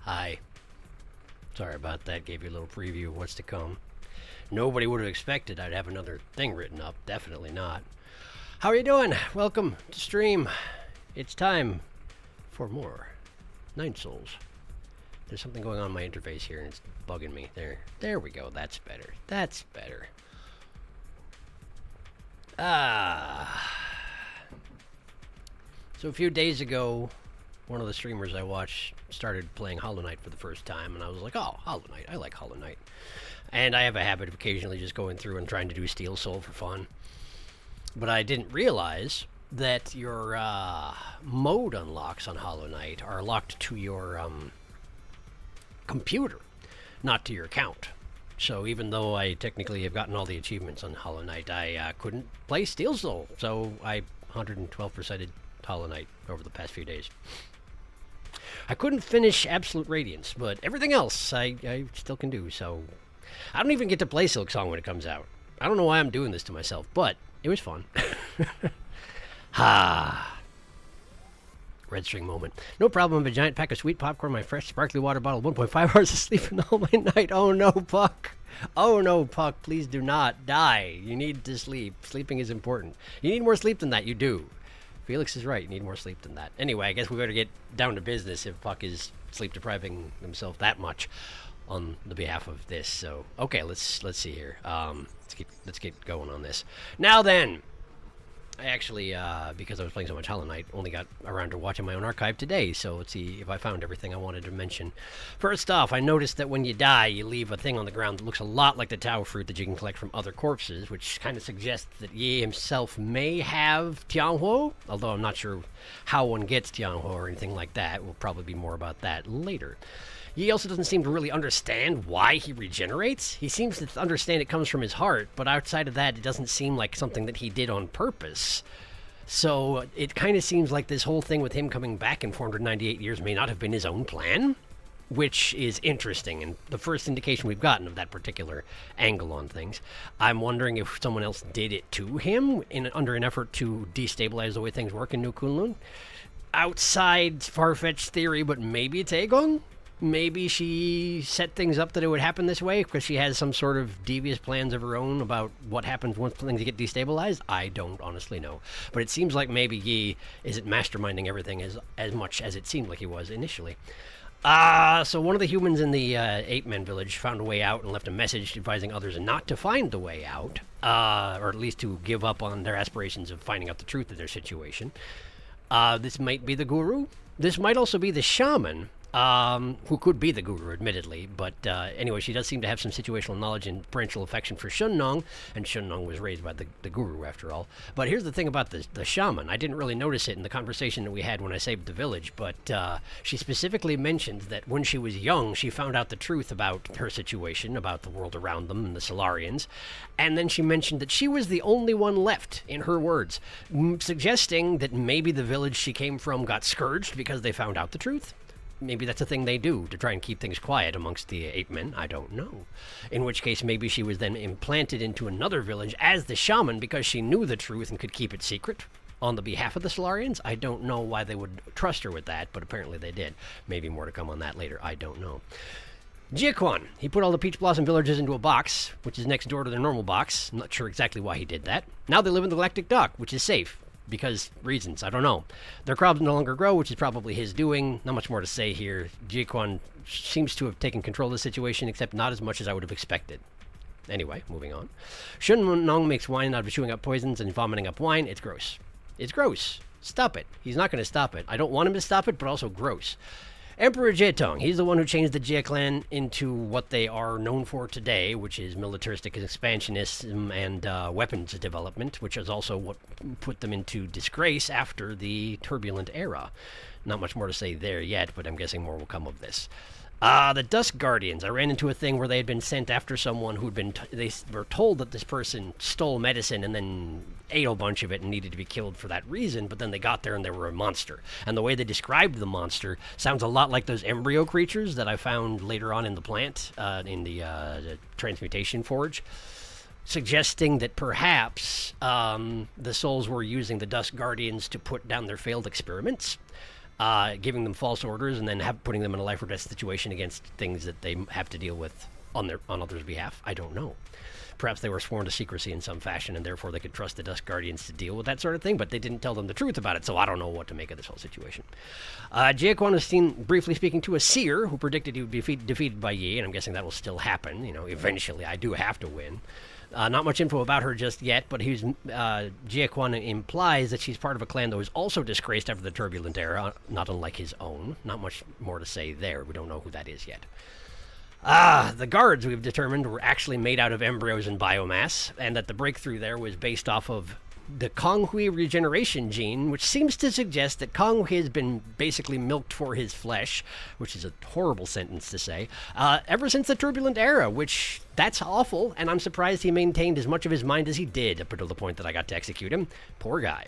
Hi. Sorry about that. Gave you a little preview of what's to come. Nobody would have expected I'd have another thing written up. Definitely not. How are you doing? Welcome to stream. It's time for more Nine Souls. There's something going on in my interface here and it's bugging me. There we go. That's better. That's better. So a few days ago, one of the streamers I watched started playing Hollow Knight for the first time, and I was like, oh, Hollow Knight. I like Hollow Knight. And I have a habit of occasionally just going through and trying to do Steel Soul for fun. But I didn't realize that your mode unlocks on Hollow Knight are locked to your computer, not to your account. So even though I technically have gotten all the achievements on Hollow Knight, I couldn't play Steel Soul. So I 112%ed Hollow Knight over the past few days. I couldn't finish Absolute Radiance, but everything else I still can do, so... I don't even get to play Silk Song when it comes out. I don't know why I'm doing this to myself, but it was fun. Red string moment. No problem, a giant pack of sweet popcorn, my fresh sparkly water bottle, 1.5 hours of sleep and all my night. Oh no, Puck. Oh no, Puck, please do not die. You need to sleep. Sleeping is important. You need more sleep than that, you do. Felix is right, you need more sleep than that. Anyway, I guess we better get down to business if Puck is sleep depriving himself that much on the behalf of this. So, okay, let's see here. Let's get going on this. Now then, I actually, because I was playing so much Hollow Knight, only got around to watching my own archive today, so let's see if I found everything I wanted to mention. First off, I noticed that when you die, you leave a thing on the ground that looks a lot like the Tao fruit that you can collect from other corpses, which kind of suggests that Yi himself may have Tianhuo, although I'm not sure how one gets Tianhuo or anything like that. We'll probably be more about that later. Yi also doesn't seem to really understand why he regenerates. He seems to understand it comes from his heart, but outside of that, it doesn't seem like something that he did on purpose. So it kind of seems like this whole thing with him coming back in 498 years may not have been his own plan, which is interesting, and the first indication we've gotten of that particular angle on things. I'm wondering if someone else did it to him under an effort to destabilize the way things work in New Kunlun. Outside far-fetched theory, but maybe it's Aegon? Maybe she set things up that it would happen this way because she has some sort of devious plans of her own about what happens once things get destabilized. I don't honestly know. But it seems like maybe Yi isn't masterminding everything as much as it seemed like he was initially. So one of the humans in the ape-men village found a way out and left a message advising others not to find the way out, or at least to give up on their aspirations of finding out the truth of their situation. This might be the guru. This might also be the shaman, who could be the guru, admittedly, but anyway, she does seem to have some situational knowledge and parental affection for Shunnong, and Shunnong was raised by the guru, after all. But here's the thing about the shaman. I didn't really notice it in the conversation that we had when I saved the village, but she specifically mentioned that when she was young, she found out the truth about her situation, about the world around them and the Solarians, and then she mentioned that she was the only one left, in her words, suggesting that maybe the village she came from got scourged because they found out the truth. Maybe that's a thing they do to try and keep things quiet amongst the ape-men. I don't know. In which case, maybe she was then implanted into another village as the shaman because she knew the truth and could keep it secret on the behalf of the Solarians. I don't know why they would trust her with that, but apparently they did. Maybe more to come on that later. I don't know. Jiaquan, he put all the Peach Blossom villagers into a box, which is next door to their normal box. I'm not sure exactly why he did that. Now they live in the Galactic Dock, which is safe. Because reasons, I don't know. Their crops no longer grow, which is probably his doing. Not much more to say here. Jiaquan seems to have taken control of the situation, except not as much as I would have expected. Anyway, moving on. Shunnong makes wine out of chewing up poisons and vomiting up wine. It's gross. It's gross. Stop it. He's not going to stop it. I don't want him to stop it, but also gross. Emperor Jetong, he's the one who changed the Jie clan into what they are known for today, which is militaristic expansionism and weapons development, which is also what put them into disgrace after the turbulent era. Not much more to say there yet, but I'm guessing more will come of this. The Dusk Guardians. I ran into a thing where they had been sent after someone who'd been... they were told that this person stole medicine and then ate a bunch of it and needed to be killed for that reason, but then they got there and they were a monster. And the way they described the monster sounds a lot like those embryo creatures that I found later on in the plant, in the Transmutation Forge, suggesting that perhaps the souls were using the Dusk Guardians to put down their failed experiments. giving them false orders and then putting them in a life or death situation against things that they have to deal with on others' behalf. I don't know. Perhaps they were sworn to secrecy in some fashion, and therefore they could trust the Dusk Guardians to deal with that sort of thing, but they didn't tell them the truth about it, so I don't know what to make of this whole situation. Jiaquan was seen briefly speaking to a seer who predicted he would be defeated by Yi, and I'm guessing that will still happen. You know, eventually I do have to win. Not much info about her just yet, but Jiaquan implies that she's part of a clan that was also disgraced after the Turbulent Era, not unlike his own. Not much more to say there. We don't know who that is yet. The guards, we've determined, were actually made out of embryos and biomass, and that the breakthrough there was based off of the Konghui regeneration gene, which seems to suggest that Konghui has been basically milked for his flesh, which is a horrible sentence to say, ever since the Turbulent Era, which, that's awful, and I'm surprised he maintained as much of his mind as he did up until the point that I got to execute him. Poor guy.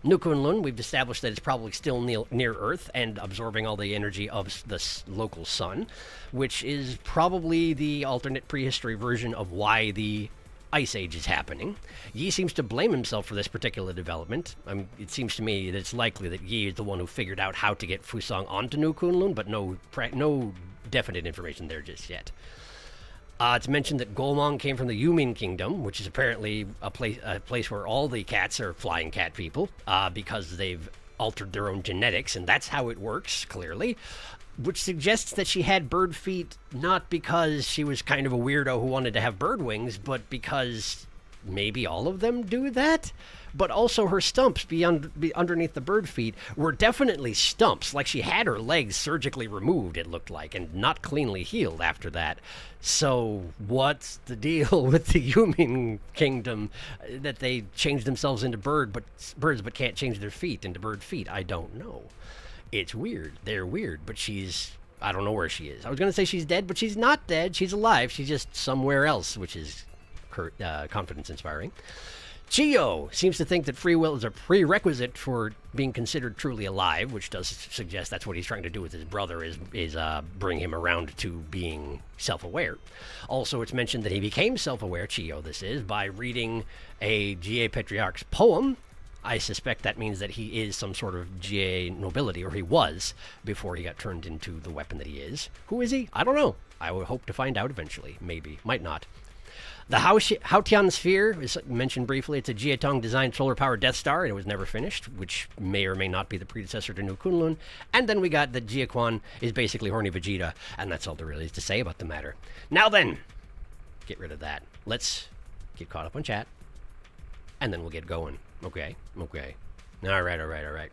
New Kunlun, we've established that it's probably still near Earth and absorbing all the energy of the local sun, which is probably the alternate prehistory version of why the Ice Age is happening. Yi seems to blame himself for this particular development. It seems to me that it's likely that Yi is the one who figured out how to get Fusang onto New Kunlun, but no definite information there just yet. It's mentioned that Golmong came from the Yumin Kingdom, which is apparently a place where all the cats are flying cat people, because they've altered their own genetics, and that's how it works, clearly. Which suggests that she had bird feet not because she was kind of a weirdo who wanted to have bird wings, but because maybe all of them do that? But also her stumps underneath the bird feet were definitely stumps, like she had her legs surgically removed, it looked like, and not cleanly healed after that. So what's the deal with the Yumin Kingdom that they changed themselves into birds but can't change their feet into bird feet? I don't know. It's weird. They're weird, but I don't know where she is. I was going to say she's dead, but she's not dead. She's alive. She's just somewhere else, which is confidence-inspiring. Chiyo seems to think that free will is a prerequisite for being considered truly alive, which does suggest that's what he's trying to do with his brother, is bring him around to being self-aware. Also, it's mentioned that he became self-aware, Chiyo this is, by reading a GA Patriarch's poem. I suspect that means that he is some sort of GA nobility, or he was, before he got turned into the weapon that he is. Who is he? I don't know. I would hope to find out eventually. Maybe. Might not. The Haotian Sphere is mentioned briefly. It's a Jiatong-designed solar-powered Death Star, and it was never finished, which may or may not be the predecessor to New Kunlun. And then we got that Jiaquan is basically horny Vegeta, and that's all there really is to say about the matter. Now then, get rid of that. Let's get caught up on chat, and then we'll get going. Okay. All right.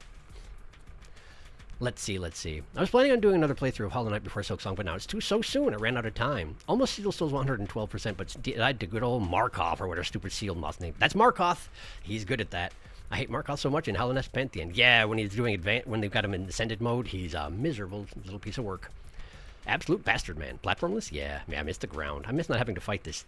Let's see. I was planning on doing another playthrough of Hollow Knight before Silksong, but now it's so soon. I ran out of time. Almost Seal Still's 112%, but died to good old Markoth, or whatever stupid Sealed Moth's name. That's Markoth. He's good at that. I hate Markoth so much in Hollow Knight Pantheon. Yeah, when he's doing when they've got him in Ascended mode, he's a miserable little piece of work. Absolute bastard, man. Platformless? Yeah, I miss the ground. I miss not having to fight this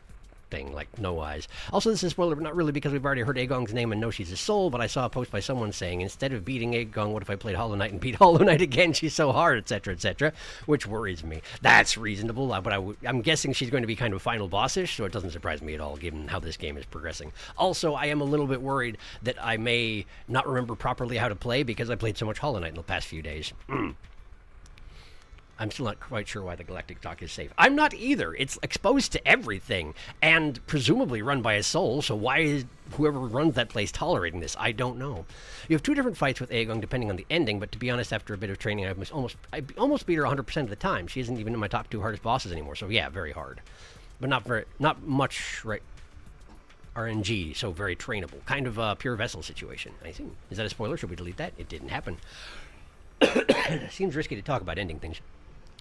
thing, like no eyes. Also, this is a spoiler, but not really, because we've already heard Agong's name and know she's a soul, but I saw a post by someone saying, instead of beating Agong, what if I played Hollow Knight and beat Hollow Knight again? She's so hard, etc., which worries me. That's reasonable, but I'm guessing she's going to be kind of final bossish, so it doesn't surprise me at all, given how this game is progressing. Also, I am a little bit worried that I may not remember properly how to play, because I played so much Hollow Knight in the past few days. I'm still not quite sure why the Galactic Dock is safe. I'm not either. It's exposed to everything, and presumably run by a soul, so why is whoever runs that place tolerating this? I don't know. You have two different fights with Agong depending on the ending, but to be honest, after a bit of training, I almost beat her 100% of the time. She isn't even in my top 2 hardest bosses anymore, so yeah, very hard. But not much, right? RNG, so very trainable. Kind of a pure vessel situation, I think. Is that a spoiler? Should we delete that? It didn't happen. Seems risky to talk about ending things.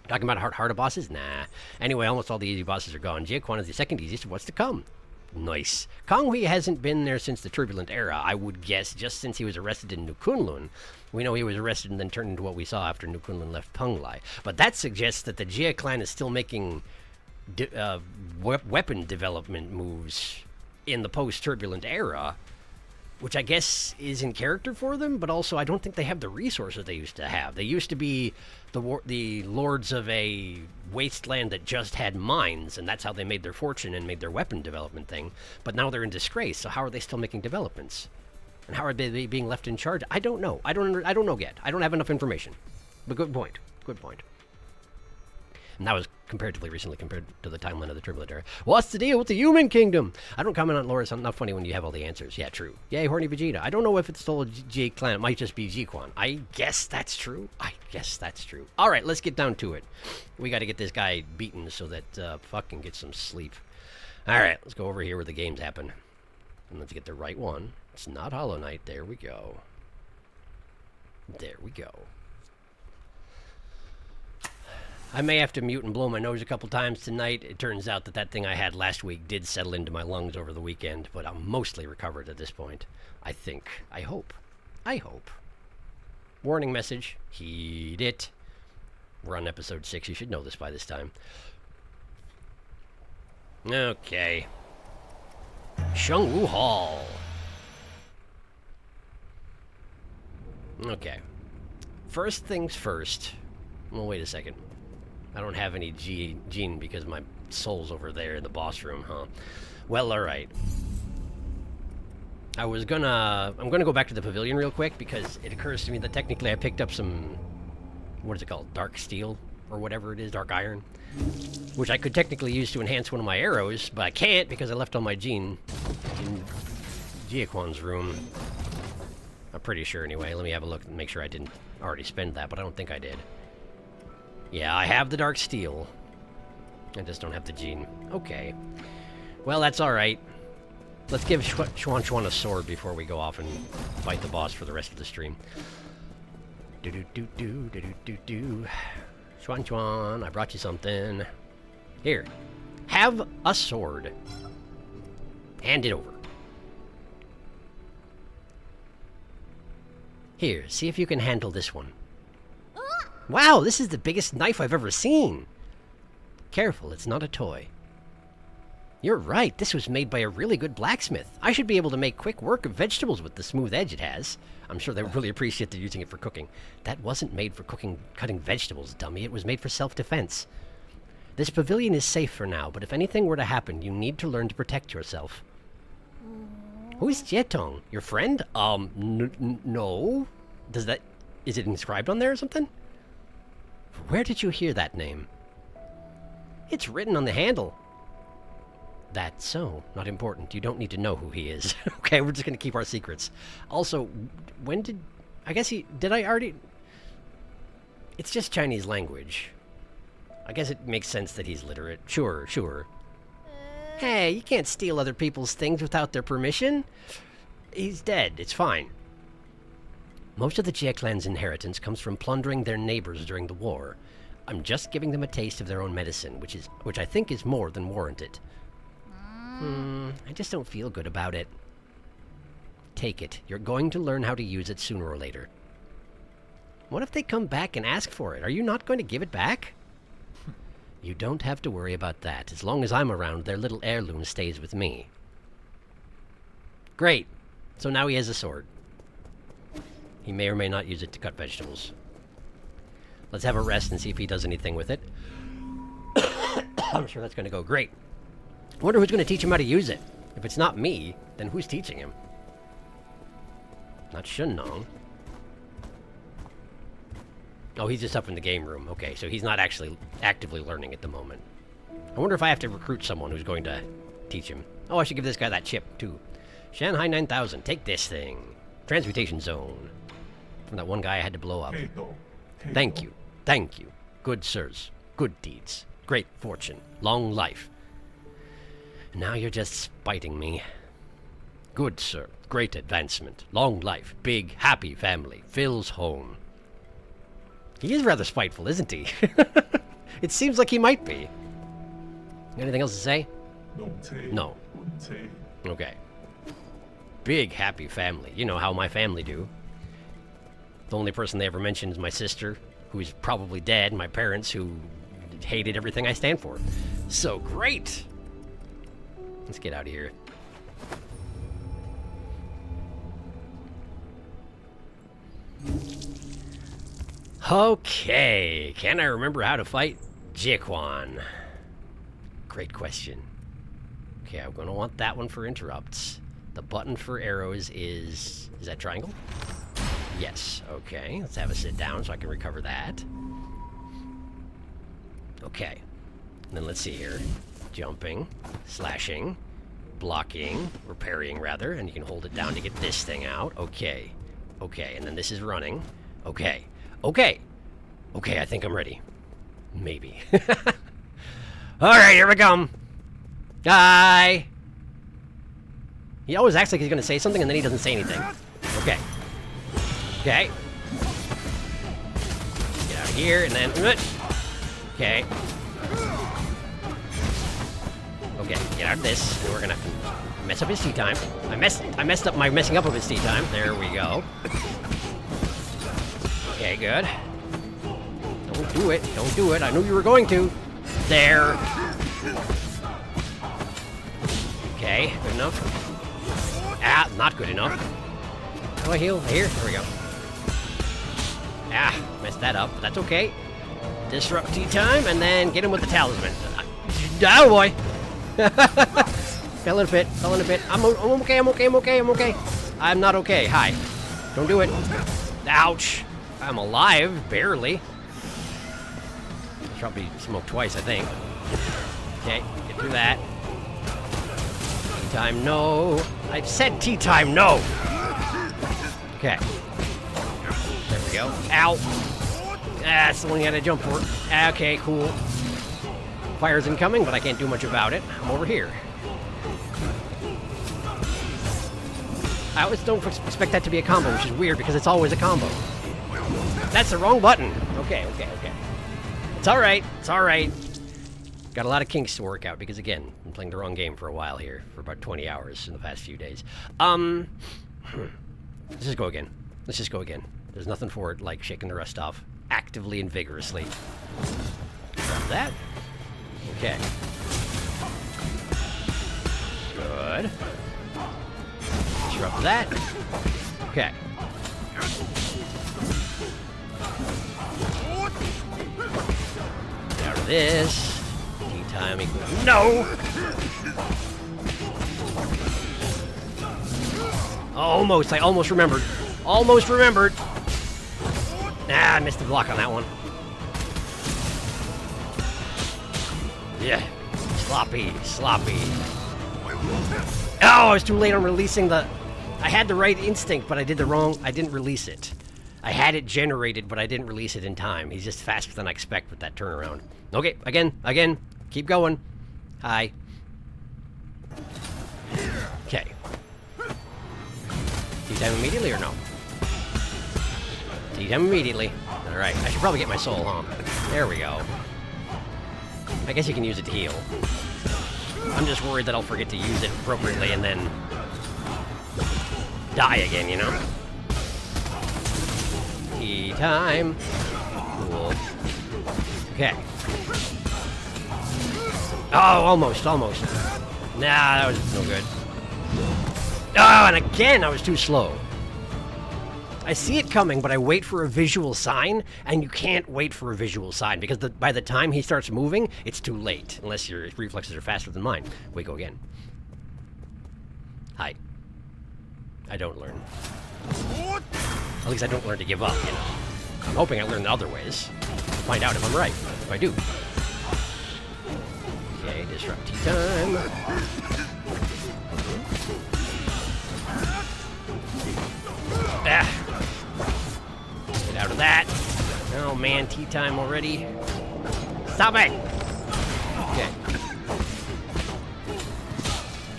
Talking about harder bosses? Nah. Anyway, almost all the easy bosses are gone. Jiaquan is the second easiest of what's to come. Nice. Konghui hasn't been there since the Turbulent Era, I would guess, just since he was arrested in New Kunlun. We know he was arrested and then turned into what we saw after New Kunlun left Penglai. But that suggests that the Jia clan is still making weapon development moves in the post-Turbulent Era, which I guess is in character for them, but also I don't think they have the resources they used to have. They used to be the lords of a wasteland that just had mines, and that's how they made their fortune and made their weapon development thing. But now they're in disgrace, so how are they still making developments? And how are they being left in charge? I don't know. I don't know yet. I don't have enough information. But good point. Good point. And that was comparatively recently compared to the timeline of the Turbulent Era. What's the deal with the human kingdom? I don't comment on lore. It's not funny when you have all the answers. Yeah, true. Yay, horny Vegeta. I don't know if it's still a G clan. It might just be G-Quan. I guess that's true. I guess that's true. All right, let's get down to it. We got to get this guy beaten so that fucking get some sleep. All right, let's go over here where the games happen. And let's get the right one. It's not Hollow Knight. There we go. There we go. I may have to mute and blow my nose a couple times tonight. It turns out that that thing I had last week did settle into my lungs over the weekend, but I'm mostly recovered at this point. I think. I hope. I hope. Warning message. Heed it. We're on episode 6. You should know this by this time. Okay. Shangwu Hall. Okay. First things first. Well, wait a second. I don't have any gene because my soul's over there in the boss room, huh? Well, alright. I'm gonna go back to the pavilion real quick because it occurs to me that technically I picked up some, what is it called? Dark steel? Or whatever it is, dark iron. Which I could technically use to enhance one of my arrows, but I can't because I left all my gene in Gia-Quan's room. I'm pretty sure anyway. Let me have a look and make sure I didn't already spend that, but I don't think I did. Yeah, I have the dark steel. I just don't have the gene. Okay. Well, that's alright. Let's give Chuan Chuan a sword before we go off and fight the boss for the rest of the stream. Do-do-do-do-do-do-do-do. Chuan Chuan, I brought you something. Here. Have a sword. Hand it over. Here, see if you can handle this one. Wow, this is the biggest knife I've ever seen. Careful, it's not a toy. You're right, this was made by a really good blacksmith. I should be able to make quick work of vegetables with the smooth edge it has. I'm sure they would really appreciate they're using it for cooking. That wasn't made for cutting vegetables, dummy. It was made for self-defense. This pavilion is safe for now, but if anything were to happen, you need to learn to protect yourself. Who's Jietong? Your friend? No. Is it inscribed on there or something? Where did you hear that name? It's written on the handle. That's so. Not important. You don't need to know who he is. Okay, we're just going to keep our secrets. Also, when did... I guess did I already... It's just Chinese language. I guess it makes sense that he's literate. Sure, sure. Hey, you can't steal other people's things without their permission. He's dead. It's fine. Most of the Jie clan's inheritance comes from plundering their neighbors during the war. I'm just giving them a taste of their own medicine, which I think is more than warranted. I just don't feel good about it. Take it. You're going to learn how to use it sooner or later. What if they come back and ask for it? Are you not going to give it back? You don't have to worry about that. As long as I'm around, their little heirloom stays with me. Great. So now he has a sword. He may or may not use it to cut vegetables. Let's have a rest and see if he does anything with it. I'm sure that's going to go great. I wonder who's going to teach him how to use it. If it's not me, then who's teaching him? Not Shunnong. Oh, he's just up in the game room. Okay, so he's not actually actively learning at the moment. I wonder if I have to recruit someone who's going to teach him. Oh, I should give this guy that chip, too. Shanghai 9000, take this thing. Transmutation zone. From that one guy I had to blow up. Thank you. Thank you. Good sirs. Good deeds. Great fortune. Long life. Now you're just spiting me. Good sir. Great advancement. Long life. Big, happy family. Phil's home. He is rather spiteful, isn't he? It seems like he might be. Anything else to say? No. Okay. Big, happy family. You know how my family do. The only person they ever mention is my sister, who's probably dead, my parents, who hated everything I stand for. So great! Let's get out of here. Okay, can I remember how to fight Jie-Quan? Great question. Okay, I'm gonna want that one for interrupts. The button for arrows is that triangle? Yes, okay. Let's have a sit down so I can recover that. Okay. And then let's see here. Jumping, slashing, blocking, or parrying rather, and you can hold it down to get this thing out. Okay. Okay, and then this is running. Okay. Okay. Okay, I think I'm ready. Maybe. Alright, here we come. Hi! He always acts like he's gonna say something and then he doesn't say anything. Okay. Okay. Get out of here and then... Okay. Okay, get out of this. And we're gonna have to mess up his tea time. I messed up my messing up of his tea time. There we go. Okay, good. Don't do it. Don't do it. I knew you were going to. There. Okay, good enough. Ah, not good enough. How do I heal? Here? There we go. Ah, messed that up, but that's okay. Disrupt tea time, and then get him with the talisman. Oh boy! Fell in a pit, fell in a pit. I'm okay, I'm okay, I'm okay, I'm okay. I'm not okay. Hi. Don't do it. Ouch. I'm alive, barely. Probably smoked twice, I think. Okay, get through that. Tea time, no. I've said tea time, no. Okay. There we go. Ow. That's the one you had to jump for. Okay, cool. Fire's incoming, but I can't do much about it. I'm over here. I always don't expect that to be a combo, which is weird because it's always a combo. That's the wrong button. Okay, okay, okay. It's alright. It's alright. Got a lot of kinks to work out because, again, I'm playing the wrong game for a while here, for about 20 hours in the past few days. Let's just go again. Let's just go again. There's nothing for it like shaking the rust off actively and vigorously. Drop that. Okay. Good. Disrupt that. Okay. Out of this. Tea time equals no! Almost. I almost remembered. Almost remembered. Ah, I missed the block on that one. Yeah. Sloppy. Sloppy. Oh, I was too late on releasing the... I had the right instinct, but I did the wrong... I didn't release it. I had it generated, but I didn't release it in time. He's just faster than I expect with that turnaround. Okay, again. Keep going. Hi. Okay. Tea time immediately or no? Tea time immediately. Alright, I should probably get my soul, huh? There we go. I guess you can use it to heal. I'm just worried that I'll forget to use it appropriately and then die again, you know? Tea time. Cool. Okay. Oh, almost. Nah, that was no good. Oh, and again, I was too slow. I see it coming, but I wait for a visual sign, and you can't wait for a visual sign, because by the time he starts moving, it's too late, unless your reflexes are faster than mine. We go again. Hi. I don't learn. At least I don't learn to give up, you know. I'm hoping I learn the other ways. I'll find out if I'm right, if I do. Okay, disrupt tea time. Ah. Get out of that. Oh man, tea time already. Stop it! Okay.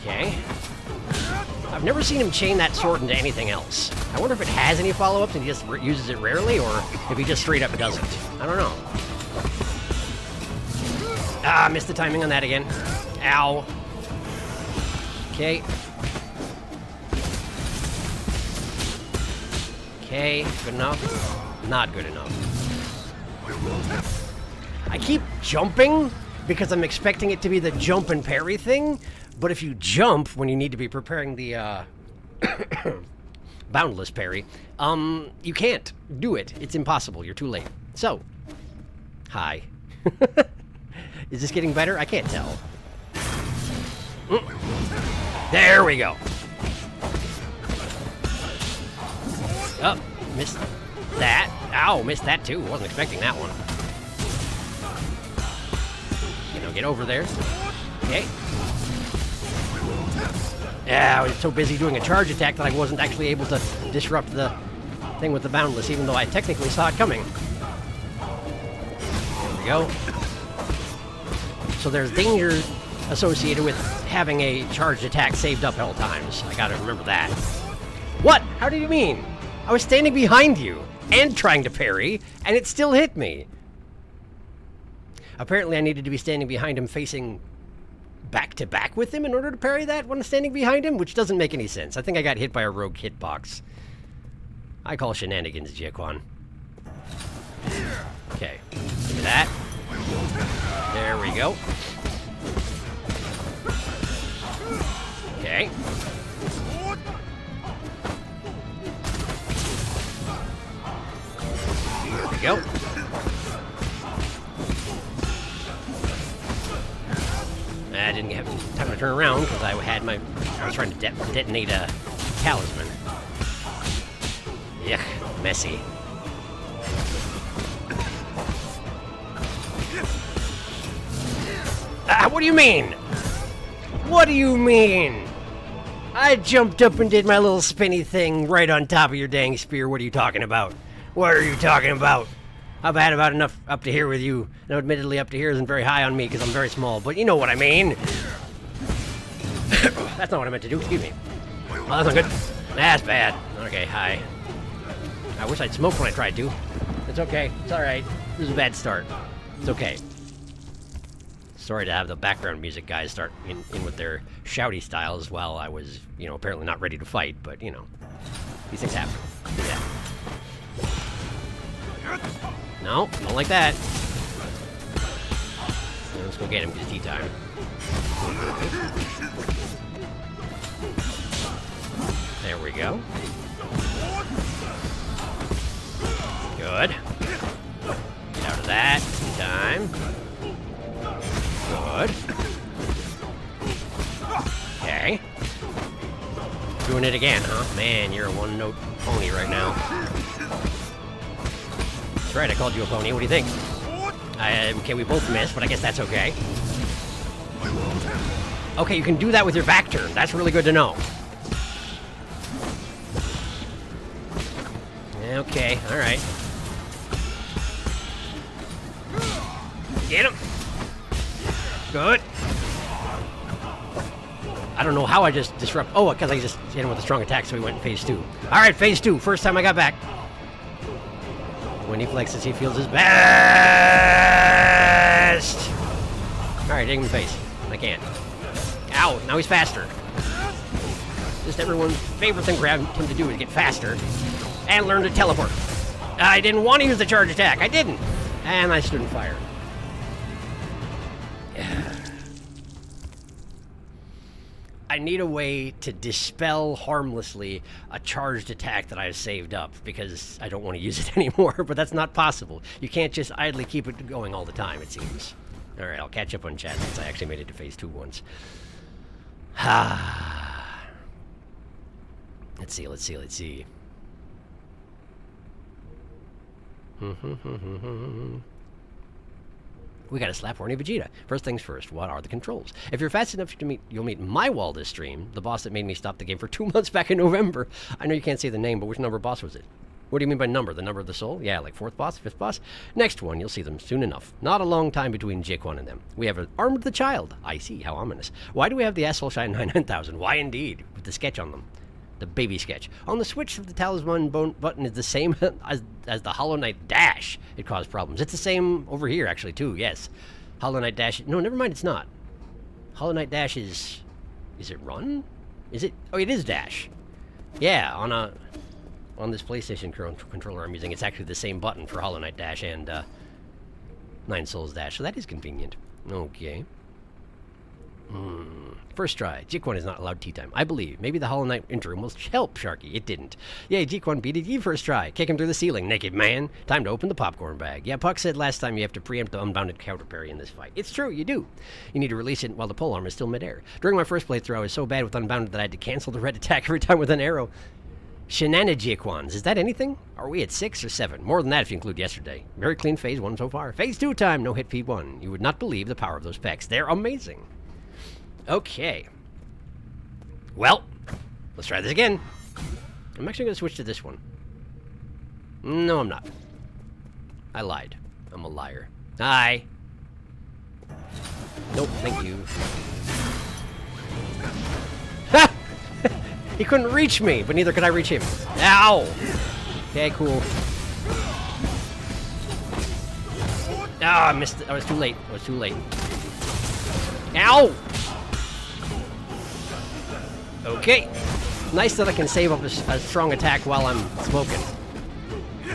Okay. I've never seen him chain that sword into anything else. I wonder if it has any follow-ups and he just uses it rarely, or if he just straight up doesn't. I don't know. Ah, missed the timing on that again. Ow. Okay. Okay, good enough. Not good enough. I keep jumping because I'm expecting it to be the jump and parry thing, but if you jump when you need to be preparing the boundless parry, you can't do it. It's impossible. You're too late. So, hi. Is this getting better? I can't tell. There we go. Oh, missed that. Ow, missed that too. Wasn't expecting that one. You know, get over there. Okay. Yeah, I was so busy doing a charge attack that I wasn't actually able to disrupt the thing with the Boundless, even though I technically saw it coming. There we go. So there's danger associated with having a charged attack saved up at all times. I gotta remember that. What? How do you mean? I was standing behind you and trying to parry, and it still hit me. Apparently I needed to be standing behind him facing back to back with him in order to parry that when standing behind him, which doesn't make any sense. I think I got hit by a rogue hitbox. I call shenanigans, Jiquan. Okay, give me that. There we go. Okay. There we go. I didn't have time to turn around because I was trying to detonate a talisman. Yuck, messy. What do you mean? What do you mean? I jumped up and did my little spinny thing right on top of your dang spear. What are you talking about? What are you talking about? I've had about enough up to here with you. Now, admittedly, up to here isn't very high on me because I'm very small, but you know what I mean. That's not what I meant to do. Excuse me. Oh, that's not good. That's bad. Okay, hi. I wish I'd smoked when I tried to. It's okay. It's all right. This is a bad start. It's okay. Sorry to have the background music guys start in with their shouty styles while I was, you know, apparently not ready to fight, but, you know, these things happen. Yeah. No, don't like that. Let's go get him, because it's tea time. There we go. Good. Get out of that. Tea time. Good. Okay. Doing it again, huh? Man, you're a one-note pony right now. That's right, I called you a pony. What do you think? Okay, we both missed, but I guess that's okay. Okay, you can do that with your back turn. That's really good to know. Okay, alright. Get him! Good. I don't know how I just disrupt. Oh, because I just hit him with a strong attack, so he went in phase 2. Alright, phase 2. First time I got back. When he flexes, he feels his best. Alright, hit him in the face. I can't. Ow, now he's faster. Just everyone's favorite thing for him to do is get faster and learn to teleport. I didn't want to use the charge attack. I didn't. And I stood in fire. I need a way to dispel harmlessly a charged attack that I've saved up because I don't want to use it anymore, but that's not possible. You can't just idly keep it going all the time, it seems. Alright, I'll catch up on chat since I actually made it to phase 2 once. Let's see. We got a slap horny Vegeta. First things first, what are the controls? If you're fast enough to you'll meet my wall this stream, the boss that made me stop the game for 2 months back in November. I know you can't say the name, but which number boss was it? What do you mean by number? The number of the soul? Yeah, like 4th boss, 5th boss? Next one, you'll see them soon enough. Not a long time between Jiquan and them. We have Armed the Child. I see, how ominous. Why do we have the Asshole Shine 9000? Why indeed? With the sketch on them. The baby sketch. On the switch, the talisman button is the same as the Hollow Knight dash. It caused problems. It's the same over here, actually, too, yes. Hollow Knight dash... No, never mind, it's not. Hollow Knight dash is... Is it run? Is it... Oh, it is dash. Yeah, on this PlayStation controller I'm using, it's actually the same button for Hollow Knight dash and Nine Souls dash, so that is convenient. Okay. First try. Jiquan is not allowed tea time. I believe. Maybe the Hollow Knight interim will help Sharky. It didn't. Yay, Jiquan beat it. First try. Kick him through the ceiling, naked man. Time to open the popcorn bag. Yeah, Puck said last time you have to preempt the unbounded counter parry in this fight. It's true, you do. You need to release it while the polearm is still midair. During my first playthrough, I was so bad with unbounded that I had to cancel the red attack every time with an arrow. Shenanijiquans. Is that anything? Are we at 6 or 7? More than that if you include yesterday. Very clean phase 1 so far. Phase 2 time, no hit P1. You would not believe the power of those pecs. They're amazing. Okay. Well, let's try this again. I'm actually going to switch to this one. No, I'm not. I lied. I'm a liar. Hi. Nope, thank you. Ha! He couldn't reach me, but neither could I reach him. Ow! Okay, cool. Ah, I missed it. I was too late. I was too late. Ow! Okay. Nice that I can save up a strong attack while I'm smoking.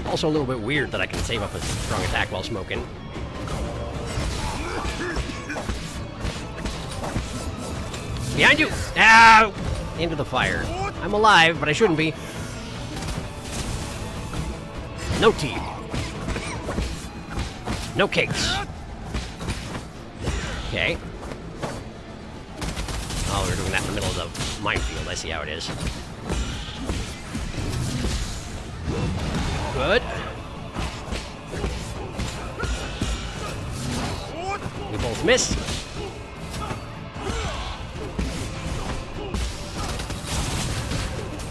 Also a little bit weird that I can save up a strong attack while smoking. Behind you! Ah! Into the fire. I'm alive, but I shouldn't be. No tea. No cakes. Okay. Oh, we're doing that in the middle of the minefield. I see how it is. Good. We both missed.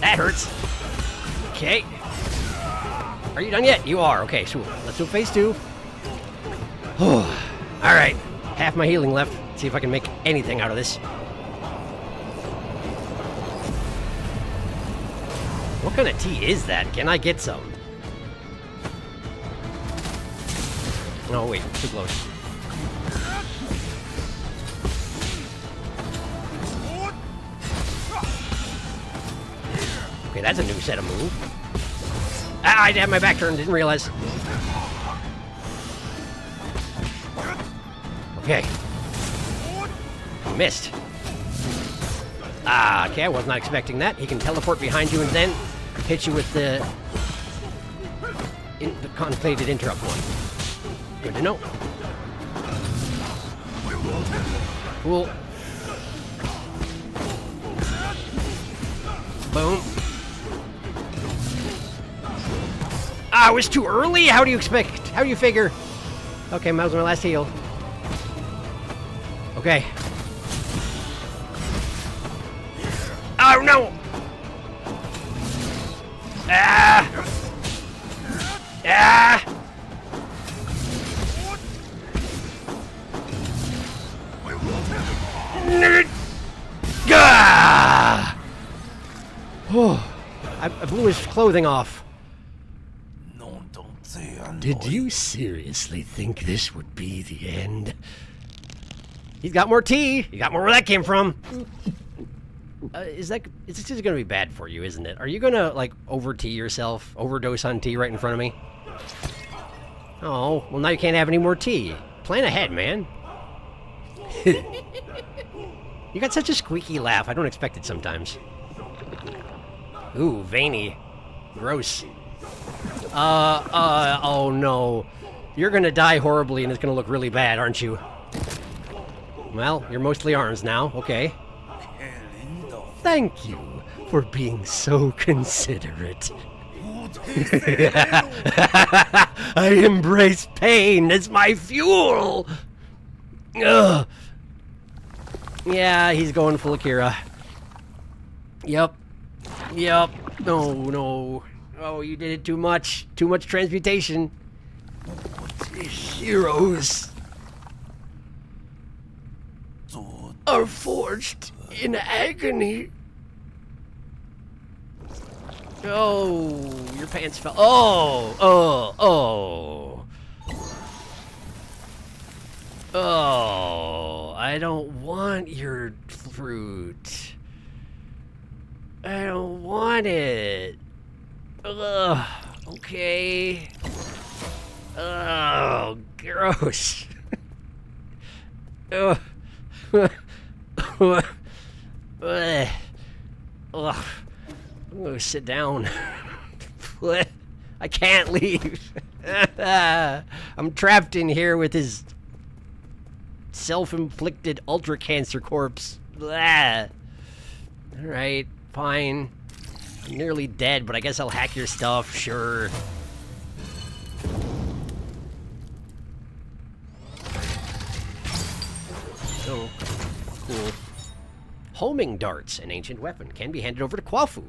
That hurts. Okay. Are you done yet? You are. Okay, so let's do phase 2. Alright. Half my healing left. Let's see if I can make anything out of this. What kind of tea is that? Can I get some? Oh, wait. Too close. Okay, that's a new set of move. Ah, I had my back turned. Didn't realize. Okay. Missed. Ah, okay. I was not expecting that. He can teleport behind you and then hit you with the contemplated interrupt one. Good to know. Cool. Boom. Ah, it was too early? How do you expect? How do you figure? Okay, that was my last heal. Okay. Oh, no! Ah! Ah! Gah! Oh, I blew his clothing off. Did you seriously think this would be the end? He's got more tea. You got more where that came from. It's just gonna be bad for you, isn't it? Are you gonna like over tea yourself, overdose on tea right in front of me? Oh, well now you can't have any more tea. Plan ahead, man. You got such a squeaky laugh. I don't expect it sometimes. Ooh, veiny. Gross. Oh no. You're gonna die horribly and it's gonna look really bad, aren't you? Well, you're mostly arms now, okay. Thank you for being so considerate. I embrace pain as my fuel! Ugh. Yeah, he's going full Akira. Yep. Yep. No, no. Oh, you did it too much. Too much transmutation. Heroes are forged in agony. Oh, your pants fell. Oh, I don't want your fruit. I don't want it. Ugh, okay. Oh, gross. Ugh. Ugh. I'm gonna sit down. I can't leave. I'm trapped in here with his self-inflicted ultra cancer corpse. Alright, fine. I'm nearly dead, but I guess I'll hack your stuff, sure. Oh, cool. Homing darts, an ancient weapon, can be handed over to Kwafu.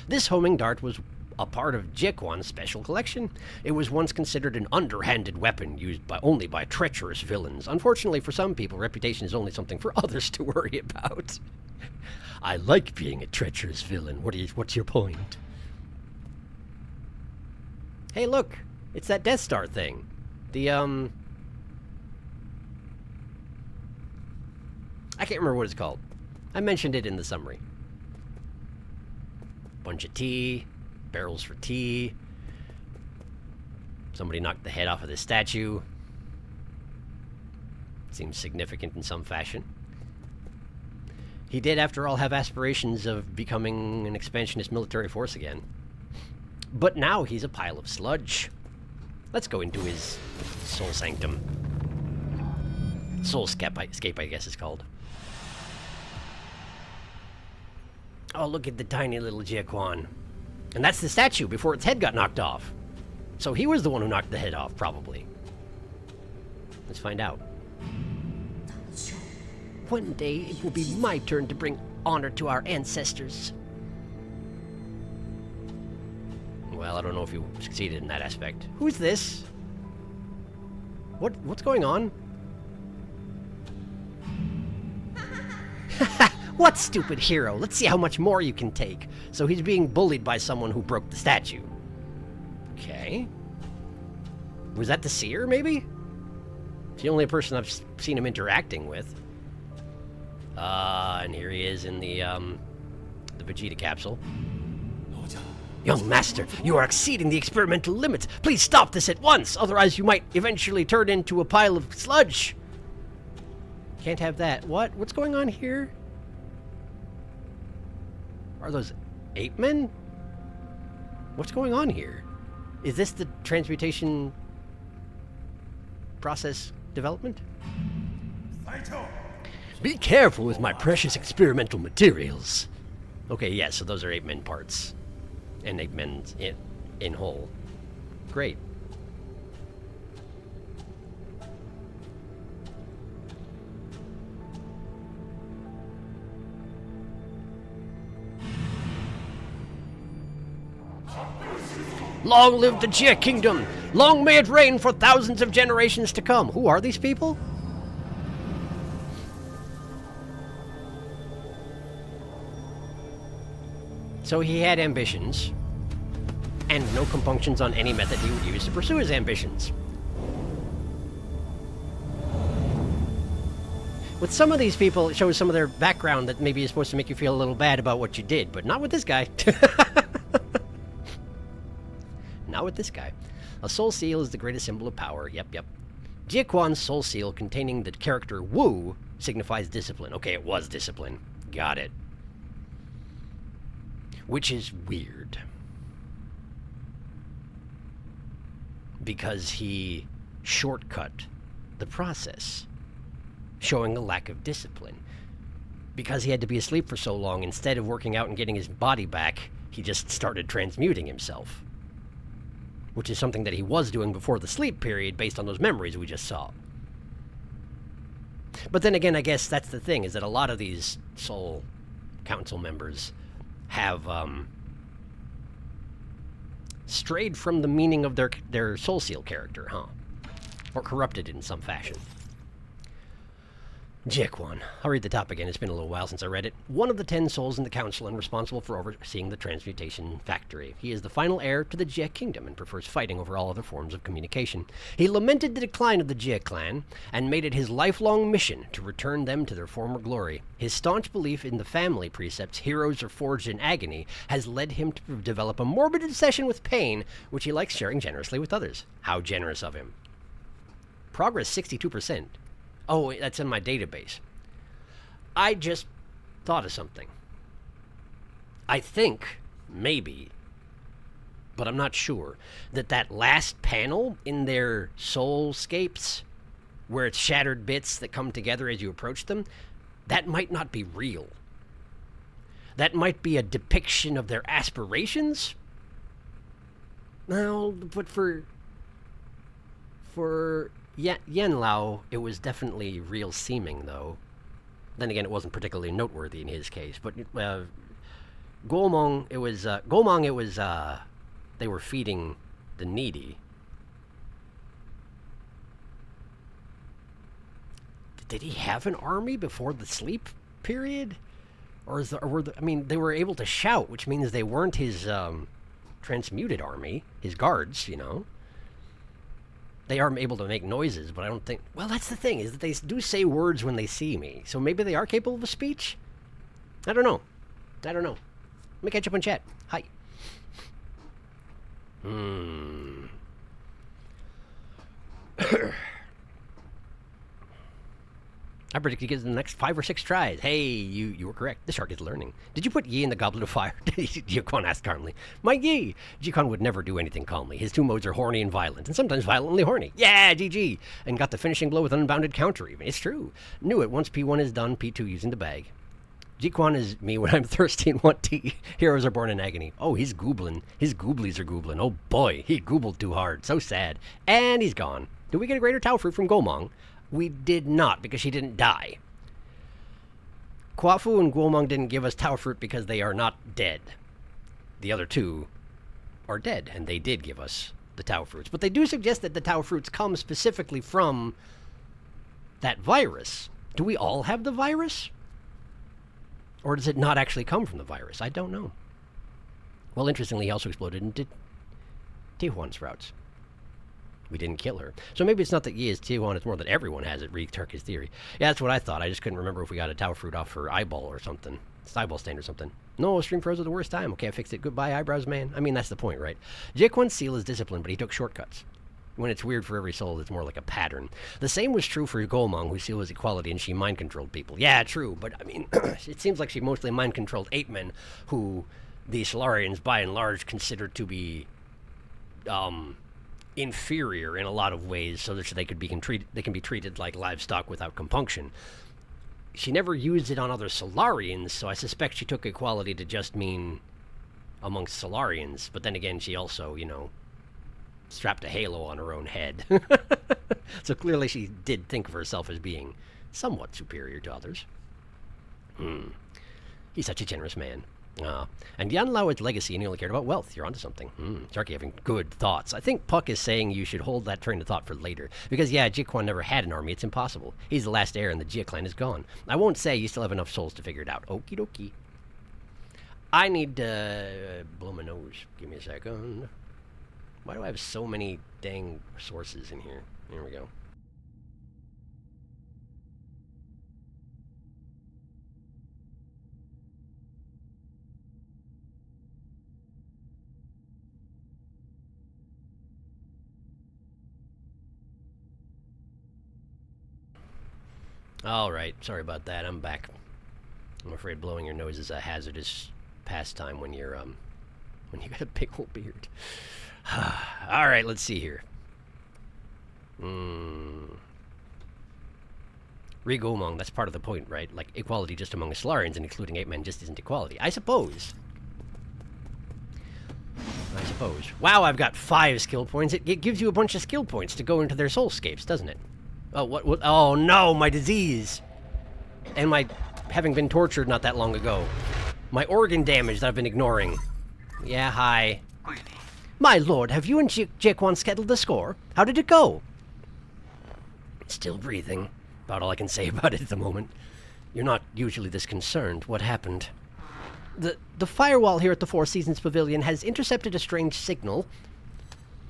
This homing dart was a part of Jiequan's special collection. It was once considered an underhanded weapon used only by treacherous villains. Unfortunately for some people, reputation is only something for others to worry about. I like being a treacherous villain. What's your point? Hey, look! It's that Death Star thing. The, I can't remember what it's called. I mentioned it in the summary. Bunch of tea. Barrels for tea. Somebody knocked the head off of this statue. Seems significant in some fashion. He did, after all, have aspirations of becoming an expansionist military force again. But now he's a pile of sludge. Let's go into his soul sanctum. Soulscape, I guess it's called. Oh, look at the tiny little Jiequan. And that's the statue before its head got knocked off. So he was the one who knocked the head off, probably. Let's find out. One day, it will be my turn to bring honor to our ancestors. Well, I don't know if you succeeded in that aspect. Who's this? What's going on? What stupid hero? Let's see how much more you can take. So he's being bullied by someone who broke the statue. Okay. Was that the seer, maybe? It's the only person I've seen him interacting with. And here he is in the Vegeta capsule. Young master, you are exceeding the experimental limits. Please stop this at once, otherwise you might eventually turn into a pile of sludge. Can't have that. What's going on here? Are those ape men? What's going on here? Is this the transmutation process development? Be careful with my precious experimental materials. Okay, yeah, so those are ape men parts. And ape men in whole. Great. Long live the Jia Kingdom! Long may it reign for thousands of generations to come! Who are these people? So he had ambitions, and no compunctions on any method he would use to pursue his ambitions. With some of these people, it shows some of their background that maybe is supposed to make you feel a little bad about what you did, but not with this guy. Not with this guy. A soul seal is the greatest symbol of power. Yep. Jiequan's soul seal containing the character Wu signifies discipline. Okay, it was discipline. Got it. Which is weird. Because he shortcut the process, showing a lack of discipline. Because he had to be asleep for so long, instead of working out and getting his body back, he just started transmuting himself. Which is something that he was doing before the sleep period based on those memories we just saw. But then again, I guess that's the thing, is that a lot of these Soul Council members have strayed from the meaning of their Soul Seal character, huh? Or corrupted it in some fashion. Jiequan. I'll read the top again. It's been a little while since I read it. One of the 10 souls in the council and responsible for overseeing the transmutation factory. He is the final heir to the Jia kingdom and prefers fighting over all other forms of communication. He lamented the decline of the Jia clan and made it his lifelong mission to return them to their former glory. His staunch belief in the family precepts, heroes are forged in agony, has led him to develop a morbid obsession with pain, which he likes sharing generously with others. How generous of him. Progress 62%. Oh, that's in my database. I just thought of something. I think, maybe, but I'm not sure, that last panel in their soulscapes, where it's shattered bits that come together as you approach them, that might not be real. That might be a depiction of their aspirations? Well, but for Yenlao, it was definitely real seeming, though. Then again, it wasn't particularly noteworthy in his case. But Golmong, it was they were feeding the needy. Did he have an army before the sleep period? Or I mean, they were able to shout, which means they weren't his transmuted army, his guards, you know. They are able to make noises, but I don't think... Well, that's the thing, is that they do say words when they see me. So maybe they are capable of a speech? I don't know. Let me catch up on chat. Hi. I predict he gets in the next 5 or 6 tries. Hey, you were correct. The shark is learning. Did you put Yi in the goblet of fire? Jiquan asked calmly. My Yi! Jiquan would never do anything calmly. His 2 modes are horny and violent, and sometimes violently horny. Yeah, GG! And got the finishing blow with an unbounded counter even. It's true. Knew it. Once P1 is done, P2 using the bag. Jiquan is me when I'm thirsty and want tea. Heroes are born in agony. Oh, he's goobling. His gooblies are goobling. Oh boy, he goobled too hard. So sad. And he's gone. Did we get a greater Tao fruit from Golmong? We did not, because she didn't die. Kwafu and Guomong didn't give us Tao fruit because they are not dead. The other 2 are dead, and they did give us the Tao fruits. But they do suggest that the Tao fruits come specifically from that virus. Do we all have the virus? Or does it not actually come from the virus? I don't know. Well, interestingly, he also exploded into Tijuan sprouts. We didn't kill her. So maybe it's not that Yi is Tijuan, it's more that everyone has it, Turkey's theory. Yeah, that's what I thought. I just couldn't remember if we got a Tao fruit off her eyeball or something. It's eyeball stain or something. No, stream froze at the worst time. Okay, I fixed it. Goodbye, eyebrows, man. I mean, that's the point, right? Jiquan's seal is discipline, but he took shortcuts. When it's weird for every soul, it's more like a pattern. The same was true for Golmong, whose seal was equality, and she mind-controlled people. Yeah, true, but, I mean, it seems like she mostly mind-controlled ape men, who the Solarians, by and large, consider to be, inferior in a lot of ways, so that they can be treated like livestock without compunction. She never used it on other Solarians, so I suspect she took equality to just mean amongst Solarians, but then again, she also, you know, strapped a halo on her own head. So clearly she did think of herself as being somewhat superior to others. He's such a generous man. And Yan Lao's legacy, and he only cared about wealth. You're onto something. Sharky having good thoughts. I think Puck is saying you should hold that train of thought for later. Because, yeah, Jiquan never had an army. It's impossible. He's the last heir, and the Jia clan is gone. I won't say you still have enough souls to figure it out. Okie dokie. I need to blow my nose. Give me a second. Why do I have so many dang sources in here? Here we go. Alright, sorry about that, I'm back. I'm afraid blowing your nose is a hazardous pastime when you're, when you got a big old beard. Alright, let's see here. Re-Gomong, that's part of the point, right? Like, equality just among the Solarians and including ape men just isn't equality. I suppose. Wow, I've got 5 skill points. It gives you a bunch of skill points to go into their soulscapes, doesn't it? Oh, what? Oh, no, my disease. And my having been tortured not that long ago. My organ damage that I've been ignoring. Yeah, hi. My lord, have you and Jiquan settled the score? How did it go? Still breathing. About all I can say about it at the moment. You're not usually this concerned. What happened? The firewall here at the Four Seasons Pavilion has intercepted a strange signal.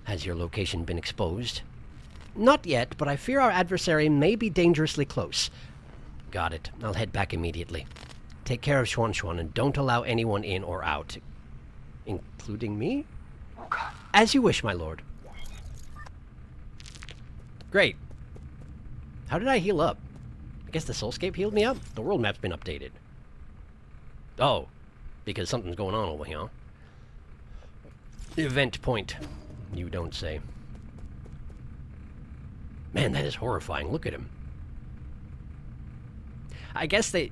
Has your location been exposed? Not yet, but I fear our adversary may be dangerously close. Got it. I'll head back immediately. Take care of Xuan and don't allow anyone in or out. Including me? As you wish, my lord. Great. How did I heal up? I guess the Soulscape healed me up? The world map's been updated. Oh. Because something's going on over here. Event point. You don't say. Man, that is horrifying. Look at him. I guess they...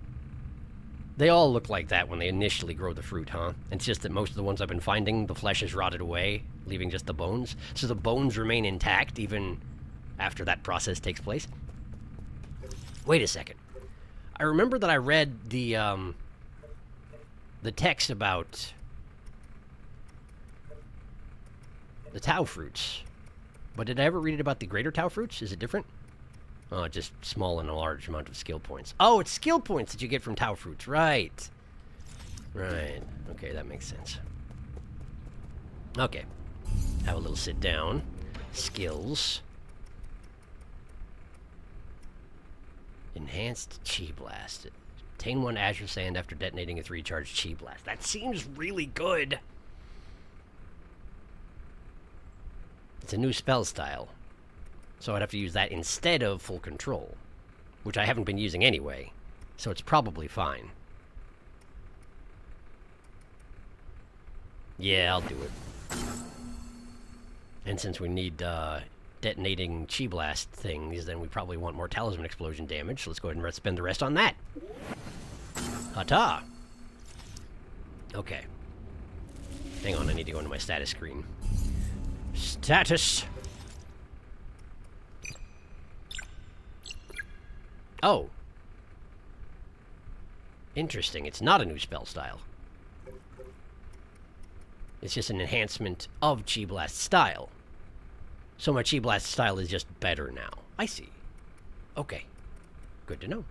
They all look like that when they initially grow the fruit, huh? It's just that most of the ones I've been finding, the flesh has rotted away, leaving just the bones. So the bones remain intact even after that process takes place. Wait a second. I remember that I read the text about the Tau fruits. But did I ever read it about the greater Tau fruits? Is it different? Oh, just small and a large amount of skill points. Oh, it's skill points that you get from Tau fruits. Right. Right. Okay, that makes sense. Okay. Have a little sit down. Skills. Enhanced Chi Blast. Obtain 1 Azure Sand after detonating a 3-charge Chi Blast. That seems really good. It's a new spell style. So I'd have to use that instead of Full Control, which I haven't been using anyway, so it's probably fine. Yeah, I'll do it. And since we need detonating Chi Blast things, then we probably want more Talisman Explosion damage, so let's go ahead and spend the rest on that. Ta-ta! Okay. Hang on, I need to go into my status screen. Status! Oh. Interesting. It's not a new spell style. It's just an enhancement of Chi Blast style. So my Chi Blast style is just better now. I see. Okay. Good to know.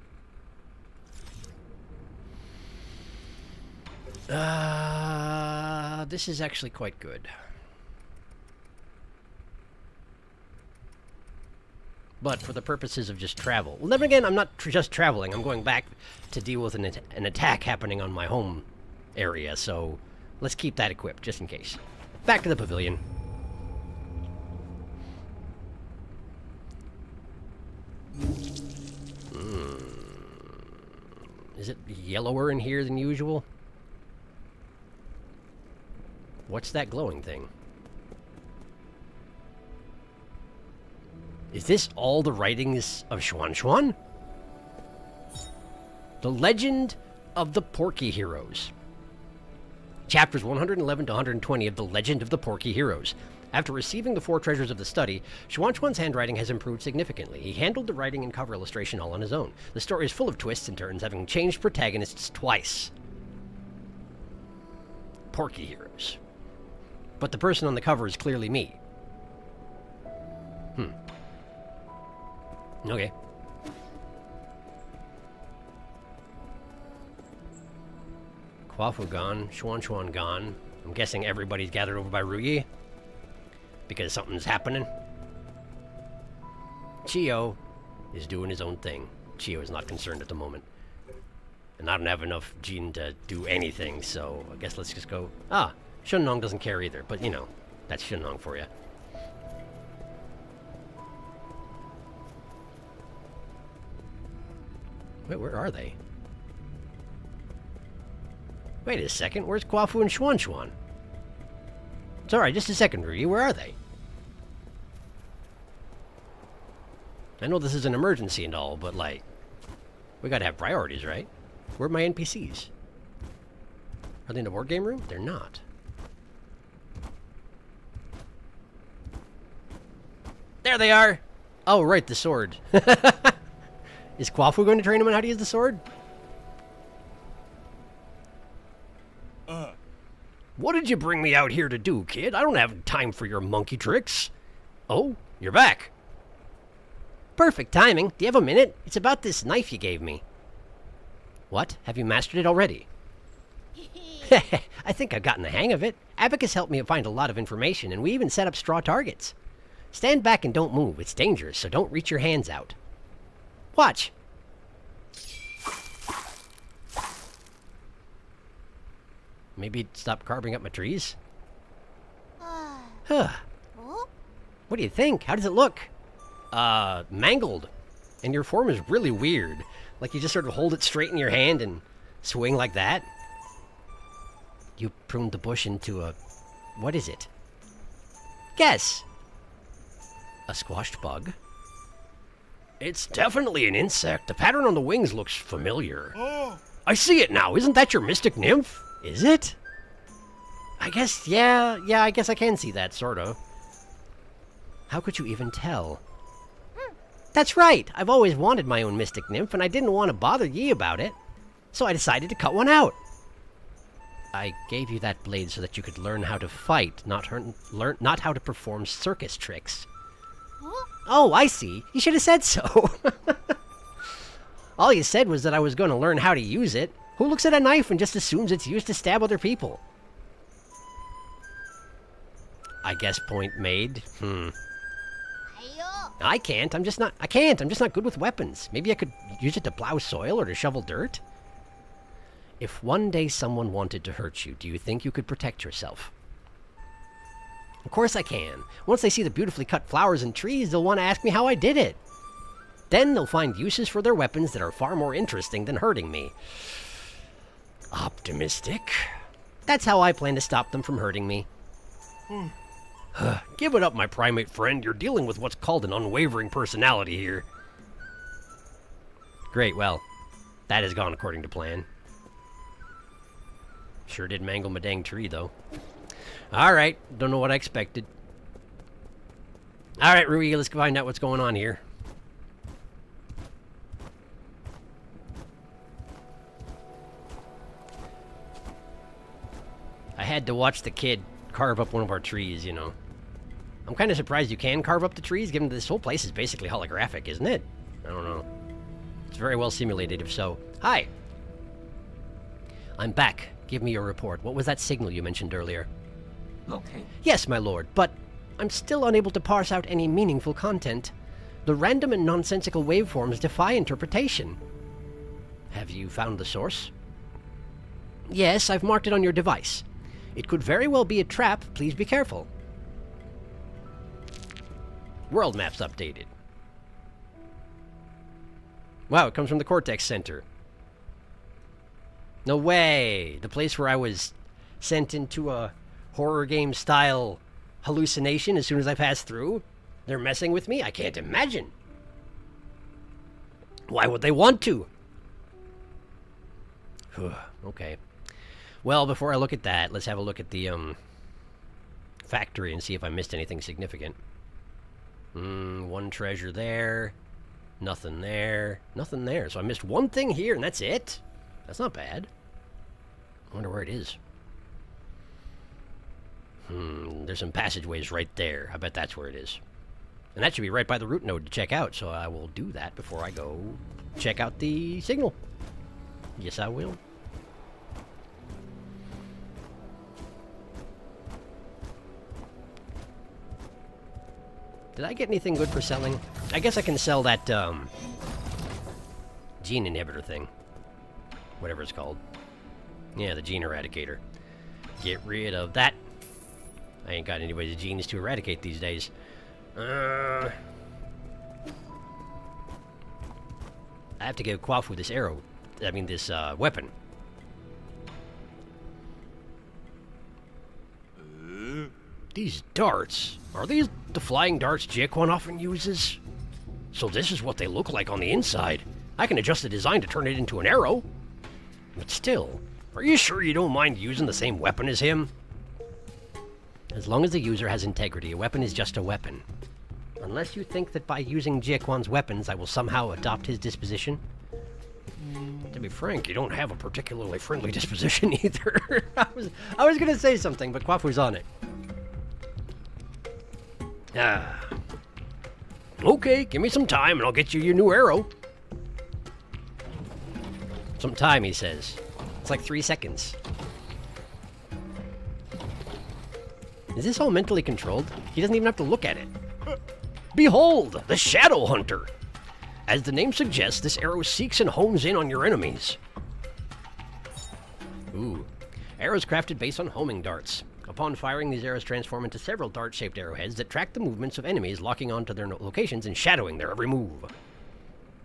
This is actually quite good. But for the purposes of just travel. Well, then again, I'm not just traveling. I'm going back to deal with an attack happening on my home area, so let's keep that equipped, just in case. Back to the pavilion. Is it yellower in here than usual? What's that glowing thing? Is this all the writings of Xuan? The Legend of the Porky Heroes. Chapters 111 to 120 of The Legend of the Porky Heroes. After receiving the 4 treasures of the study, Xuan's handwriting has improved significantly. He handled the writing and cover illustration all on his own. The story is full of twists and turns, having changed protagonists twice. Porky Heroes. But the person on the cover is clearly me. Okay. Kwafu gone, Xuan gone. I'm guessing everybody's gathered over by Ruyi. Because something's happening. Chio is doing his own thing. Chio is not concerned at the moment. And I don't have enough Jin to do anything, so I guess let's just go... Ah, Shunnong doesn't care either, but you know, that's Shunnong for you. Wait, where are they? Wait a second, where's Kwafu and Xuan? Sorry, just a second, Ruyi, where are they? I know this is an emergency and all, but like, we gotta have priorities, right? Where are my NPCs? Are they in the board game room? They're not. There they are! Oh, right, the sword. Is Kwafu going to train him on how to use the sword? What did you bring me out here to do, kid? I don't have time for your monkey tricks. Oh, you're back. Perfect timing. Do you have a minute? It's about this knife you gave me. What? Have you mastered it already? I think I've gotten the hang of it. Abacus helped me find a lot of information, and we even set up straw targets. Stand back and don't move. It's dangerous, so don't reach your hands out. Watch. Maybe stop carving up my trees? Huh. What do you think? How does it look? Mangled. And your form is really weird. Like you just sort of hold it straight in your hand and swing like that. You pruned the bush into a... What is it? Guess. A squashed bug? It's definitely an insect. The pattern on the wings looks familiar. I see it now. Isn't that your mystic nymph? Is it? I guess, yeah, I guess I can see that, sort of. How could you even tell? That's right. I've always wanted my own mystic nymph, and I didn't want to bother ye about it. So I decided to cut one out. I gave you that blade so that you could learn how to fight, not how to perform circus tricks. Huh? Oh, I see. You should have said so. All you said was that I was going to learn how to use it. Who looks at a knife and just assumes it's used to stab other people? I guess point made. I can't. I'm just not good with weapons. Maybe I could use it to plow soil or to shovel dirt. If one day someone wanted to hurt you, do you think you could protect yourself? Of course I can. Once they see the beautifully cut flowers and trees, they'll want to ask me how I did it. Then they'll find uses for their weapons that are far more interesting than hurting me. Optimistic. That's how I plan to stop them from hurting me. Give it up, my primate friend. You're dealing with what's called an unwavering personality here. Great, well, that has gone according to plan. Sure did mangle my dang tree, though. Alright, don't know what I expected. Alright, Rui, let's find out what's going on here. I had to watch the kid carve up one of our trees, you know. I'm kind of surprised you can carve up the trees, given that this whole place is basically holographic, isn't it? I don't know. It's very well simulated, if so. Hi! I'm back. Give me your report. What was that signal you mentioned earlier? Okay. Yes, my lord, but I'm still unable to parse out any meaningful content. The random and nonsensical waveforms defy interpretation. Have you found the source? Yes, I've marked it on your device. It could very well be a trap. Please be careful. World map's updated. Wow, it comes from the Cortex Center. No way! The place where I was sent into a horror game style hallucination as soon as I passed through? They're messing with me? I can't imagine. Why would they want to? Okay. Well, before I look at that, let's have a look at the factory and see if I missed anything significant. One treasure there. Nothing there. Nothing there. So I missed one thing here, and that's it? That's not bad. I wonder where it is. There's some passageways right there. I bet that's where it is. And that should be right by the root node to check out, so I will do that before I go check out the signal. Yes, I will. Did I get anything good for selling? I guess I can sell that, gene inhibitor thing. Whatever it's called. Yeah, the gene eradicator. Get rid of that. I ain't got anybody's genes to eradicate these days. I have to give Kwafu this arrow. I mean, this, weapon. These darts. Are these the flying darts Jiaquan often uses? So this is what they look like on the inside. I can adjust the design to turn it into an arrow. But still, are you sure you don't mind using the same weapon as him? As long as the user has integrity, a weapon is just a weapon. Unless you think that by using Jiaquan's weapons, I will somehow adopt his disposition. To be frank, you don't have a particularly friendly disposition either. I was gonna say something, but Kwafu's on it. Okay, give me some time and I'll get you your new arrow. Some time, he says. It's like 3 seconds. Is this all mentally controlled? He doesn't even have to look at it. Behold, the Shadow Hunter! As the name suggests, this arrow seeks and homes in on your enemies. Ooh. Arrows crafted based on homing darts. Upon firing, these arrows transform into several dart-shaped arrowheads that track the movements of enemies, locking onto their locations and shadowing their every move.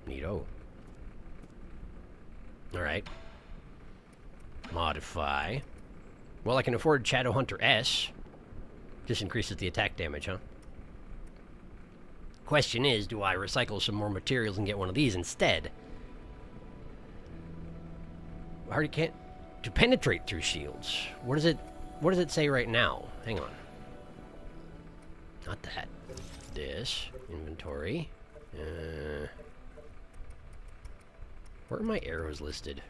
Neato. Alright. Modify. Well, I can afford Shadow Hunter S. Just increases the attack damage, huh? Question is, do I recycle some more materials and get one of these instead? Already can't... To penetrate through shields. What does it say right now? Hang on. Not that. This. Inventory. Where are my arrows listed?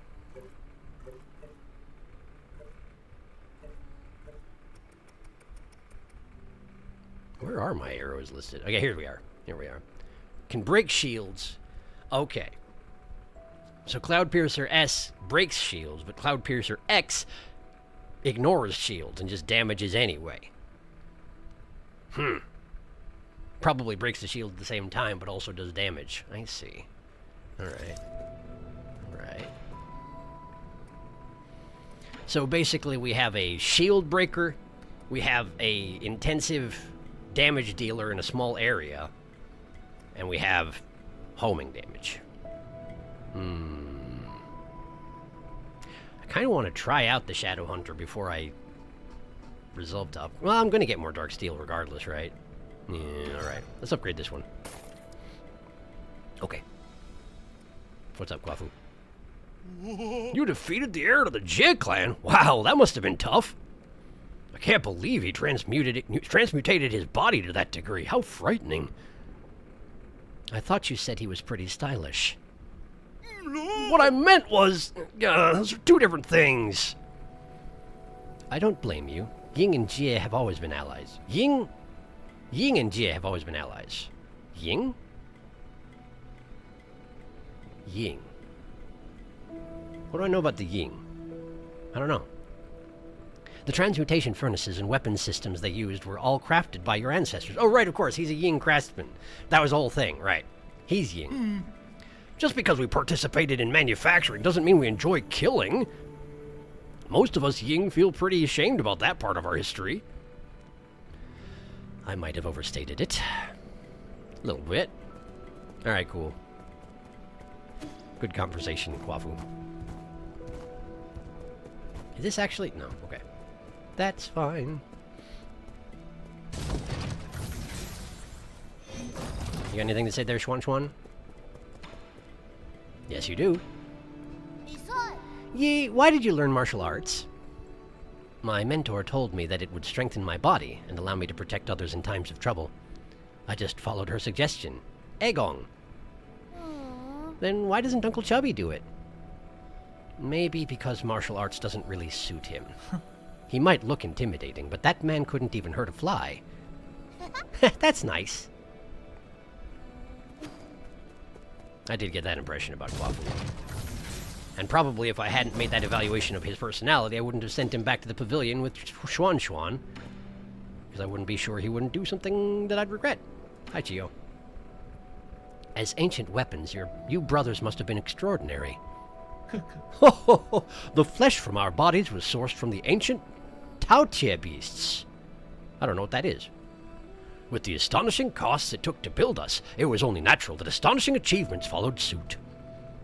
Where are my arrows listed? Okay, here we are. Here we are. Can break shields. Okay. So Cloudpiercer S breaks shields, but Cloudpiercer X ignores shields and just damages anyway. Probably breaks the shield at the same time, but also does damage. I see. Alright. Alright. So basically we have a shield breaker, we have a intensive damage dealer in a small area, and we have homing damage. I kind of want to try out the Shadow Hunter before I resolve to well, I'm going to get more Dark Steel regardless, right? Yeah, alright. Let's upgrade this one. Okay. What's up, Kwafu? You defeated the heir to the Jig clan? Wow, that must have been tough. I can't believe he transmutated his body to that degree. How frightening. I thought you said he was pretty stylish. What I meant was... those are two different things. I don't blame you. Ying and Jie have always been allies. Ying and Jie have always been allies. Ying? Ying. What do I know about the Ying? I don't know. The transmutation furnaces and weapons systems they used were all crafted by your ancestors. Oh, right, of course, he's a Ying craftsman. That was the whole thing, right. He's Ying. Just because we participated in manufacturing doesn't mean we enjoy killing. Most of us Ying feel pretty ashamed about that part of our history. I might have overstated it. A little bit. Alright, cool. Good conversation, Kwafu. Is this actually... No, okay. That's fine. You got anything to say there, Schwan Schwan? Yes, you do. Yi, why did you learn martial arts? My mentor told me that it would strengthen my body and allow me to protect others in times of trouble. I just followed her suggestion. Egong. Then why doesn't Uncle Chubby do it? Maybe because martial arts doesn't really suit him. He might look intimidating, but that man couldn't even hurt a fly. That's nice. I did get that impression about Kwafu. And probably if I hadn't made that evaluation of his personality, I wouldn't have sent him back to the pavilion with Schwan Schwan. Because I wouldn't be sure he wouldn't do something that I'd regret. Hi, Chio. As ancient weapons, you brothers must have been extraordinary. The flesh from our bodies was sourced from the ancient Taotie beasts. I don't know what that is. With the astonishing costs it took to build us, it was only natural that astonishing achievements followed suit.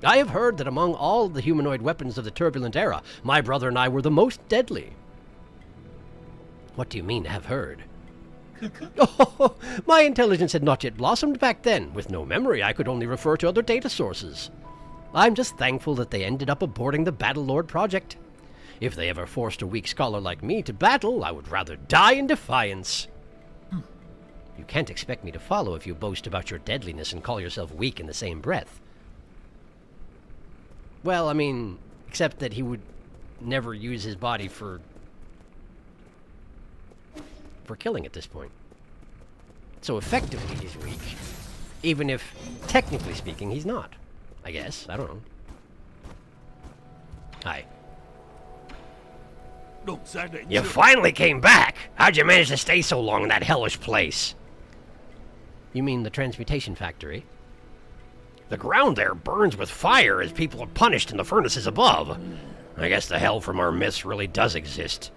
I have heard that among all the humanoid weapons of the turbulent era, my brother and I were the most deadly. What do you mean, have heard? Oh, my intelligence had not yet blossomed back then. With no memory, I could only refer to other data sources. I'm just thankful that they ended up aborting the Battle Lord project. If they ever forced a weak scholar like me to battle, I would rather die in defiance. You can't expect me to follow if you boast about your deadliness and call yourself weak in the same breath. Well, I mean, except that he would never use his body for killing at this point. So effectively he's weak, even if, technically speaking, he's not. I guess. I don't know. Hi. You finally came back! How'd you manage to stay so long in that hellish place? You mean the transmutation factory? The ground there burns with fire as people are punished in the furnaces above. I guess the hell from our myths really does exist.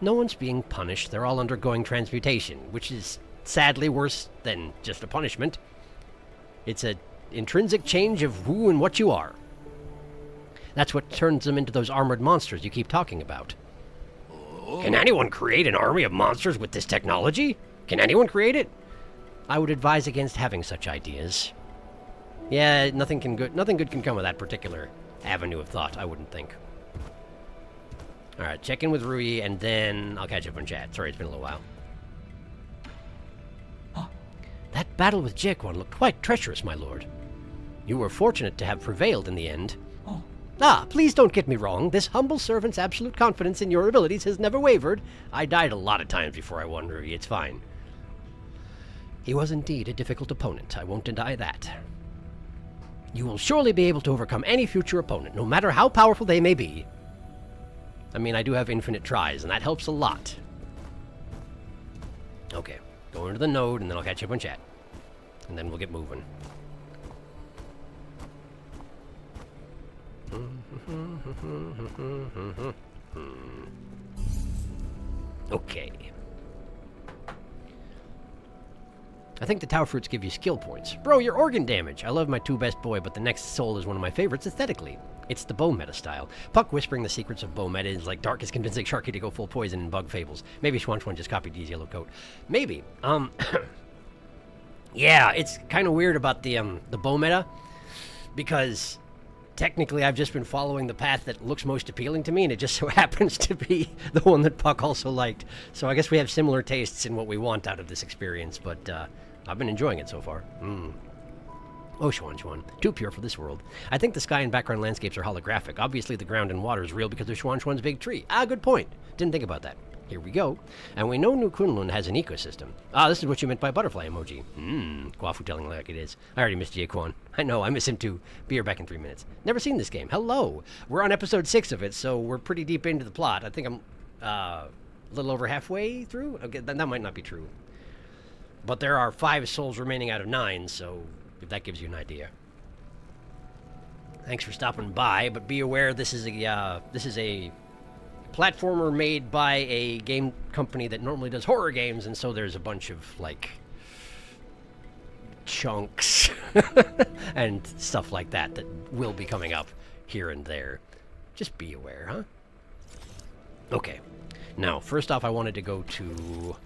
No one's being punished. They're all undergoing transmutation, which is sadly worse than just a punishment. It's an intrinsic change of who and what you are. That's what turns them into those armored monsters you keep talking about. Can anyone create an army of monsters with this technology? Can anyone create it? I would advise against having such ideas. Yeah, nothing good can come of that particular avenue of thought, I wouldn't think. Alright, check in with Rui, and then I'll catch up on chat. Sorry, it's been a little while. That battle with Jaquan looked quite treacherous, my lord. You were fortunate to have prevailed in the end. Ah, please don't get me wrong. This humble servant's absolute confidence in your abilities has never wavered. I died a lot of times before I won, Rui. It's fine. He was indeed a difficult opponent. I won't deny that. You will surely be able to overcome any future opponent, no matter how powerful they may be. I mean, I do have infinite tries, and that helps a lot. Okay, go into the node, and then I'll catch up on chat. And then we'll get moving. Okay. I think the tower fruits give you skill points. Bro, you're organ damage. I love my 2 best boy, but the next soul is one of my favorites aesthetically. It's the bow meta style. Puck whispering the secrets of bow meta is like Dark is convincing Sharky to go full poison in Bug Fables. Maybe Schwanschwan just copied D's yellow coat. Maybe. Yeah, it's kind of weird about the bow meta, because technically I've just been following the path that looks most appealing to me, and it just so happens to be the one that Puck also liked. So I guess we have similar tastes in what we want out of this experience, but I've been enjoying it so far. Oh, Schwanschwan. Too pure for this world. I think the sky and background landscapes are holographic. Obviously, the ground and water is real because of Schwanschwan's big tree. Ah, good point. Didn't think about that. Here we go. And we know New Kunlun has an ecosystem. Ah, this is what you meant by butterfly emoji. Guafu telling like it is. I already missed Jaquan. I know, I miss him too. Be here back in 3 minutes. Never seen this game. Hello. We're on episode 6 of it, so we're pretty deep into the plot. I think I'm a little over halfway through. Okay, that might not be true. But there are 5 souls remaining out of 9, so if that gives you an idea. Thanks for stopping by, but be aware this is a platformer made by a game company that normally does horror games, and so there's a bunch of like chunks and stuff like that that will be coming up here and there. Just be aware, huh? Okay. Now, first off, I wanted to go to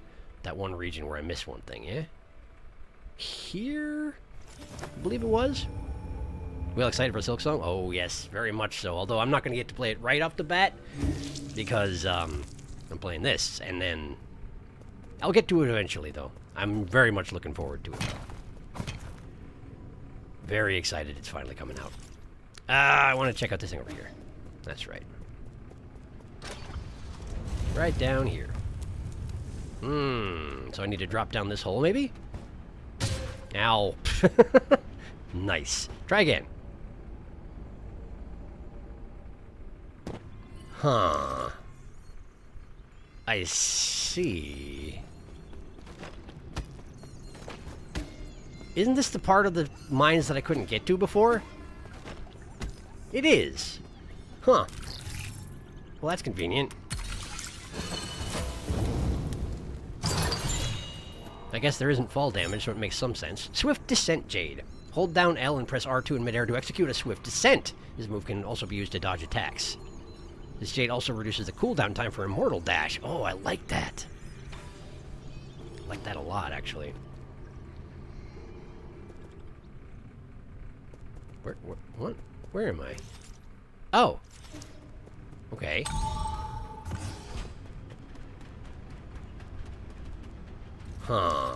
that one region where I missed one thing, yeah? Here? I believe it was. We all excited for Silk Song? Oh, yes, very much so. Although I'm not going to get to play it right off the bat because I'm playing this, and then I'll get to it eventually, though. I'm very much looking forward to it. Very excited it's finally coming out. I want to check out this thing over here. That's right. Right down here. So I need to drop down this hole, maybe? Ow. Nice. Try again. Huh. I see. Isn't this the part of the mines that I couldn't get to before? It is. Huh. Well, that's convenient. I guess there isn't fall damage, so it makes some sense. Swift Descent Jade. Hold down L and press R2 in midair to execute a swift descent. This move can also be used to dodge attacks. This Jade also reduces the cooldown time for Immortal Dash. Oh, I like that. I like that a lot, actually. What? Where am I? Oh. Okay. Huh.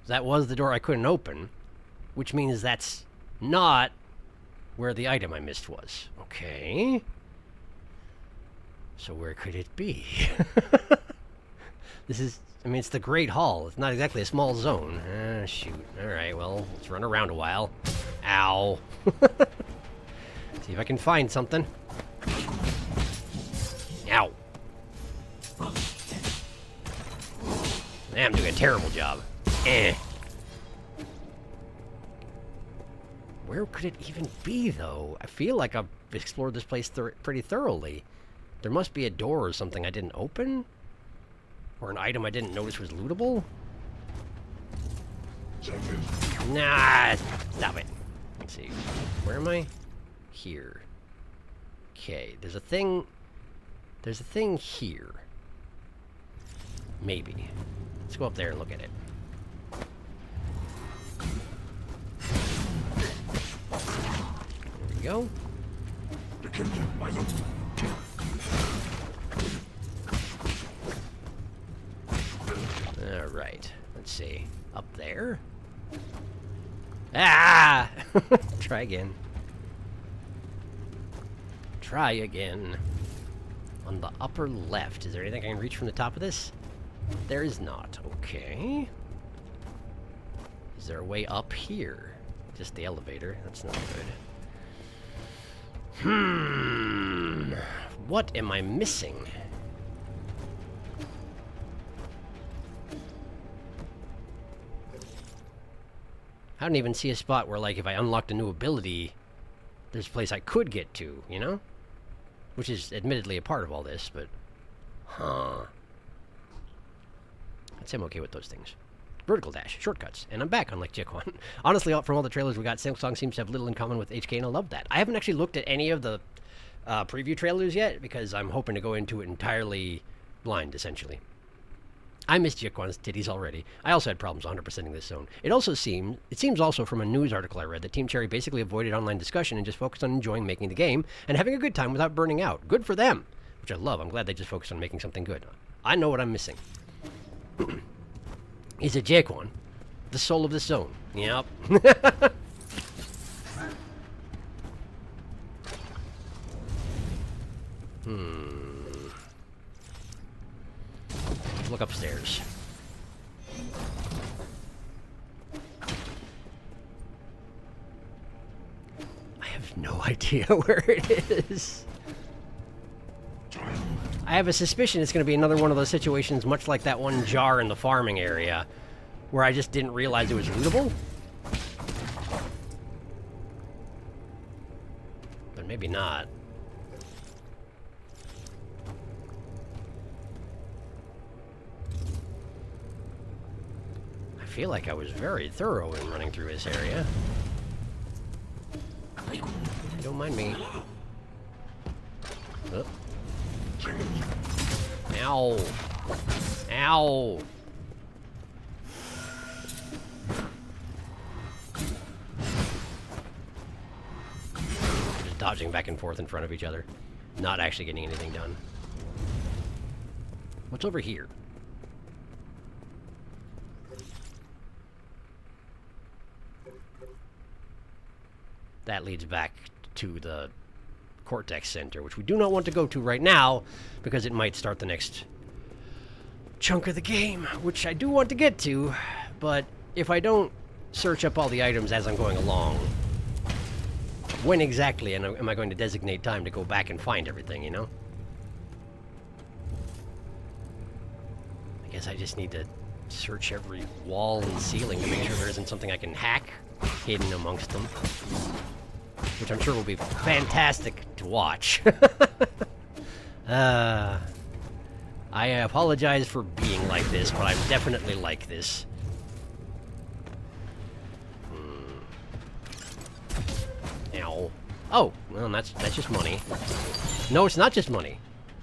That was the door I couldn't open, which means that's not where the item I missed was. Okay. So where could it be? This is, I mean, it's the Great Hall. It's not exactly a small zone. Shoot. Alright, well, let's run around a while. Ow. See if I can find something. Ow. I'm doing a terrible job. Where could it even be, though? I feel like I've explored this place pretty thoroughly. There must be a door or something I didn't open? Or an item I didn't notice was lootable? Nah, stop it. Let's see. Where am I? Here. Okay, there's a thing here. Maybe. Let's go up there and look at it. we go. Alright, let's see. Up there? Ah! Try again. Try again. On the upper left. Is there anything I can reach from the top of this? There is not. Okay. Is there a way up here? Just the elevator. That's not good. What am I missing? I don't even see a spot where, like, if I unlocked a new ability, there's a place I could get to, you know? Which is admittedly a part of all this, but... Huh. I'd say I'm okay with those things. Vertical dash, shortcuts, and I'm back, unlike Jikwan. Honestly, from all the trailers we got, Silksong seems to have little in common with HK, and I love that. I haven't actually looked at any of the preview trailers yet, because I'm hoping to go into it entirely blind, essentially. I missed Jikwan's titties already. I also had problems 100%ing this zone. It seems also from a news article I read that Team Cherry basically avoided online discussion and just focused on enjoying making the game and having a good time without burning out. Good for them, which I love. I'm glad they just focused on making something good. I know what I'm missing. Is it Jikwan, the soul of this zone? Yep. Look upstairs. I have no idea where it is. I have a suspicion it's going to be another one of those situations much like that one jar in the farming area where I just didn't realize it was lootable. But maybe not. I feel like I was very thorough in running through this area. Don't mind me. Oh. Ow. Ow. Just dodging back and forth in front of each other. Not actually getting anything done. What's over here? That leads back to the Cortex Center, which we do not want to go to right now, because it might start the next chunk of the game, which I do want to get to, but if I don't search up all the items as I'm going along, when exactly am I going to designate time to go back and find everything, you know? I guess I just need to search every wall and ceiling to make sure there isn't something I can hack hidden amongst them. Which I'm sure will be fantastic to watch. I apologize for being like this, but I'm definitely like this. Ow. Oh, well, that's just money. No, it's not just money.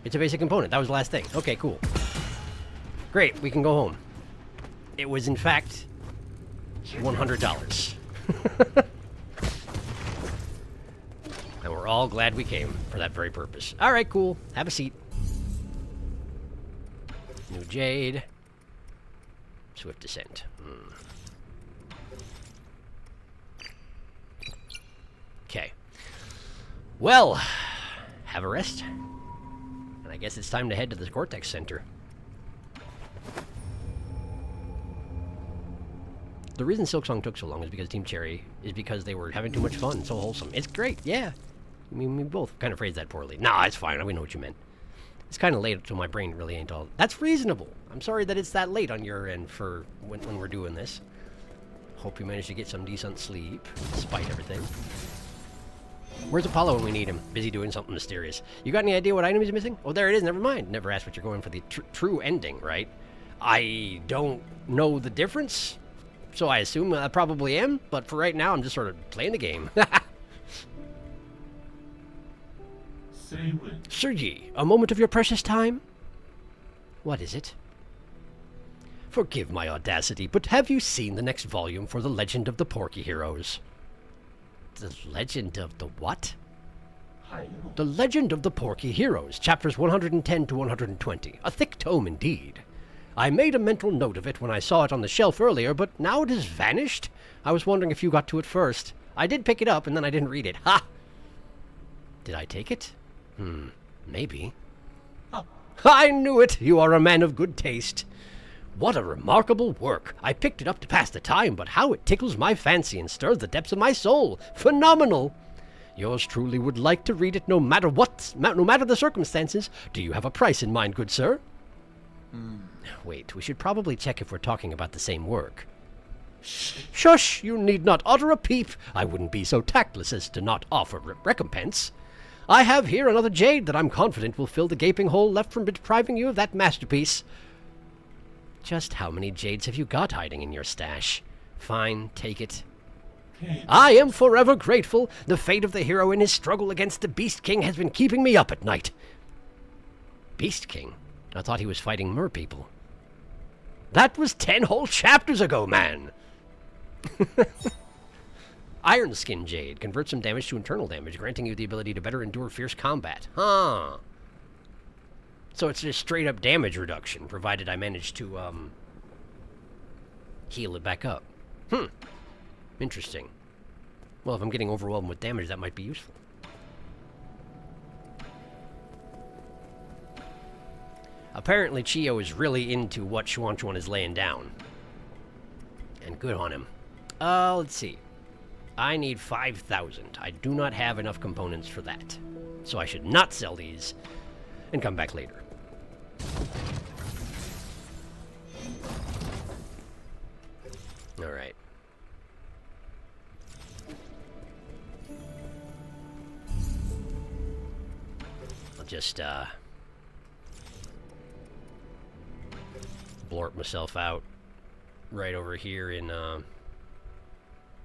It's a basic component. That was the last thing. Okay, cool. Great, we can go home. It was, in fact, $100. And we're all glad we came for that very purpose. All right, cool. Have a seat. New Jade. Swift Descent. Okay. Well, have a rest. And I guess it's time to head to the Cortex Center. The reason Silksong took so long is because Team Cherry is because they were having too much fun. So wholesome. It's great, yeah. I mean, we both kind of phrased that poorly. Nah, it's fine. We know what you meant. It's kind of late, so my brain really ain't all... That's reasonable. I'm sorry that it's that late on your end for when we're doing this. Hope you managed to get some decent sleep, despite everything. Where's Apollo when we need him? Busy doing something mysterious. You got any idea what item he's missing? Oh, there it is. Never mind. Never asked what you're going for the true ending, right? I don't know the difference, so I assume I probably am. But for right now, I'm just sort of playing the game. Sergi, a moment of your precious time? What is it? Forgive my audacity, but have you seen the next volume for The Legend of the Porky Heroes? The Legend of the what? The Legend of the Porky Heroes, chapters 110 to 120. A thick tome indeed. I made a mental note of it when I saw it on the shelf earlier, but now it has vanished. I was wondering if you got to it first. I did pick it up, and then I didn't read it. Ha! Did I take it? Maybe. Oh. I knew it! You are a man of good taste. What a remarkable work. I picked it up to pass the time, but how it tickles my fancy and stirs the depths of my soul. Phenomenal! Yours truly would like to read it no matter the circumstances. Do you have a price in mind, good sir? Wait, we should probably check if we're talking about the same work. Shush! You need not utter a peep. I wouldn't be so tactless as to not offer recompense. I have here another jade that I'm confident will fill the gaping hole left from depriving you of that masterpiece. Just how many jades have you got hiding in your stash? Fine, take it. I am forever grateful. The fate of the hero in his struggle against the Beast King has been keeping me up at night. Beast King? I thought he was fighting mer people. That was 10 whole chapters ago, man! Iron Skin Jade. Converts some damage to internal damage, granting you the ability to better endure fierce combat. Huh. So it's just straight-up damage reduction, provided I manage to, heal it back up. Interesting. Well, if I'm getting overwhelmed with damage, that might be useful. Apparently, Chio is really into what Xuan is laying down. And good on him. Let's see. I need 5,000. I do not have enough components for that. So I should not sell these and come back later. Alright. I'll just, blorp myself out right over here in, I'm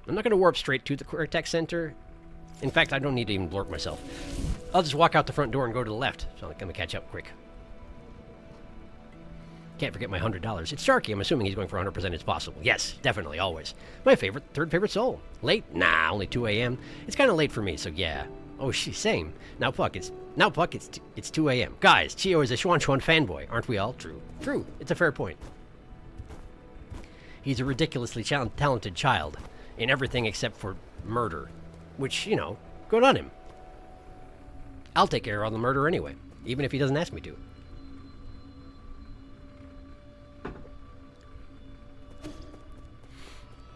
not going to warp straight to the Cortex Center. In fact, I don't need to even blorp myself. I'll just walk out the front door and go to the left. So I'm going to catch up quick. Can't forget my $100. It's Sharky. I'm assuming he's going for 100% as possible. Yes, definitely, always. My third favorite soul. Late? Nah, only 2 a.m. It's kind of late for me, so yeah. Oh, same. Now, Puck, it's 2 a.m. Guys, Chio is a Xuan fanboy, aren't we all? True. True. It's a fair point. He's a ridiculously talented child in everything except for murder, which, you know, good on him. I'll take care of all the murder anyway, even if he doesn't ask me to.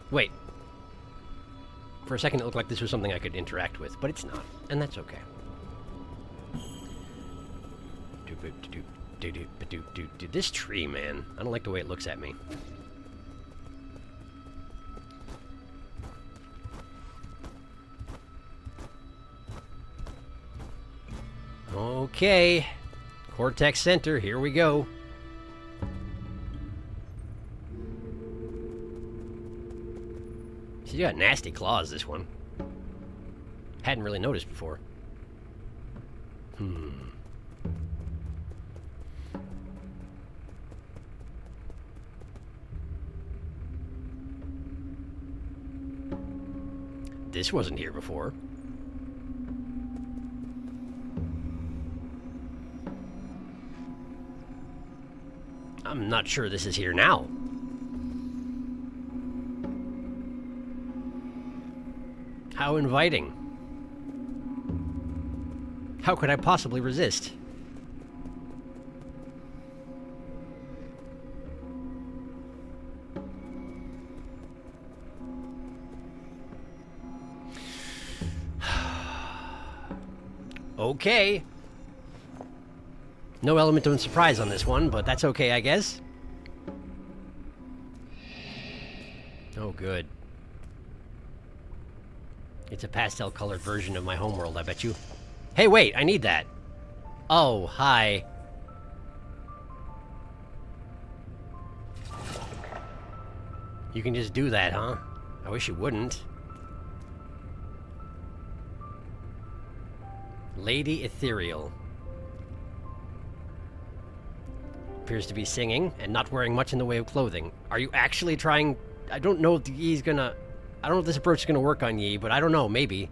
Wait. For a second, it looked like this was something I could interact with, but it's not, and that's okay. This tree, man. I don't like the way it looks at me. Okay. Cortex Center, here we go. She's got nasty claws, this one. Hadn't really noticed before. This wasn't here before. I'm not sure this is here now. How inviting. How could I possibly resist? Okay. No element of surprise on this one, but that's okay, I guess. Oh, good. It's a pastel-colored version of my homeworld, I bet you. Hey, wait, I need that. Oh, hi. You can just do that, huh? I wish you wouldn't. Lady Ethereal. Appears to be singing and not wearing much in the way of clothing. Are you actually trying... I don't know if he's gonna... I don't know if this approach is going to work on Yi, but I don't know, maybe.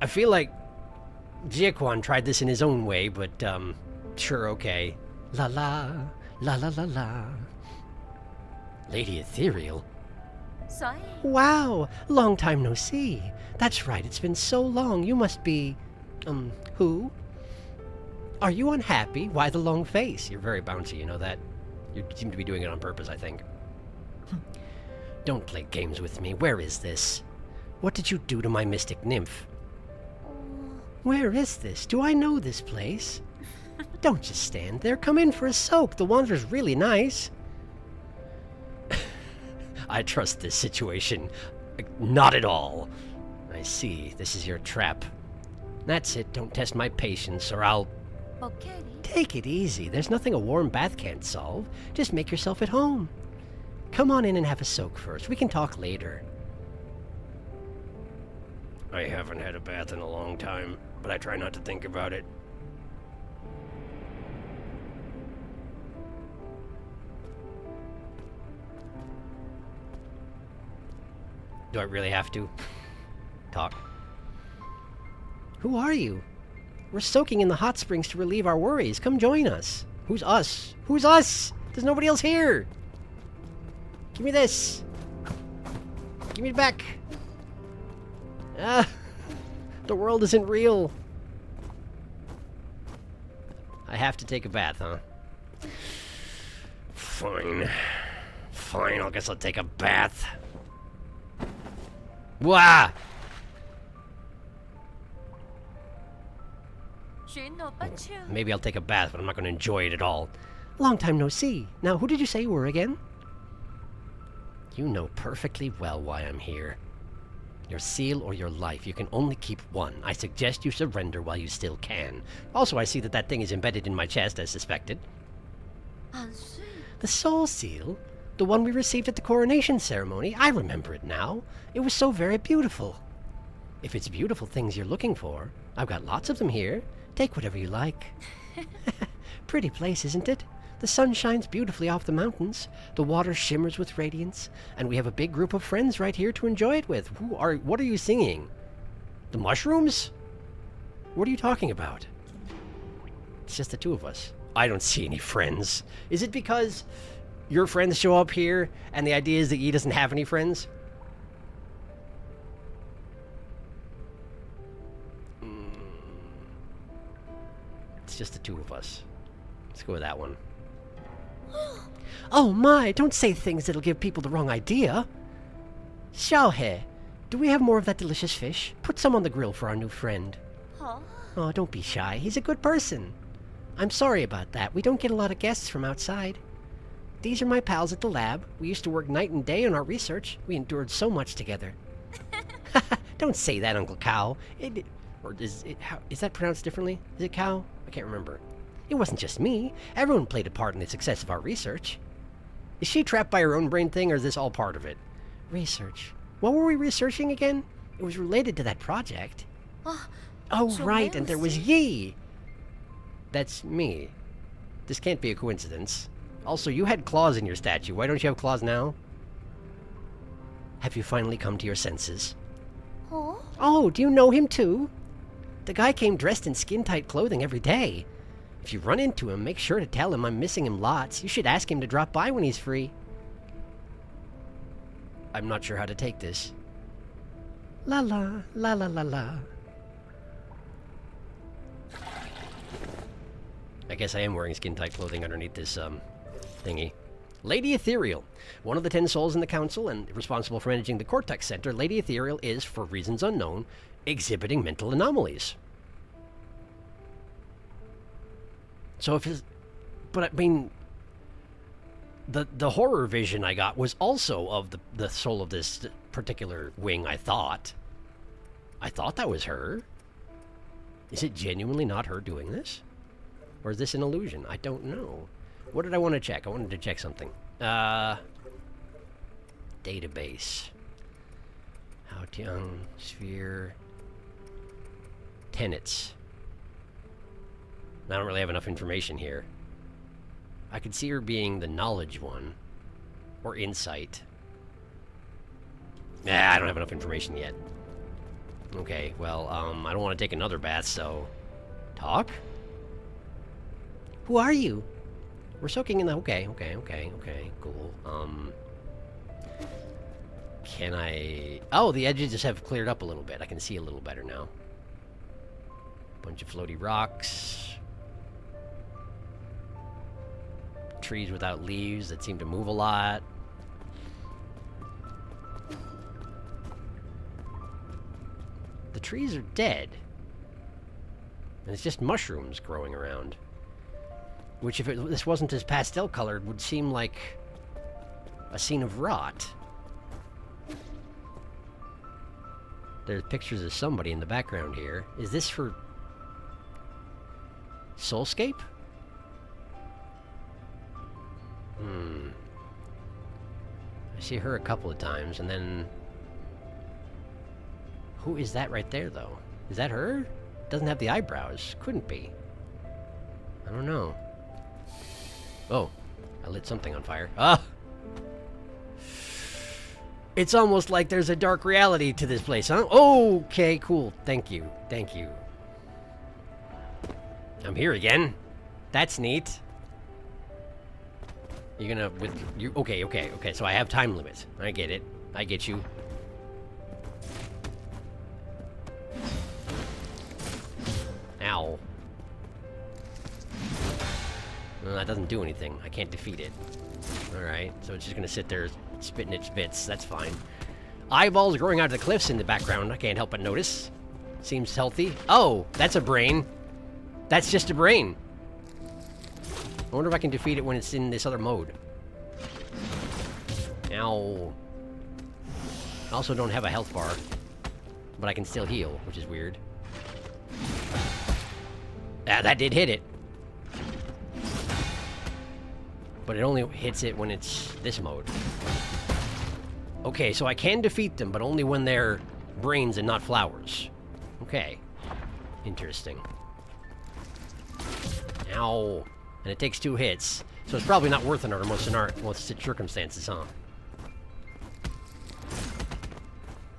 I feel like Jiaquan tried this in his own way, but, sure, okay. La la, la la la la. Lady Ethereal? Sorry. Wow, long time no see. That's right, it's been so long. You must be, who? Are you unhappy? Why the long face? You're very bouncy, you know that? You seem to be doing it on purpose, I think. Don't play games with me. Where is this? What did you do to my mystic nymph? Where is this? Do I know this place? Don't just stand there. Come in for a soak. The water's really nice. I trust this situation. Not at all. I see. This is your trap. That's it. Don't test my patience, or I'll... Okay. Take it easy. There's nothing a warm bath can't solve. Just make yourself at home. Come on in and have a soak first. We can talk later. I haven't had a bath in a long time, but I try not to think about it. Do I really have to talk? Who are you? We're soaking in the hot springs to relieve our worries. Come join us. Who's us? Who's us? There's nobody else here. Give me this. Give me it back. The world isn't real. I have to take a bath, huh? Fine. Fine, I guess I'll take a bath. Wah! Maybe I'll take a bath, but I'm not going to enjoy it at all. Long time no see. Now, who did you say you were again? You know perfectly well why I'm here. Your seal or your life, you can only keep one. I suggest you surrender while you still can. Also, I see that that thing is embedded in my chest, as suspected. The soul seal? The one we received at the coronation ceremony? I remember it now. It was so very beautiful. If it's beautiful things you're looking for, I've got lots of them here. Take whatever you like. Pretty place, isn't it? The sun shines beautifully off the mountains. The water shimmers with radiance. And we have a big group of friends right here to enjoy it with. What are you singing? The mushrooms? What are you talking about? It's just the two of us. I don't see any friends. Is it because your friends show up here and the idea is that Yi doesn't have any friends? It's just the two of us. Let's go with that one. Oh my, don't say things that'll give people the wrong idea. Xiaohe, do we have more of that delicious fish? Put some on the grill for our new friend. Huh? Oh, don't be shy. He's a good person. I'm sorry about that. We don't get a lot of guests from outside. These are my pals at the lab. We used to work night and day on our research. We endured so much together. Don't say that, Uncle Cow. Is that pronounced differently? Is it Cow? I can't remember. It wasn't just me. Everyone played a part in the success of our research. Is she trapped by her own brain thing, or is this all part of it? Research. What were we researching again? It was related to that project. Oh, right, and there was Yi. That's me. This can't be a coincidence. Also, you had claws in your statue. Why don't you have claws now? Have you finally come to your senses? Huh? Oh, do you know him too? The guy came dressed in skin-tight clothing every day. If you run into him, make sure to tell him I'm missing him lots. You should ask him to drop by when he's free. I'm not sure how to take this. La la, la la la la. I guess I am wearing skin-tight clothing underneath this, thingy. Lady Ethereal. One of the 10 souls in the council and responsible for managing the Cortex Center, Lady Ethereal is, for reasons unknown, exhibiting mental anomalies. So if his... But I mean... The horror vision I got was also of the soul of this particular wing, I thought. I thought that was her. Is it genuinely not her doing this? Or is this an illusion? I don't know. What did I want to check? I wanted to check something. Database. Haotiang, sphere. Tenets. I don't really have enough information here. I could see her being the knowledge one. Or insight. Nah, I don't have enough information yet. Okay, well, I don't want to take another bath, so... Talk? Who are you? We're soaking in the... Okay, cool. Can I... Oh, the edges just have cleared up a little bit. I can see a little better now. Bunch of floaty rocks. Trees without leaves that seem to move a lot. The trees are dead. And it's just mushrooms growing around. Which, if this wasn't as pastel colored, would seem like a scene of rot. There's pictures of somebody in the background here. Is this for Soulscape? I see her a couple of times, and then... Who is that right there, though? Is that her? Doesn't have the eyebrows. Couldn't be. I don't know. Oh, I lit something on fire. Ah! It's almost like there's a dark reality to this place, huh? Okay, cool. Thank you. Thank you. I'm here again. That's neat. You're gonna... Okay. So I have time limit. I get it. I get you. Ow. Well, that doesn't do anything. I can't defeat it. Alright, so it's just gonna sit there spitting its bits. That's fine. Eyeballs growing out of the cliffs in the background. I can't help but notice. Seems healthy. Oh, that's a brain. That's just a brain. I wonder if I can defeat it when it's in this other mode. Ow. I also don't have a health bar. But I can still heal, which is weird. Ah, that did hit it. But it only hits it when it's this mode. Okay, so I can defeat them, but only when they're brains and not flowers. Okay. Interesting. Ow. And it takes 2 hits. So it's probably not worth it under most circumstances, huh?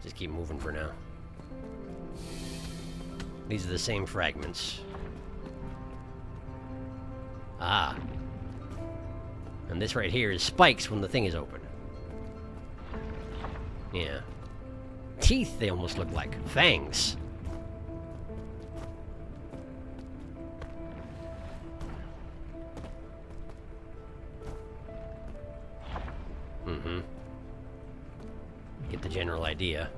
Just keep moving for now. These are the same fragments. Ah. And this right here is spikes when the thing is open. Yeah. Teeth, they almost look like. Fangs. Mm-hmm. Get the general idea.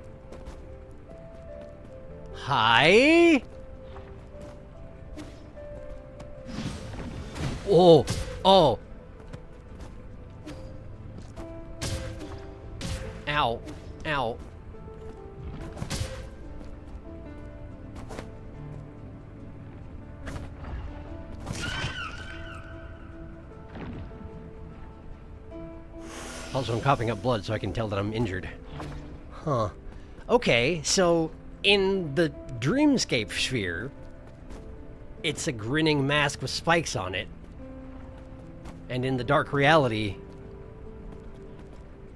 Hi? Oh! Oh! Ow. Ow. Also, I'm coughing up blood so I can tell that I'm injured. Huh. Okay, so in the dreamscape sphere, it's a grinning mask with spikes on it. And in the dark reality,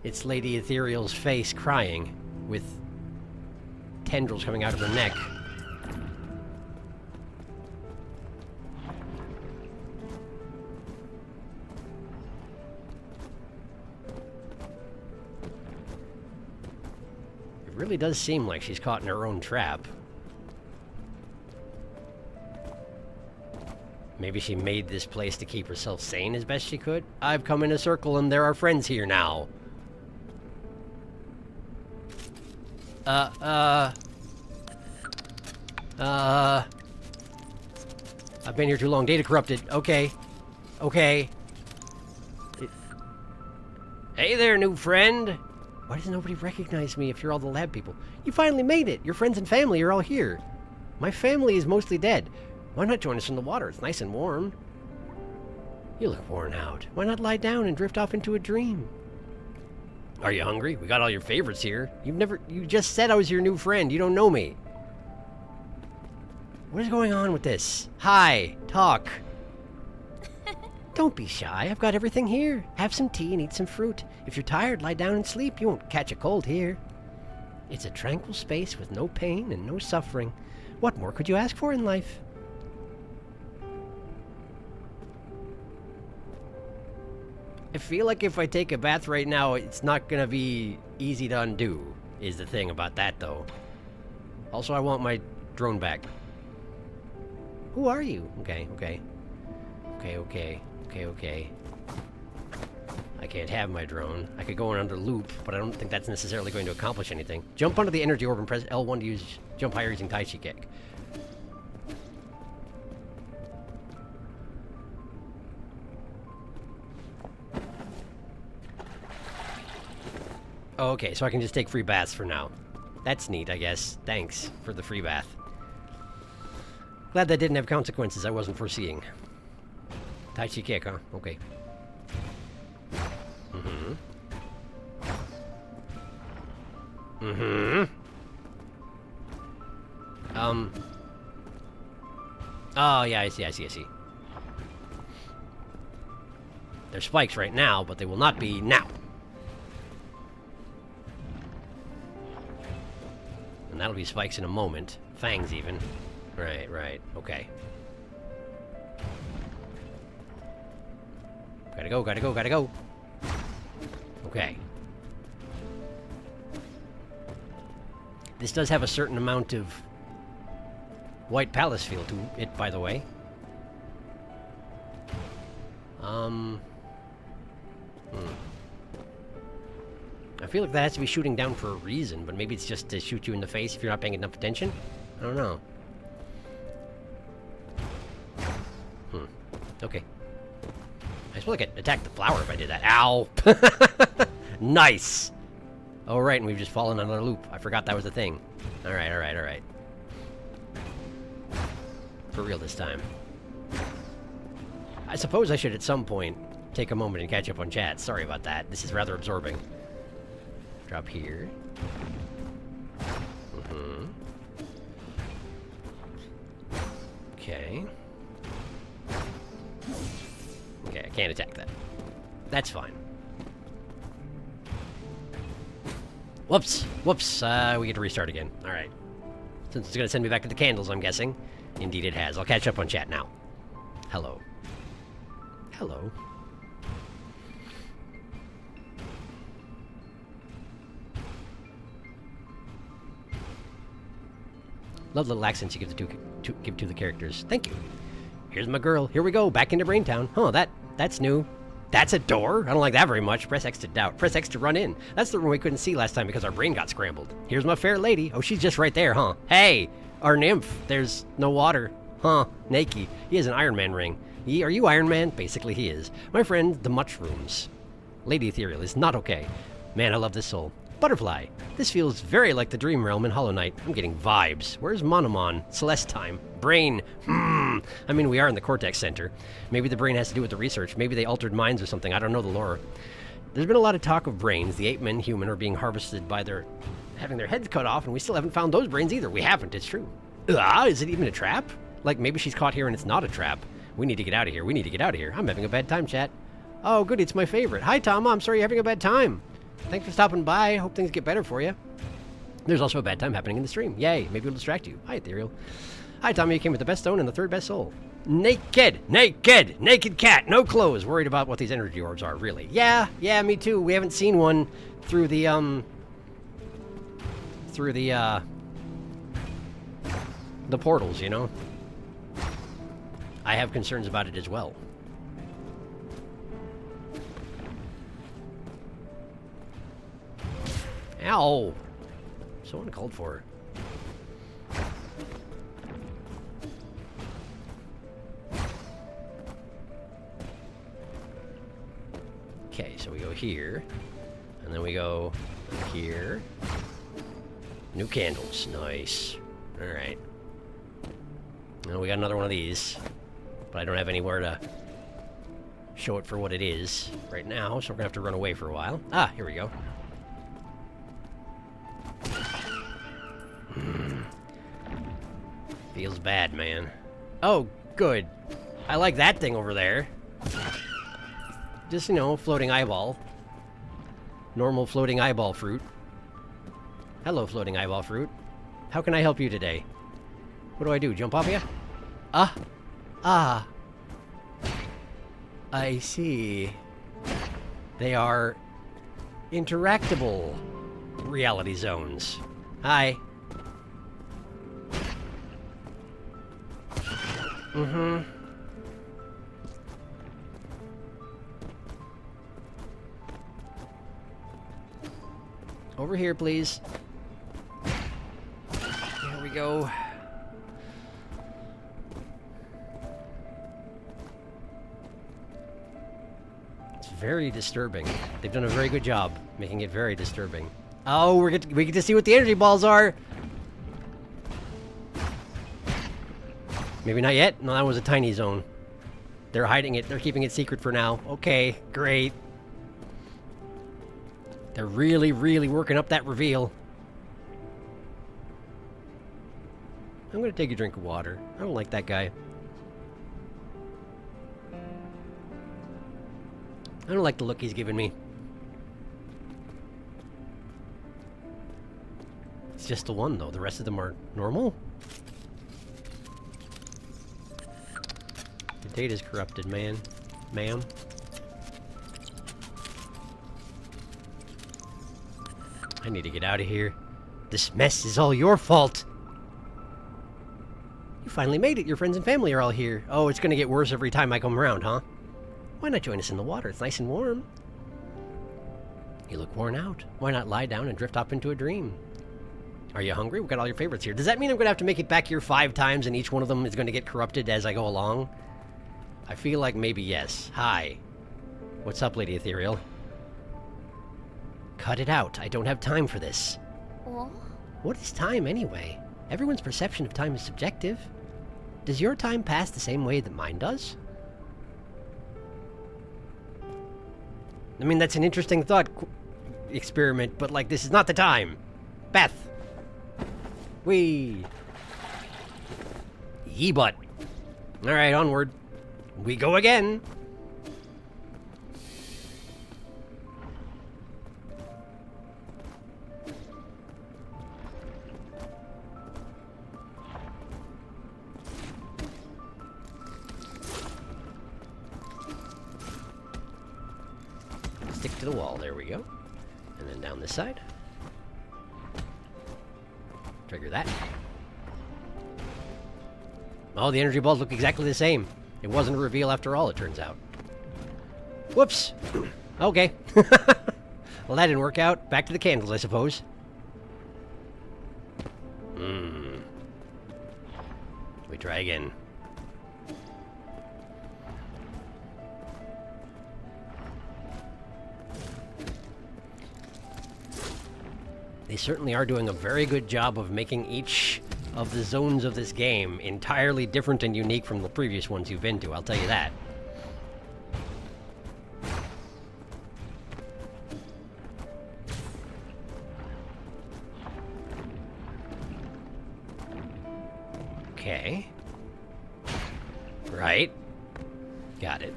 it's Lady Ethereal's face crying with tendrils coming out of her neck. It really does seem like she's caught in her own trap. Maybe she made this place to keep herself sane as best she could. I've come in a circle and there are friends here now. I've been here too long. Data corrupted. Okay. Okay. Hey there, new friend. Why does nobody recognize me if you're all the lab people? You finally made it. Your friends and family are all here. My family is mostly dead. Why not join us in the water? It's nice and warm. You look worn out. Why not lie down and drift off into a dream? Are you hungry? We got all your favorites here. You just said I was your new friend. You don't know me. What is going on with this? Hi, talk. Don't be shy. I've got everything here. Have some tea and eat some fruit. If you're tired, lie down and sleep. You won't catch a cold here. It's a tranquil space with no pain and no suffering. What more could you ask for in life? I feel like if I take a bath right now, it's not gonna be easy to undo, is the thing about that, though. Also, I want my drone back. Who are you? Okay. I can't have my drone. I could go in under loop, but I don't think that's necessarily going to accomplish anything. Jump onto the energy orb and press L1 to use jump higher using Tai Chi kick. Oh, okay, so I can just take free baths for now. That's neat, I guess. Thanks for the free bath. Glad that didn't have consequences I wasn't foreseeing. Tai Chi kick, huh? Okay. Oh, yeah, I see. They're spikes right now, but they will not be now. And that'll be spikes in a moment. Fangs, even. Right. Okay. Gotta go. Okay. This does have a certain amount of White Palace feel to it, by the way. I feel like that has to be shooting down for a reason, but maybe it's just to shoot you in the face if you're not paying enough attention? I don't know. Okay. I suppose I could attack the flower if I did that. Ow! Nice! Oh, right, and we've just fallen on a loop. I forgot that was a thing. Alright. For real this time. I suppose I should at some point take a moment and catch up on chat. Sorry about that. This is rather absorbing. Drop here. Okay. Okay, I can't attack that. That's fine. Whoops! We get to restart again. Alright. Since it's gonna send me back to the candles, I'm guessing. Indeed it has. I'll catch up on chat now. Hello. Love little accents you give to the characters. Thank you. Here's my girl. Here we go. Back into Braintown. Huh, that's new. That's a door? I don't like that very much. Press X to doubt. Press X to run in. That's the room we couldn't see last time because our brain got scrambled. Here's my fair lady. Oh, she's just right there, huh? Hey! Our nymph. There's no water. Huh. Naked. He has an Iron Man ring. Are you Iron Man? Basically, he is. My friend, the Mushrooms. Lady Ethereal is not okay. Man, I love this soul. Butterfly. This feels very like the Dream Realm in Hollow Knight. I'm getting vibes. Where's Monomon? Celeste time. Brain. I mean, we are in the Cortex Center. Maybe the brain has to do with the research. Maybe they altered minds or something. I don't know the lore. There's been a lot of talk of brains. The ape men, human, are being harvested by having their heads cut off, and we still haven't found those brains either. We haven't. It's true. Is it even a trap? Like, maybe she's caught here and it's not a trap. We need to get out of here. I'm having a bad time, chat. Oh, good. It's my favorite. Hi, Tom. I'm sorry you're having a bad time. Thanks for stopping by. Hope things get better for you. There's also a bad time happening in the stream. Yay. Maybe it'll distract you. Hi, Ethereal. Hi, Tommy. You came with the best stone and the third best soul. Naked cat. No clothes. Worried about what these energy orbs are, really. Yeah, me too. We haven't seen one through the portals, you know? I have concerns about it as well. Ow! So uncalled for. Okay, so we go here, and then we go here. New candles. Nice. Alright. Now we got another one of these, but I don't have anywhere to show it for what it is right now, so we're gonna have to run away for a while. Ah, here we go. Feels bad, man. Oh, good. I like that thing over there. Just, you know, floating eyeball. Normal floating eyeball fruit. Hello, floating eyeball fruit. How can I help you today? What do I do? Jump off you? Ah! Ah! I see. They are interactable reality zones. Hi. Mm-hmm. Over here, please. There we go. It's very disturbing. They've done a very good job making it very disturbing. Oh, we get to see what the energy balls are. Maybe not yet. No, that was a tiny zone. They're hiding it. They're keeping it secret for now. Okay, great. They're really, really working up that reveal. I'm gonna take a drink of water. I don't like that guy. I don't like the look he's giving me. It's just the one, though. The rest of them are normal? The data's corrupted, man. Ma'am. I need to get out of here. This mess is all your fault! You finally made it. Your friends and family are all here. Oh, it's gonna get worse every time I come around, huh? Why not join us in the water? It's nice and warm. You look worn out. Why not lie down and drift off into a dream? Are you hungry? We've got all your favorites here. Does that mean I'm gonna have to make it back here 5 times and each one of them is gonna get corrupted as I go along? I feel like maybe yes. Hi. What's up, Lady Ethereal? Cut it out. I don't have time for this. Oh? What is time, anyway? Everyone's perception of time is subjective. Does your time pass the same way that mine does? I mean, that's an interesting thought experiment, but, like, this is not the time. Beth! Whee! Ye-butt. Alright, onward. We go again! Stick to the wall, there we go. And then down this side. Trigger that. Oh, the energy balls look exactly the same. It wasn't a reveal after all, it turns out. Whoops! Okay. Well, that didn't work out. Back to the candles, I suppose. We try again. They certainly are doing a very good job of making each of the zones of this game entirely different and unique from the previous ones you've been to, I'll tell you that. Okay. Right. Got it.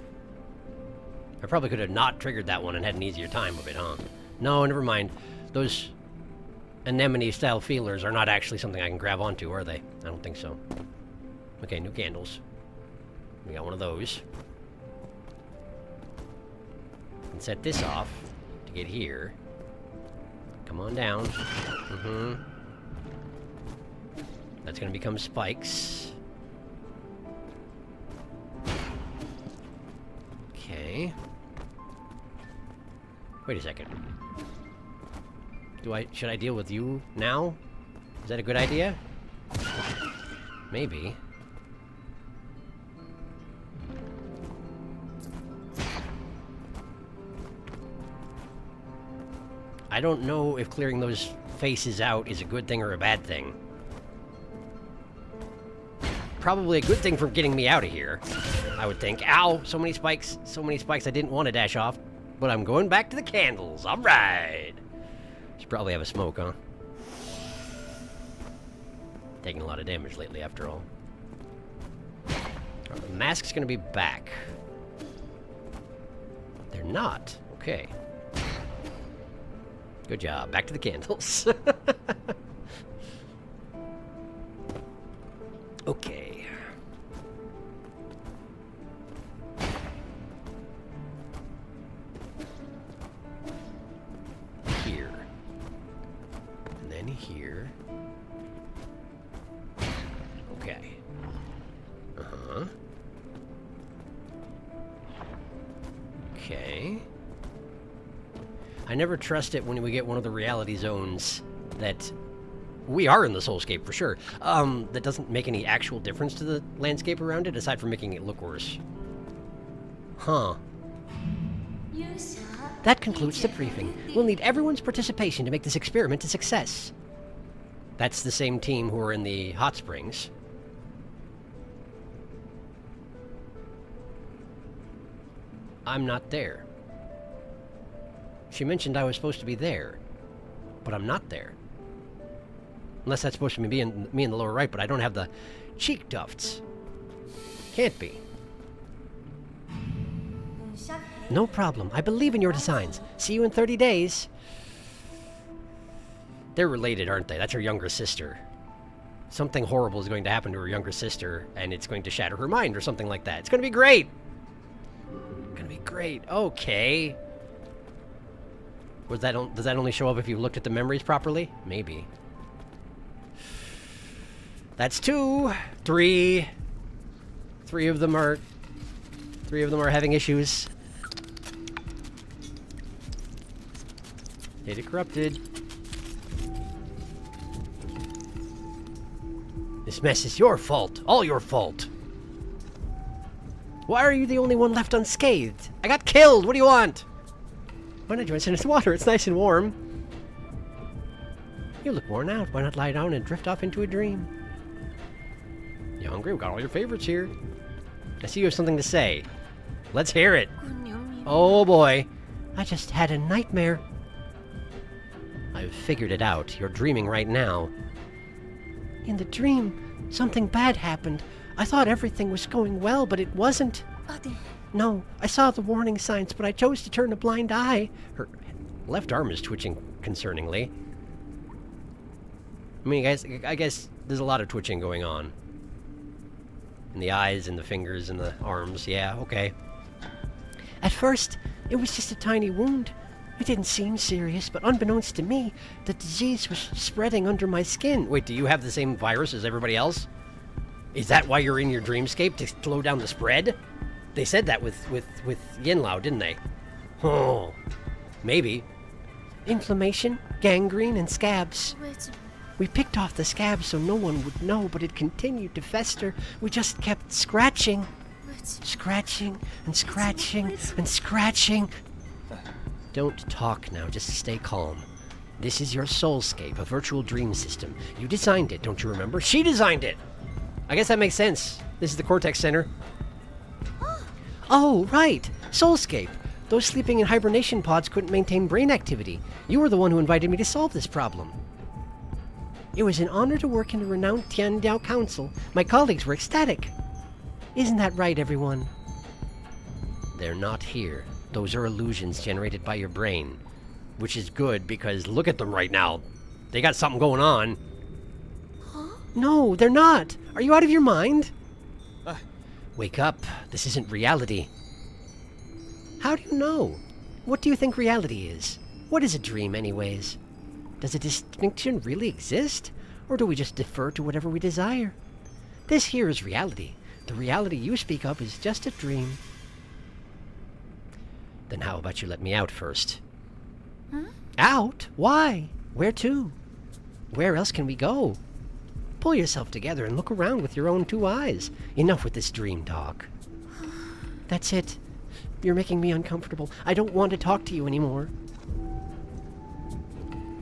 I probably could have not triggered that one and had an easier time of it, huh? No, never mind. Those anemone-style feelers are not actually something I can grab onto, are they? I don't think so. Okay, new candles. We got one of those. And set this off to get here. Come on down. That's gonna become spikes. Okay. Wait a second. Should I deal with you now? Is that a good idea? Maybe. I don't know if clearing those faces out is a good thing or a bad thing. Probably a good thing for getting me out of here, I would think. Ow! So many spikes. So many spikes I didn't want to dash off. But I'm going back to the candles. Alright! Should probably have a smoke, huh? Taking a lot of damage lately, after all. The mask's gonna be back. They're not. Okay. Good job. Back to the candles. Okay. Here. And then here. Okay. Uh-huh. Okay. I never trust it when we get one of the reality zones that we are in the soulscape for sure. That doesn't make any actual difference to the landscape around it, aside from making it look worse. Huh. That concludes the briefing. We'll need everyone's participation to make this experiment a success. That's the same team who are in the hot springs. I'm not there. She mentioned I was supposed to be there, but I'm not there. Unless that's supposed to be me in the lower right, but I don't have the cheek tufts. Can't be. No problem. I believe in your designs. See you in 30 days. They're related, aren't they? That's her younger sister. Something horrible is going to happen to her younger sister, and it's going to shatter her mind or something like that. It's going to be great. Going to be great. Okay. Does that only show up if you looked at the memories properly? Maybe. That's 2. 3. 3 of them are having issues. Data corrupted. This mess is your fault. All your fault. Why are you the only one left unscathed? I got killed. What do you want? Why not join us in this water? It's nice and warm. You look worn out. Why not lie down and drift off into a dream? You hungry? We've got all your favorites here. I see you have something to say. Let's hear it. Oh boy. I just had a nightmare. I've figured it out. You're dreaming right now. In the dream, something bad happened. I thought everything was going well, but it wasn't. No, I saw the warning signs, but I chose to turn a blind eye. Her left arm is twitching concerningly. I mean, guys, I guess there's a lot of twitching going on. In the eyes, and the fingers, and the arms. Yeah, okay. At first, it was just a tiny wound. It didn't seem serious, but unbeknownst to me, the disease was spreading under my skin. Wait, do you have the same virus as everybody else? Is that why you're in your dreamscape, to slow down the spread? They said that with Yinlao, didn't they? Oh, maybe. Inflammation, gangrene, and scabs. We picked off the scabs so no one would know, but it continued to fester. We just kept scratching. Scratching, and scratching, and scratching. Don't talk now, just stay calm. This is your soulscape, a virtual dream system. You designed it, don't you remember? She designed it! I guess that makes sense. This is the Cortex Center. Oh, right! Soulscape. Those sleeping in hibernation pods couldn't maintain brain activity. You were the one who invited me to solve this problem. It was an honor to work in the renowned Tiandiao Council. My colleagues were ecstatic. Isn't that right, everyone? They're not here. Those are illusions generated by your brain. Which is good, because look at them right now. They got something going on. Huh? No, they're not. Are you out of your mind? Wake up. This isn't reality. How do you know? What do you think reality is? What is a dream, anyways? Does a distinction really exist? Or do we just defer to whatever we desire? This here is reality. The reality you speak of is just a dream. Then how about you let me out first? Huh? Out? Why? Where to? Where else can we go? Pull yourself together and look around with your own 2 eyes. Enough with this dream talk. That's it. You're making me uncomfortable. I don't want to talk to you anymore.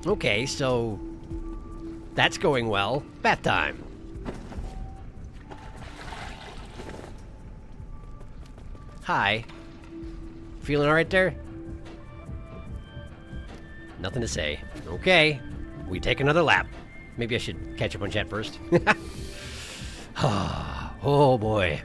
Okay, so that's going well. Bath time. Hi. Feeling alright there? Nothing to say. Okay. We take another lap. Maybe I should catch up on chat first. Oh boy.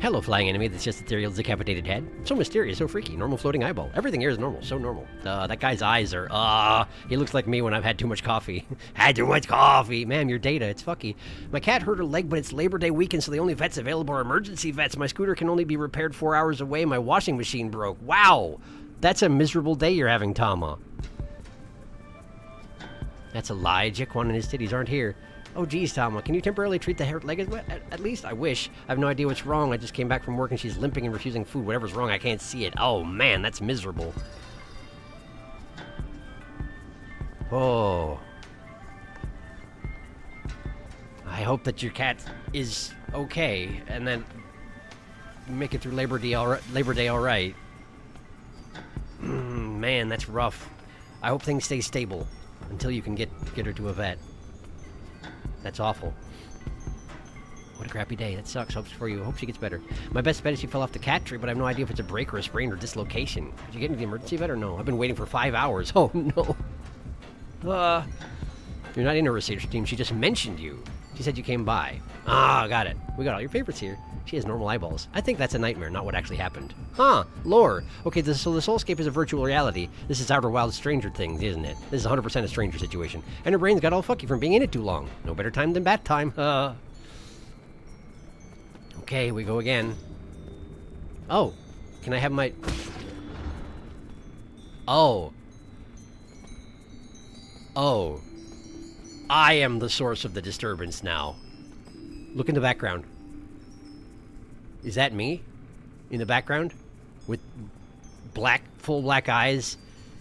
Hello, flying enemy that's just Ethereal's decapitated head. So mysterious, so freaky. Normal floating eyeball. Everything here is normal, so normal. That guy's eyes are, he looks like me when I've had too much coffee. Had too much coffee! Ma'am, your data, it's fucky. My cat hurt her leg, but it's Labor Day weekend, so the only vets available are emergency vets. My scooter can only be repaired 4 hours away. My washing machine broke. Wow! That's a miserable day you're having, Tama. That's a lie. Jiquan and his titties aren't here. Oh, geez, Tama, can you temporarily treat the hurt leg at least? I wish. I have no idea what's wrong. I just came back from work and she's limping and refusing food. Whatever's wrong, I can't see it. Oh, man, that's miserable. Oh. I hope that your cat is okay and then make it through Labor Day all right. Man, that's rough. I hope things stay stable until you can get her to a vet. That's awful. What a crappy day. That sucks. Hopes for you. Hope she gets better. My best bet is she fell off the cat tree, but I have no idea if it's a break or a sprain or dislocation. Did you get into the emergency vet or no? I've been waiting for 5 hours. Oh, no. You're not in her research team. She just mentioned you. She said you came by. Ah, got it. We got all your favorites here. She has normal eyeballs. I think that's a nightmare, not what actually happened. Huh. Lore. Okay, so the soulscape is a virtual reality. This is Outer Wild Stranger Things, isn't it? This is 100% a stranger situation. And her brain's got all fucky from being in it too long. No better time than bat time. Okay, we go again. Oh. Can I have my... Oh. Oh. I am the source of the disturbance now. Look in the background. Is that me? In the background? With full black eyes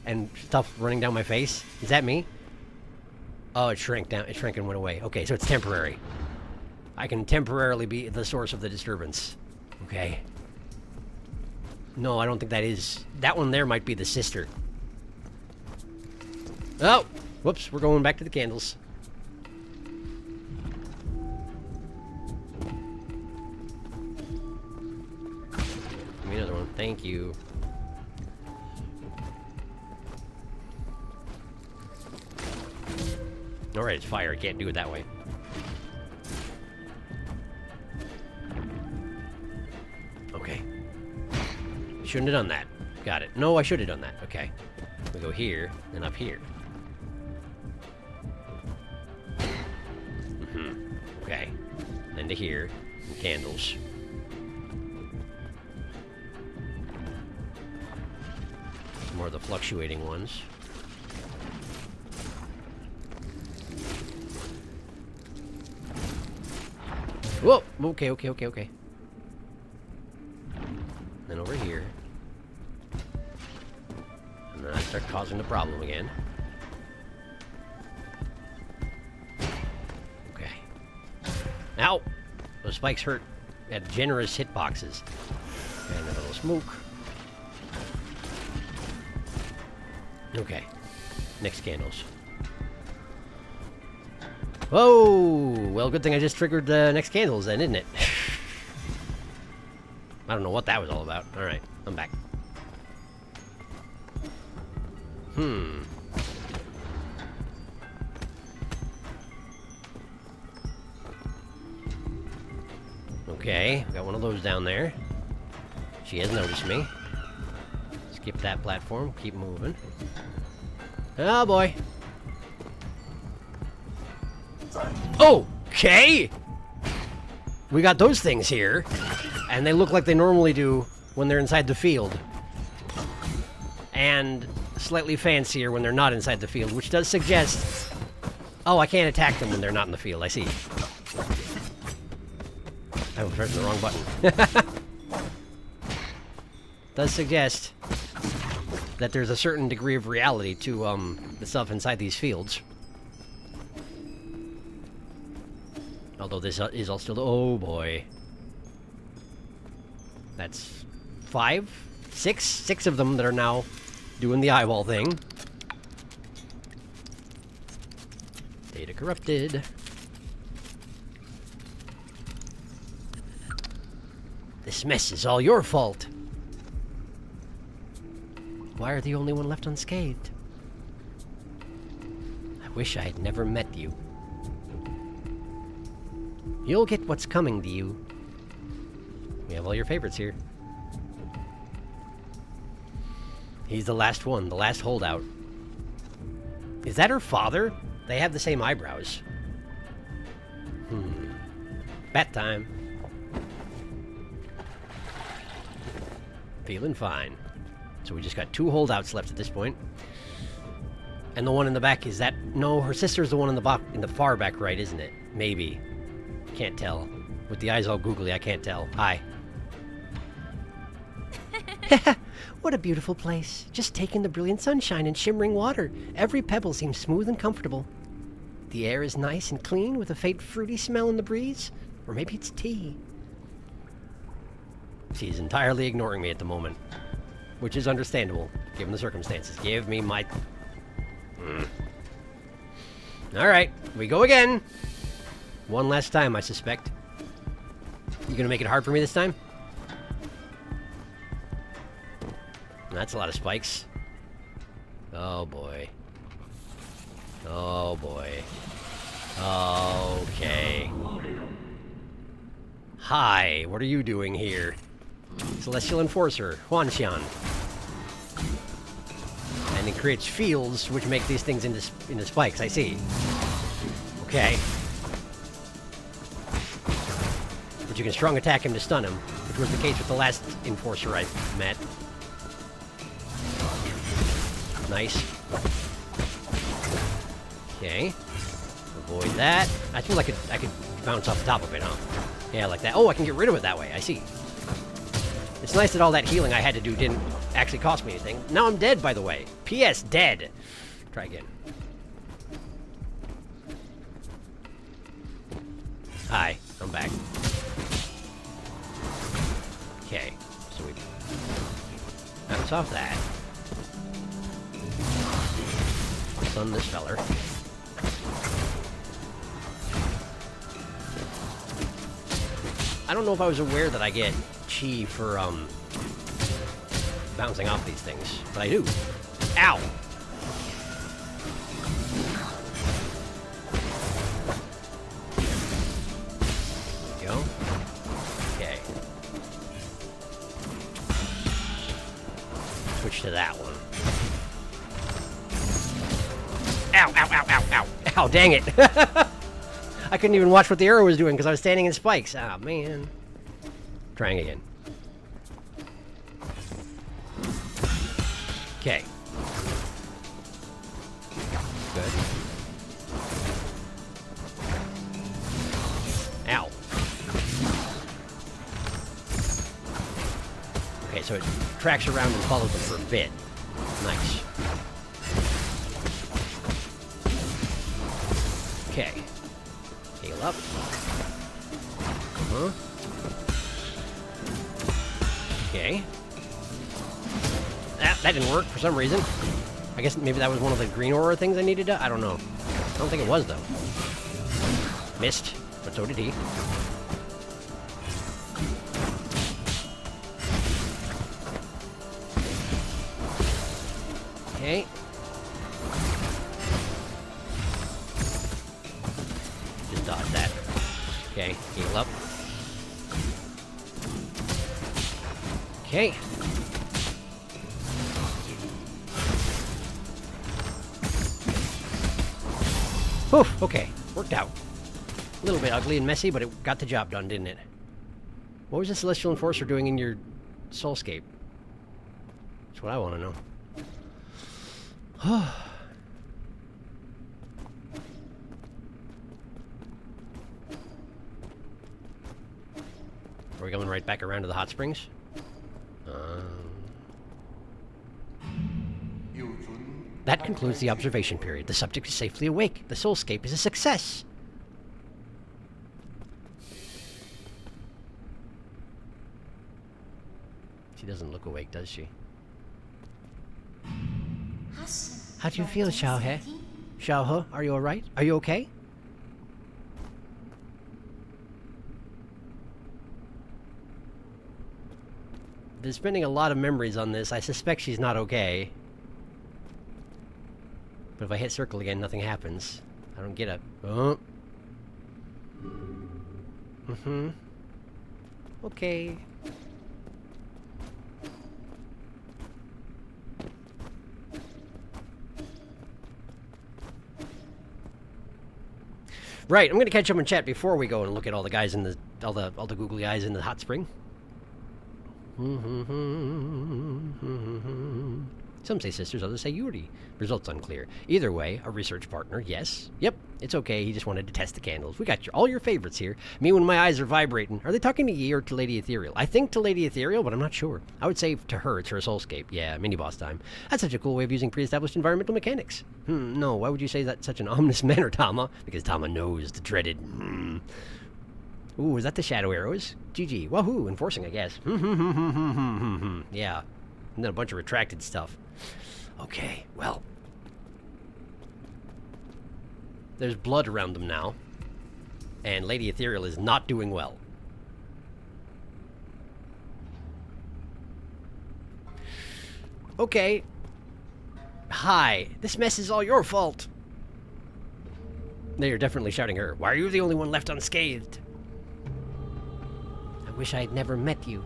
and stuff running down my face? Is that me? Oh, it shrank down. It shrank and went away. Okay, so it's temporary. I can temporarily be the source of the disturbance. Okay. No, I don't think that is... That one there might be the sister. Oh! Whoops, we're going back to the candles. Give me another one. Thank you. Alright, it's fire. I can't do it that way. Okay. Shouldn't have done that. Got it. No, I should have done that. Okay. We go here, and up here. Okay. Then to here. And candles. Some more of the fluctuating ones. Whoa! Okay. Then over here. And then I start causing the problem again. Okay. Ow! Those spikes hurt at generous hitboxes. And a little smoke. Okay. Next candles. Whoa! Well, good thing I just triggered the next candles then, isn't it? I don't know what that was all about. Alright, I'm back. Okay, got one of those down there. She has noticed me. Skip that platform, keep moving. Oh boy. Okay! We got those things here, and they look like they normally do when they're inside the field. And slightly fancier when they're not inside the field, which does suggest... Oh, I can't attack them when they're not in the field, I see. I was pressing the wrong button. Does suggest that there's a certain degree of reality to the stuff inside these fields. Although this is all still... Oh, boy. That's 6 of them that are now doing the eyeball thing. Data corrupted. This mess is all your fault. Why are the only one left unscathed? I wish I had never met you. You'll get what's coming to you. We have all your favorites here. He's the last one, the last holdout. Is that her father? They have the same eyebrows. Bat time. Feeling fine. So we just got 2 holdouts left at this point. And the one in the back, is that... No, her sister's the one in the far back right, isn't it? Maybe. Can't tell. With the eyes all googly, I can't tell. Hi. What a beautiful place. Just take in the brilliant sunshine and shimmering water. Every pebble seems smooth and comfortable. The air is nice and clean with a faint fruity smell in the breeze. Or maybe it's tea. She's entirely ignoring me at the moment. Which is understandable, given the circumstances. Give me my... Alright, we go again. One last time, I suspect. You gonna make it hard for me this time? That's a lot of spikes. Oh boy. Oh boy. Okay. Hi, what are you doing here? Celestial Enforcer, Huanshan. And it creates fields which make these things into spikes, I see. Okay. But you can strong attack him to stun him, which was the case with the last Enforcer I met. Nice. Okay. Avoid that. I feel like I could bounce off the top of it, huh? Yeah, like that. Oh, I can get rid of it that way. I see. It's nice that all that healing I had to do didn't actually cost me anything. Now I'm dead, by the way. P.S. Dead. Try again. Hi. I'm back. Okay. So we bounce off that. Stun this feller. I don't know if I was aware that I get chi for, bouncing off these things, but I do. Ow! There we go. Okay. Switch to that one. Ow, ow, ow, ow, ow! Ow, dang it! I couldn't even watch what the arrow was doing because I was standing in spikes. Ah, man. Trying again. Okay. Good. Ow. Okay, so it tracks around and follows them for a bit. Nice. Okay. Heal up. Uh-huh. Okay. That didn't work for some reason. I guess maybe that was one of the green aura things I needed to... I don't know. I don't think it was, though. Missed, but so did he. Okay. Just dodge that. Okay, heal up. Okay. Whew, okay. Worked out. A little bit ugly and messy, but it got the job done, didn't it? What was the Celestial Enforcer doing in your soulscape? That's what I want to know. Are we going right back around to the hot springs? That concludes the observation period. The subject is safely awake. The soulscape is a success. She doesn't look awake, does she? How do you feel, Xiaohe? Xiaohe, are you alright? Are you okay? They're spending a lot of memories on this. I suspect she's not okay. But if I hit circle again, nothing happens. I don't get a... Oh. Mm-hmm. Okay. Right, I'm gonna catch up in chat before we go and look at all the guys in the all the googly eyes in the hot spring. Some say sisters, others say Yuri. Results unclear. Either way, a research partner, yes. Yep, it's okay. He just wanted to test the candles. We got all your favorites here. Me when my eyes are vibrating. Are they talking to Yi or to Lady Ethereal? I think to Lady Ethereal, but I'm not sure. I would say to her, it's her soulscape. Yeah, mini-boss time. That's such a cool way of using pre-established environmental mechanics. No, why would you say that in such an ominous manner, Tama? Because Tama knows the dreaded... Ooh, is that the shadow arrows? GG. Wahoo, enforcing, I guess. Yeah. And then a bunch of retracted stuff. Okay, well. There's blood around them now. And Lady Ethereal is not doing well. Okay. Hi. This mess is all your fault. They are definitely shouting her. Why are you the only one left unscathed? I wish I had never met you.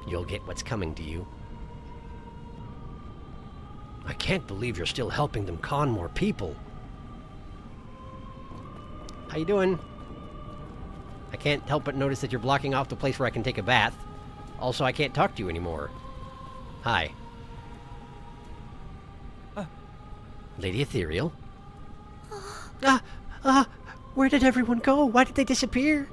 You'll get what's coming to you. I can't believe you're still helping them con more people. How you doing? I can't help but notice that you're blocking off the place where I can take a bath. Also, I can't talk to you anymore. Hi. Lady Ethereal? Where did everyone go? Why did they disappear?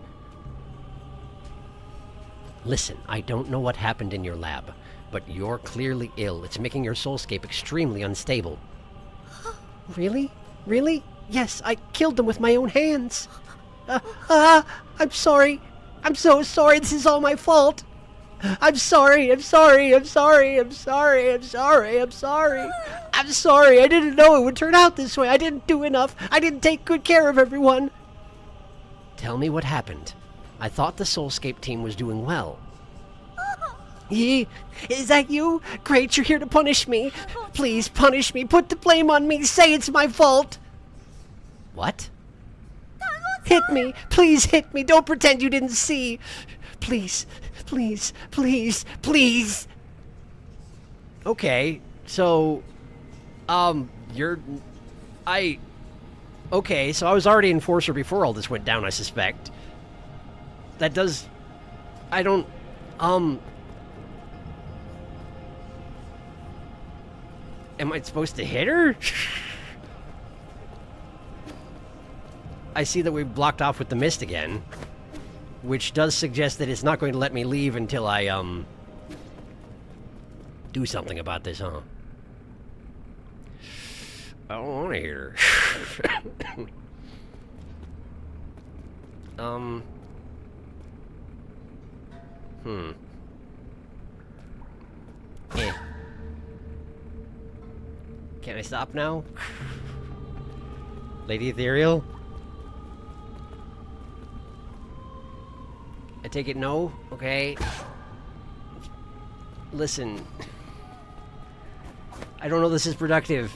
Listen, I don't know what happened in your lab, but you're clearly ill. It's making your soulscape extremely unstable. Really? Really? Yes, I killed them with my own hands. I'm sorry. I'm so sorry. This is all my fault. I'm sorry. I'm sorry. I'm sorry. I'm sorry. I'm sorry. I'm sorry. I'm sorry. I didn't know it would turn out this way. I didn't do enough. I didn't take good care of everyone. Tell me what happened. I thought the Soulscape team was doing well. Yi, is that you? Great, you're here to punish me. Please punish me. Put the blame on me. Say it's my fault. What? Hit me. Please hit me. Don't pretend you didn't see. Please, please, please, please. Okay, so, okay, so I was already Enforcer before all this went down, I suspect. That does... I don't... Am I supposed to hit her? I see that we blocked off with the mist again. Which does suggest that it's not going to let me leave until I, do something about this, huh? I don't want to hit her. Can I stop now? Lady Ethereal? I take it no? Okay. Listen. I don't know this is productive.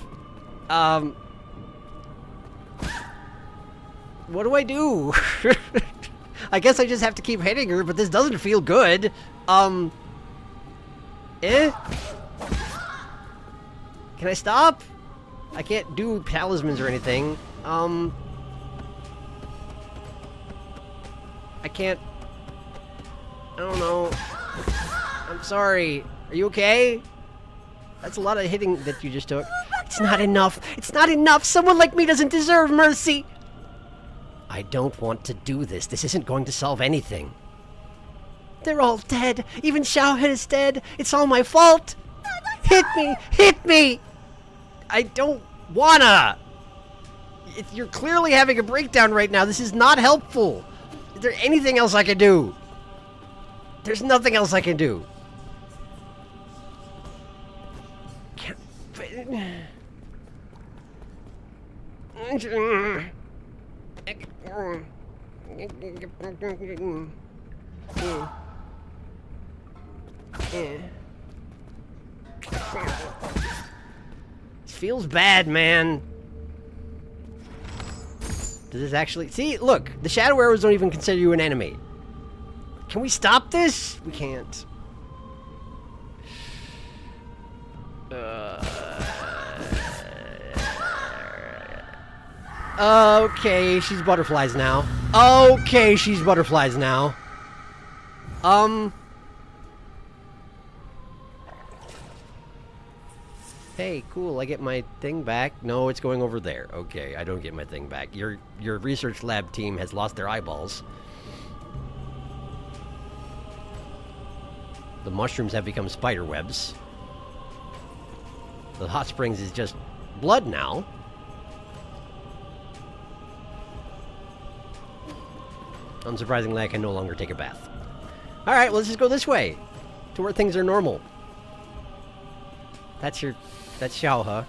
What do I do? I guess I just have to keep hitting her, but this doesn't feel good. Can I stop? I can't do talismans or anything. I can't... I don't know. I'm sorry. Are you okay? That's a lot of hitting that you just took. It's not enough. It's not enough. Someone like me doesn't deserve mercy. I don't want to do this. This isn't going to solve anything. They're all dead. Even Xiaohe is dead. It's all my fault. Hit me. Hit me. I don't wanna. You're clearly having a breakdown right now. This is not helpful. Is there anything else I can do? There's nothing else I can do. Feels bad, man. Does this actually... See, look. The shadow arrows don't even consider you an enemy. Can we stop this? We can't. Okay, she's butterflies now. Okay, she's butterflies now. Hey, cool, I get my thing back. No, it's going over there. Okay, I don't get my thing back. Your research lab team has lost their eyeballs. The mushrooms have become spider webs. The hot springs is just blood now. Unsurprisingly, I can no longer take a bath. Alright, well, let's just go this way. To where things are normal. That's Shoulda.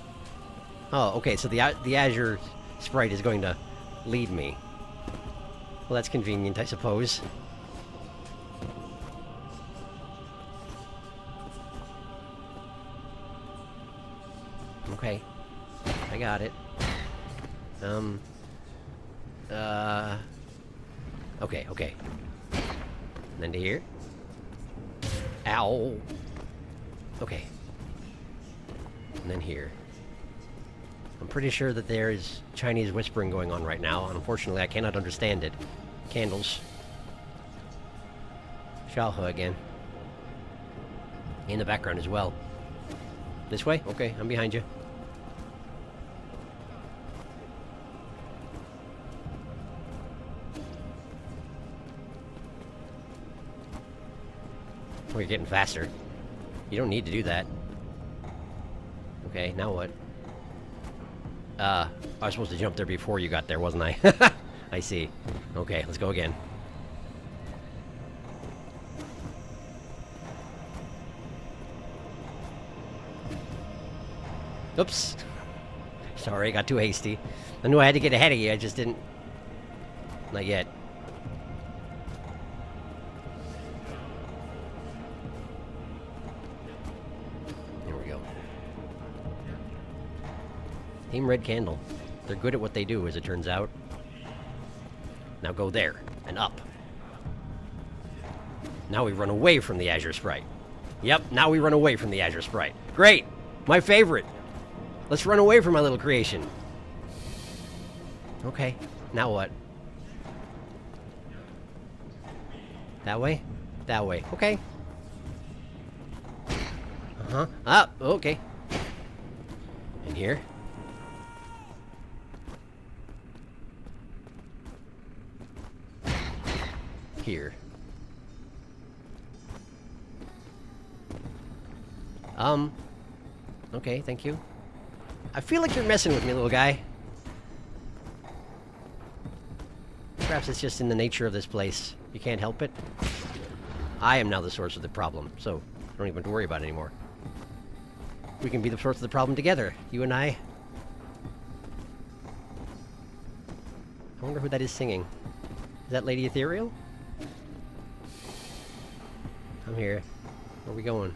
Oh, okay, so the Azure sprite is going to lead me. Well, that's convenient, I suppose. Okay. I got it. Okay, okay. And then to here. Ow! Okay. And then here. I'm pretty sure that there is Chinese whispering going on right now. Unfortunately, I cannot understand it. Candles. Shoulda again. In the background as well. This way? Okay, I'm behind you. Oh, you're getting faster. You don't need to do that. Okay, now what? I was supposed to jump there before you got there, wasn't I? I see. Okay, let's go again. Oops. Sorry, I got too hasty. I knew I had to get ahead of you, I just didn't... Not yet. There we go. Team Red Candle. They're good at what they do, as it turns out. Now go there, and up. Now we run away from the Azure Sprite. Yep, now we run away from the Azure Sprite. Great! My favorite! Let's run away from my little creation. Okay, now what? That way? That way. Okay. Uh-huh. Ah, okay. In here. Here. Okay, thank you. I feel like you're messing with me, little guy. Perhaps it's just in the nature of this place. You can't help it. I am now the source of the problem, so I don't even have to worry about it anymore. We can be the source of the problem together, you and I. I wonder who that is singing. Is that Lady Ethereal? I'm here. Where are we going?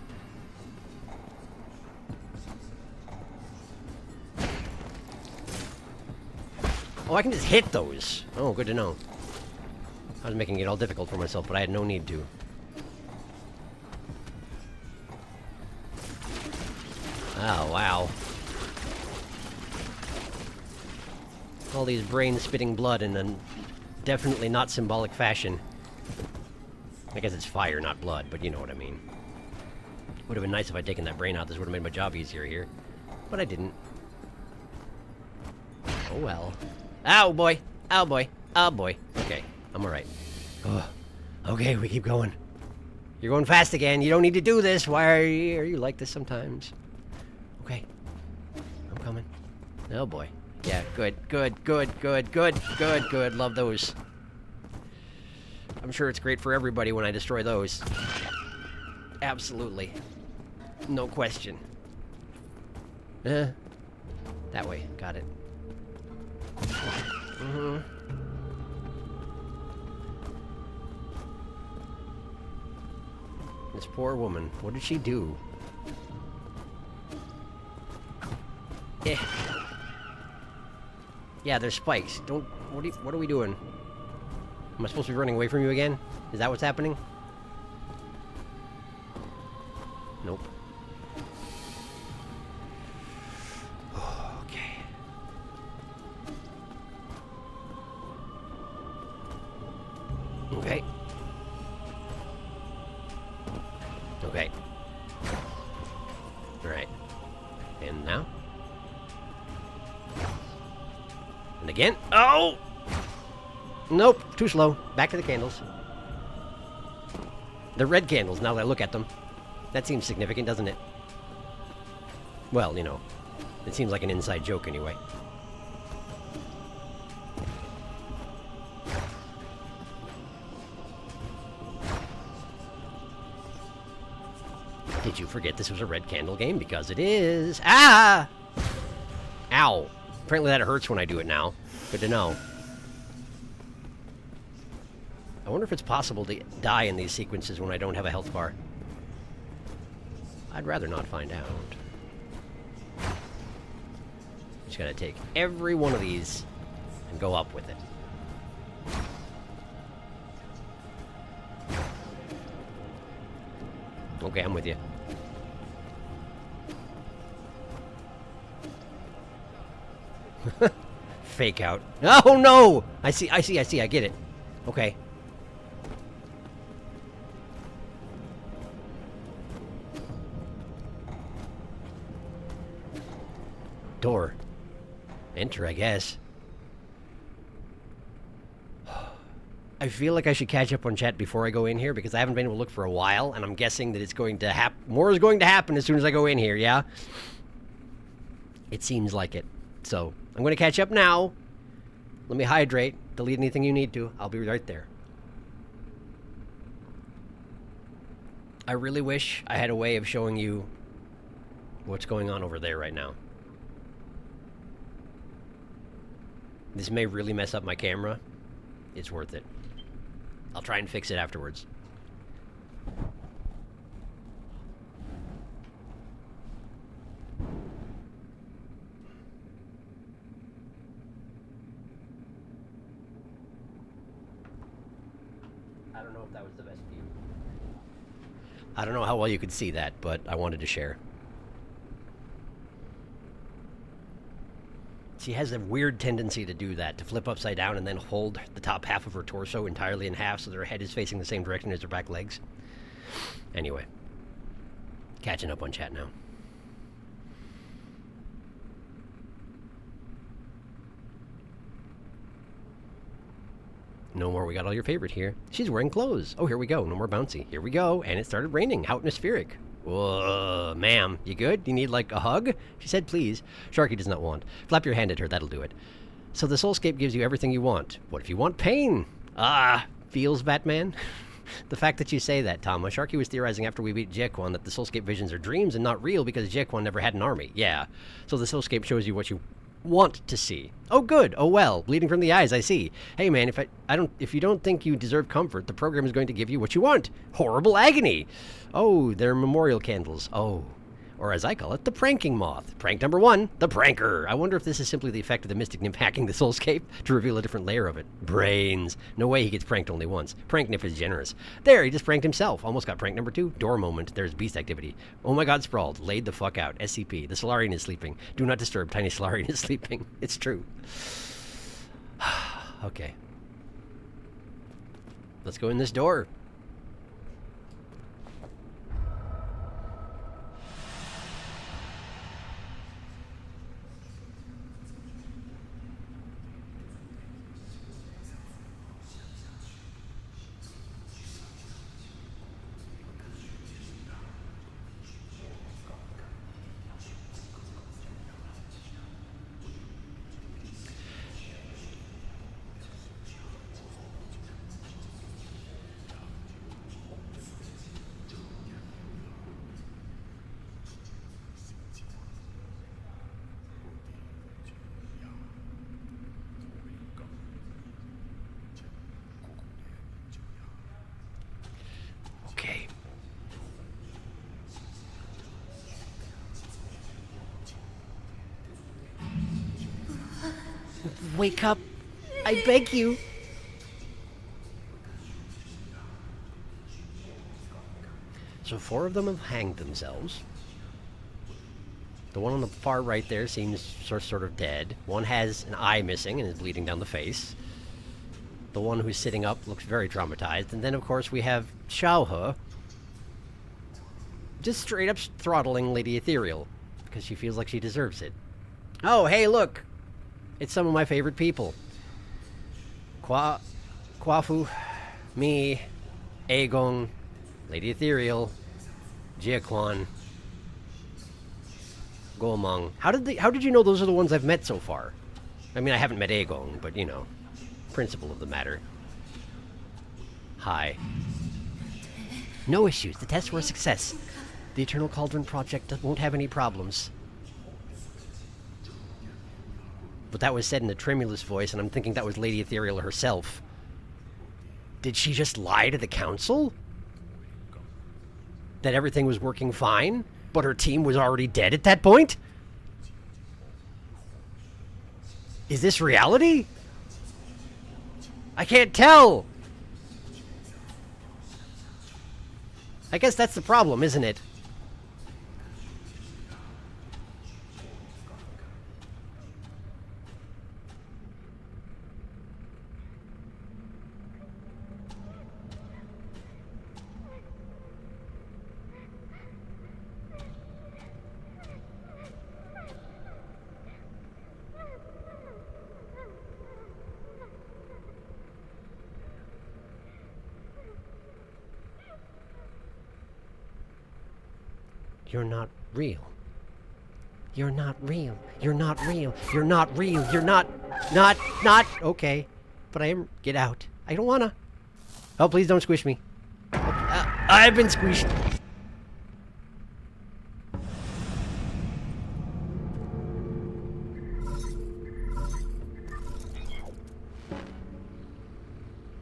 Oh, I can just hit those. Oh, good to know. I was making it all difficult for myself, but I had no need to. Oh, wow. All these brains spitting blood in a definitely not symbolic fashion. I guess it's fire, not blood, but you know what I mean. Would have been nice if I'd taken that brain out. This would have made my job easier here. But I didn't. Oh well. Ow, boy! Ow, boy! Oh, boy. Okay, I'm alright. Oh, okay, we keep going. You're going fast again. You don't need to do this. Why are you like this sometimes? Okay. I'm coming. Oh, boy. Yeah, good, good, good, good, good, good, good. Love those. I'm sure it's great for everybody when I destroy those. Absolutely. No question. That way. Got it. Mm-hmm. This poor woman. What did she do? Eh. Yeah, there's spikes. Don't... What are we doing? Am I supposed to be running away from you again? Is that what's happening? Nope. again. Oh! Nope, too slow. Back to the candles. They're red candles now that I look at them. That seems significant, doesn't it? Well, you know, it seems like an inside joke anyway. Did you forget this was a red candle game? Because it is. Ah! Ow. Apparently that hurts when I do it now. Good to know. I wonder if it's possible to die in these sequences when I don't have a health bar. I'd rather not find out. Just gotta take every one of these and go up with it. Okay, I'm with you. Fake out. Oh no! I see, I get it. Okay. Door. Enter, I guess. I feel like I should catch up on chat before I go in here because I haven't been able to look for a while, and I'm guessing that it's going to happen. More is going to happen as soon as I go in here, yeah? It seems like it. So, I'm going to catch up now. Let me hydrate. Delete anything you need to. I'll be right there. I really wish I had a way of showing you what's going on over there right now. This may really mess up my camera. It's worth it. I'll try and fix it afterwards. I don't know if that was the best view. I don't know how well you could see that, but I wanted to share. She has a weird tendency to do that, to flip upside down and then hold the top half of her torso entirely in half so that her head is facing the same direction as her back legs. Anyway. Catching up on chat now. No more, we got all your favorite here. She's wearing clothes. Oh, here we go. No more bouncy. Here we go. And it started raining. How atmospheric. Whoa, ma'am, you good? You need, like, a hug? She said, please. Sharky does not want. Flap your hand at her, that'll do it. So the Soulscape gives you everything you want. What if you want pain? Ah, feels Batman? The fact that you say that, Tama. Sharky was theorizing after we beat Jekwon that the Soulscape visions are dreams and not real because Jekwon never had an army. Yeah. So the Soulscape shows you what you want to see. Oh, good. Oh, well. Bleeding from the eyes, I see. Hey, man, if you don't think you deserve comfort, the program is going to give you what you want. Horrible agony. Oh, they're memorial candles. Oh. Or as I call it, the pranking moth. Prank number 1, the pranker. I wonder if this is simply the effect of the Mystic Nymph hacking the Soulscape to reveal a different layer of it. Brains. No way he gets pranked only once. Prank Nymph is generous. There, he just pranked himself. Almost got prank number 2. Door moment. There's beast activity. Oh my god, sprawled. Laid the fuck out. SCP. The Solarian is sleeping. Do not disturb. Tiny Solarian is sleeping. It's true. Okay. Let's go in this door. Wake up. I beg you. So 4 of them have hanged themselves. The one on the far right there seems sort of dead. One has an eye missing and is bleeding down the face. The one who's sitting up looks very traumatized. And then, of course, we have Shoulda. Just straight up throttling Lady Ethereal. Because she feels like she deserves it. Oh, hey, look. It's some of my favorite people. Kwafu, me, Aegon, Lady Ethereal, Jiaquan, Golmong. How did you know those are the ones I've met so far? I mean, I haven't met Aegon, but you know, principle of the matter. Hi. No issues. The tests were a success. The Eternal Cauldron project won't have any problems. But that was said in a tremulous voice, and I'm thinking that was Lady Ethereal herself. Did she just lie to the council? That everything was working fine, but her team was already dead at that point? Is this reality? I can't tell! I guess that's the problem, isn't it? You're not real. You're not real. You're not real. You're not real. You're not. Okay. But I am. Get out. I don't wanna. Oh, please don't squish me. I've been squished.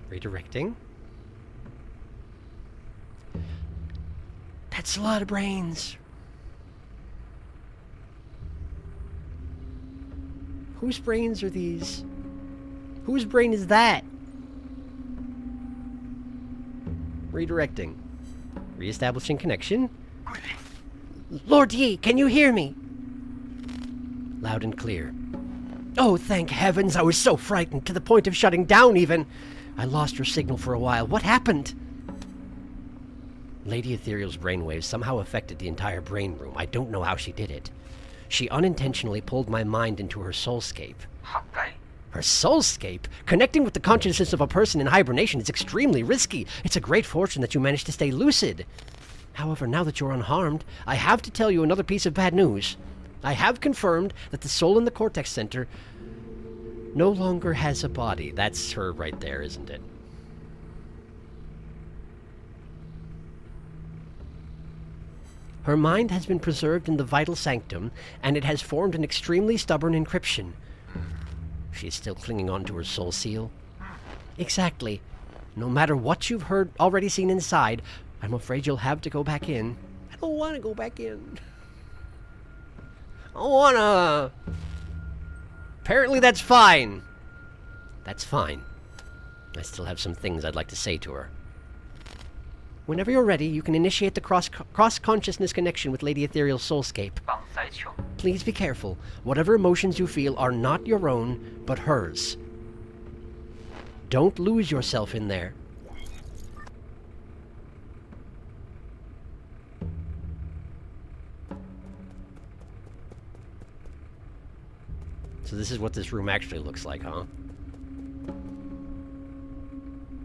Redirecting. That's a lot of brains. Whose brains are these? Whose brain is that? Redirecting. Reestablishing connection. Lord Yi, can you hear me? Loud and clear. Oh, thank heavens, I was so frightened, to the point of shutting down even. I lost your signal for a while. What happened? Lady Ethereal's brainwaves somehow affected the entire brain room. I don't know how she did it. She unintentionally pulled my mind into her soulscape. Her soulscape? Connecting with the consciousness of a person in hibernation is extremely risky. It's a great fortune that you managed to stay lucid. However, now that you're unharmed, I have to tell you another piece of bad news. I have confirmed that the soul in the Cortex Center no longer has a body. That's her right there, isn't it? Her mind has been preserved in the vital sanctum, and it has formed an extremely stubborn encryption. She is still clinging on to her soul seal. Exactly. No matter what you've already seen inside, I'm afraid you'll have to go back in. I don't want to go back in. I don't wanna. Apparently that's fine. That's fine. I still have some things I'd like to say to her. Whenever you're ready, you can initiate the cross-consciousness connection with Lady Ethereal's soulscape. Please be careful. Whatever emotions you feel are not your own, but hers. Don't lose yourself in there. So this is what this room actually looks like, huh?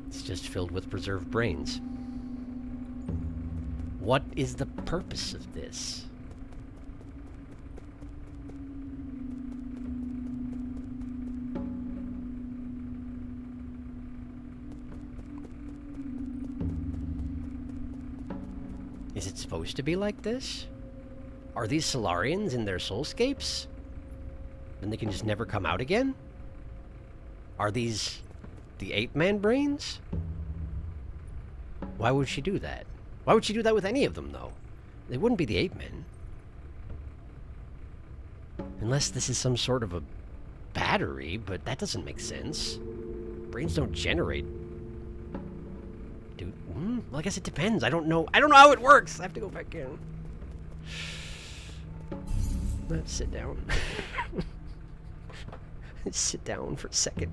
It's just filled with preserved brains. What is the purpose of this? Is it supposed to be like this? Are these Solarians in their soulscapes? Then they can just never come out again? Are these the ape-man brains? Why would she do that? Why would she do that with any of them, though? They wouldn't be the ape-men. Unless this is some sort of a battery, but that doesn't make sense. Brains don't generate. Dude, well, I guess it depends. I don't know how it works. I have to go back in. Let's sit down. Let's sit down for a second.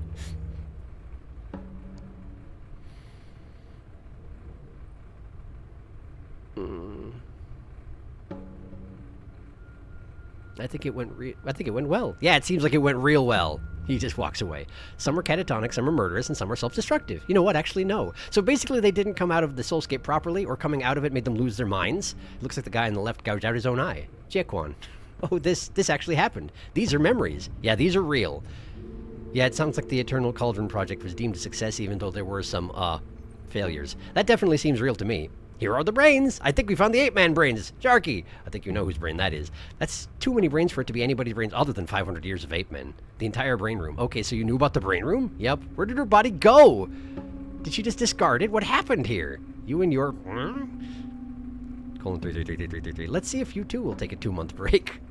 I think it went well. Yeah, it seems like it went real well. He just walks away. Some are catatonic, some are murderous, and some are self-destructive. You know what? Actually, no. So basically, they didn't come out of the soulscape properly, or coming out of it made them lose their minds. It looks like the guy on the left gouged out his own eye. Jiaquan. Oh, this actually happened. These are memories. Yeah, these are real. Yeah, it sounds like the Eternal Cauldron project was deemed a success, even though there were some, failures. That definitely seems real to me. Here are the brains! I think we found the ape-man brains! Sharky! I think you know whose brain that is. That's too many brains for it to be anybody's brains other than 500 years of ape-men. The entire brain room. Okay, so you knew about the brain room? Yep. Where did her body go? Did she just discard it? What happened here? You and your... Colon 3333333. Let's see if you too will take a 2-month break.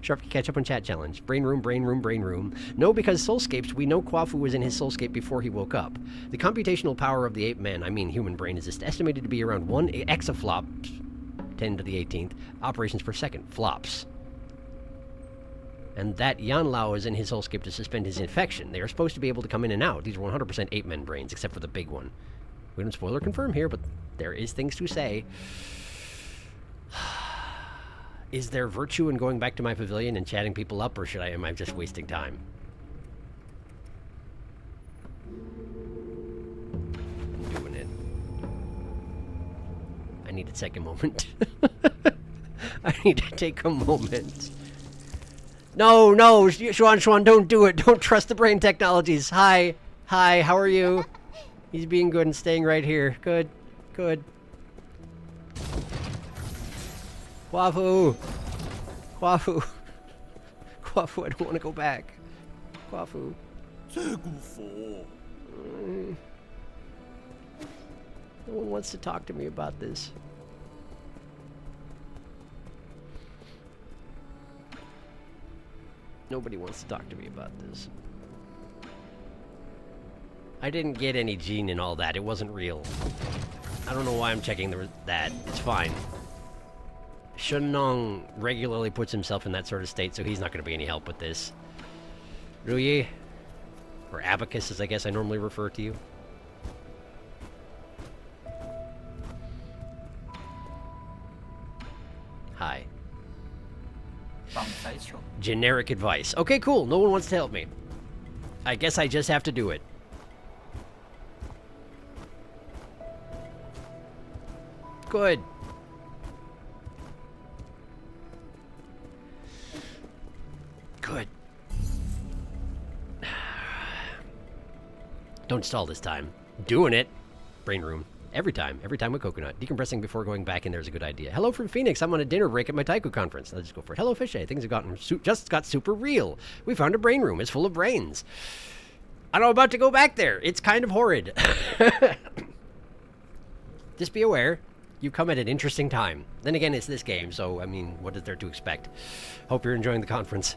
Sharky catch up on chat challenge. Brain room, brain room, brain room. No, because soulscapes, we know Kwafu was in his soulscape before he woke up. The computational power of the ape-man, I mean human brain, is estimated to be around 1 exaflop, 10 to the 18th, operations per second, flops. And that Yanlao is in his soulscape to suspend his infection. They are supposed to be able to come in and out. These are 100% ape-men brains, except for the big one. We don't spoil or confirm here, but there is things to say. Is there virtue in going back to my pavilion and chatting people up, or am I just wasting time? I'm doing it. I need to take a moment. I need to take a moment. No, Xuan, don't do it. Don't trust the brain technologies. Hi, how are you? He's being good and staying right here. Good. Kwafu, I don't want to go back. Kwafu. No one wants to talk to me about this. Nobody wants to talk to me about this. I didn't get any gene and all that. It wasn't real. I don't know why I'm checking that. It's fine. Shunong regularly puts himself in that sort of state, so he's not going to be any help with this. Ruyi? Or Abacus, as I guess I normally refer to you. Hi. Generic advice. Okay, cool. No one wants to help me. I guess I just have to do it. Good. Good. Don't stall this time. Doing it. Brain room. Every time with coconut. Decompressing before going back in there is a good idea. Hello from Phoenix. I'm on a dinner break at my Taiko conference. Let's just go for it. Hello, Fishy. Things have just got super real. We found a brain room. It's full of brains. I'm about to go back there. It's kind of horrid. Just be aware. You come at an interesting time. Then again, it's this game, so, I mean, what is there to expect? Hope you're enjoying the conference.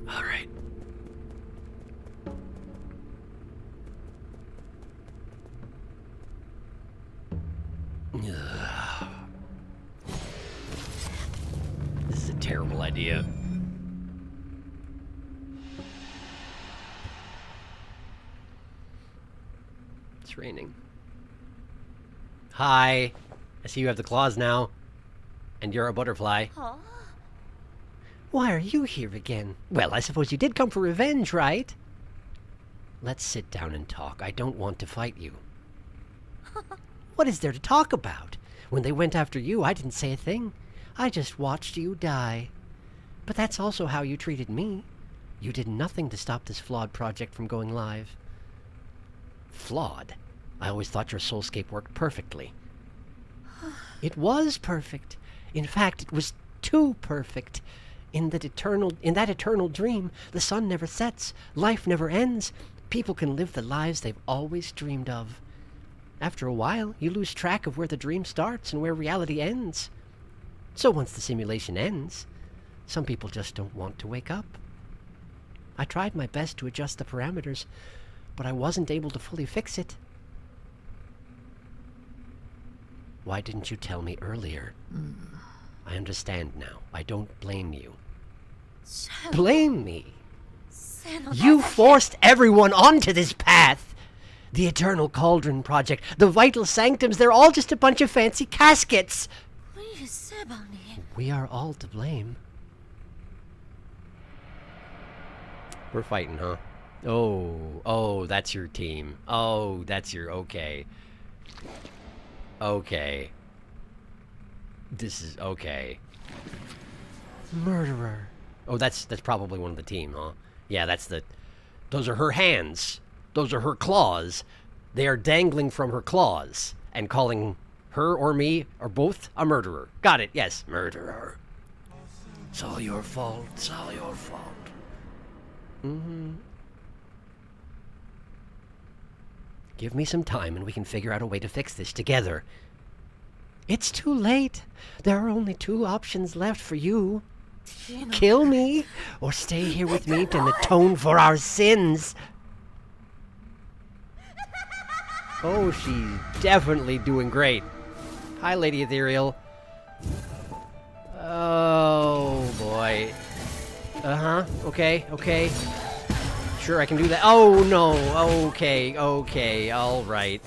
All right. This is a terrible idea. It's raining. Hi. I see you have the claws now. And you're a butterfly. Huh? Why are you here again? Well, I suppose you did come for revenge, right? Let's sit down and talk. I don't want to fight you. What is there to talk about? When they went after you, I didn't say a thing. I just watched you die. But that's also how you treated me. You did nothing to stop this flawed project from going live. Flawed? I always thought your soulscape worked perfectly. It was perfect. In fact, it was too perfect. In that eternal dream, the sun never sets, life never ends. People can live the lives they've always dreamed of. After a while, you lose track of where the dream starts and where reality ends. So once the simulation ends, some people just don't want to wake up. I tried my best to adjust the parameters, but I wasn't able to fully fix it. Why didn't you tell me earlier? I understand now. I don't blame you. Blame me? You forced everyone onto this path. The Eternal Cauldron Project, the Vital Sanctums, they're all just a bunch of fancy caskets. We are all to blame. We're fighting, huh? Oh, that's your team. Oh, that's your, okay. Okay. This is, okay. Murderer. Oh, that's probably one of the team, huh? Yeah, those are her hands. Those are her claws. They are dangling from her claws and calling her or me or both a murderer. Got it, yes. Murderer. It's all your fault. It's all your fault. Mm-hmm. Give me some time and we can figure out a way to fix this together. It's too late. There are only two options left for you. Kill me or stay here with me to atone for our sins. Oh, she's definitely doing great. Hi, Lady Ethereal. Oh, boy. Uh-huh. Okay. Sure, I can do that. Oh, no. Okay. All right.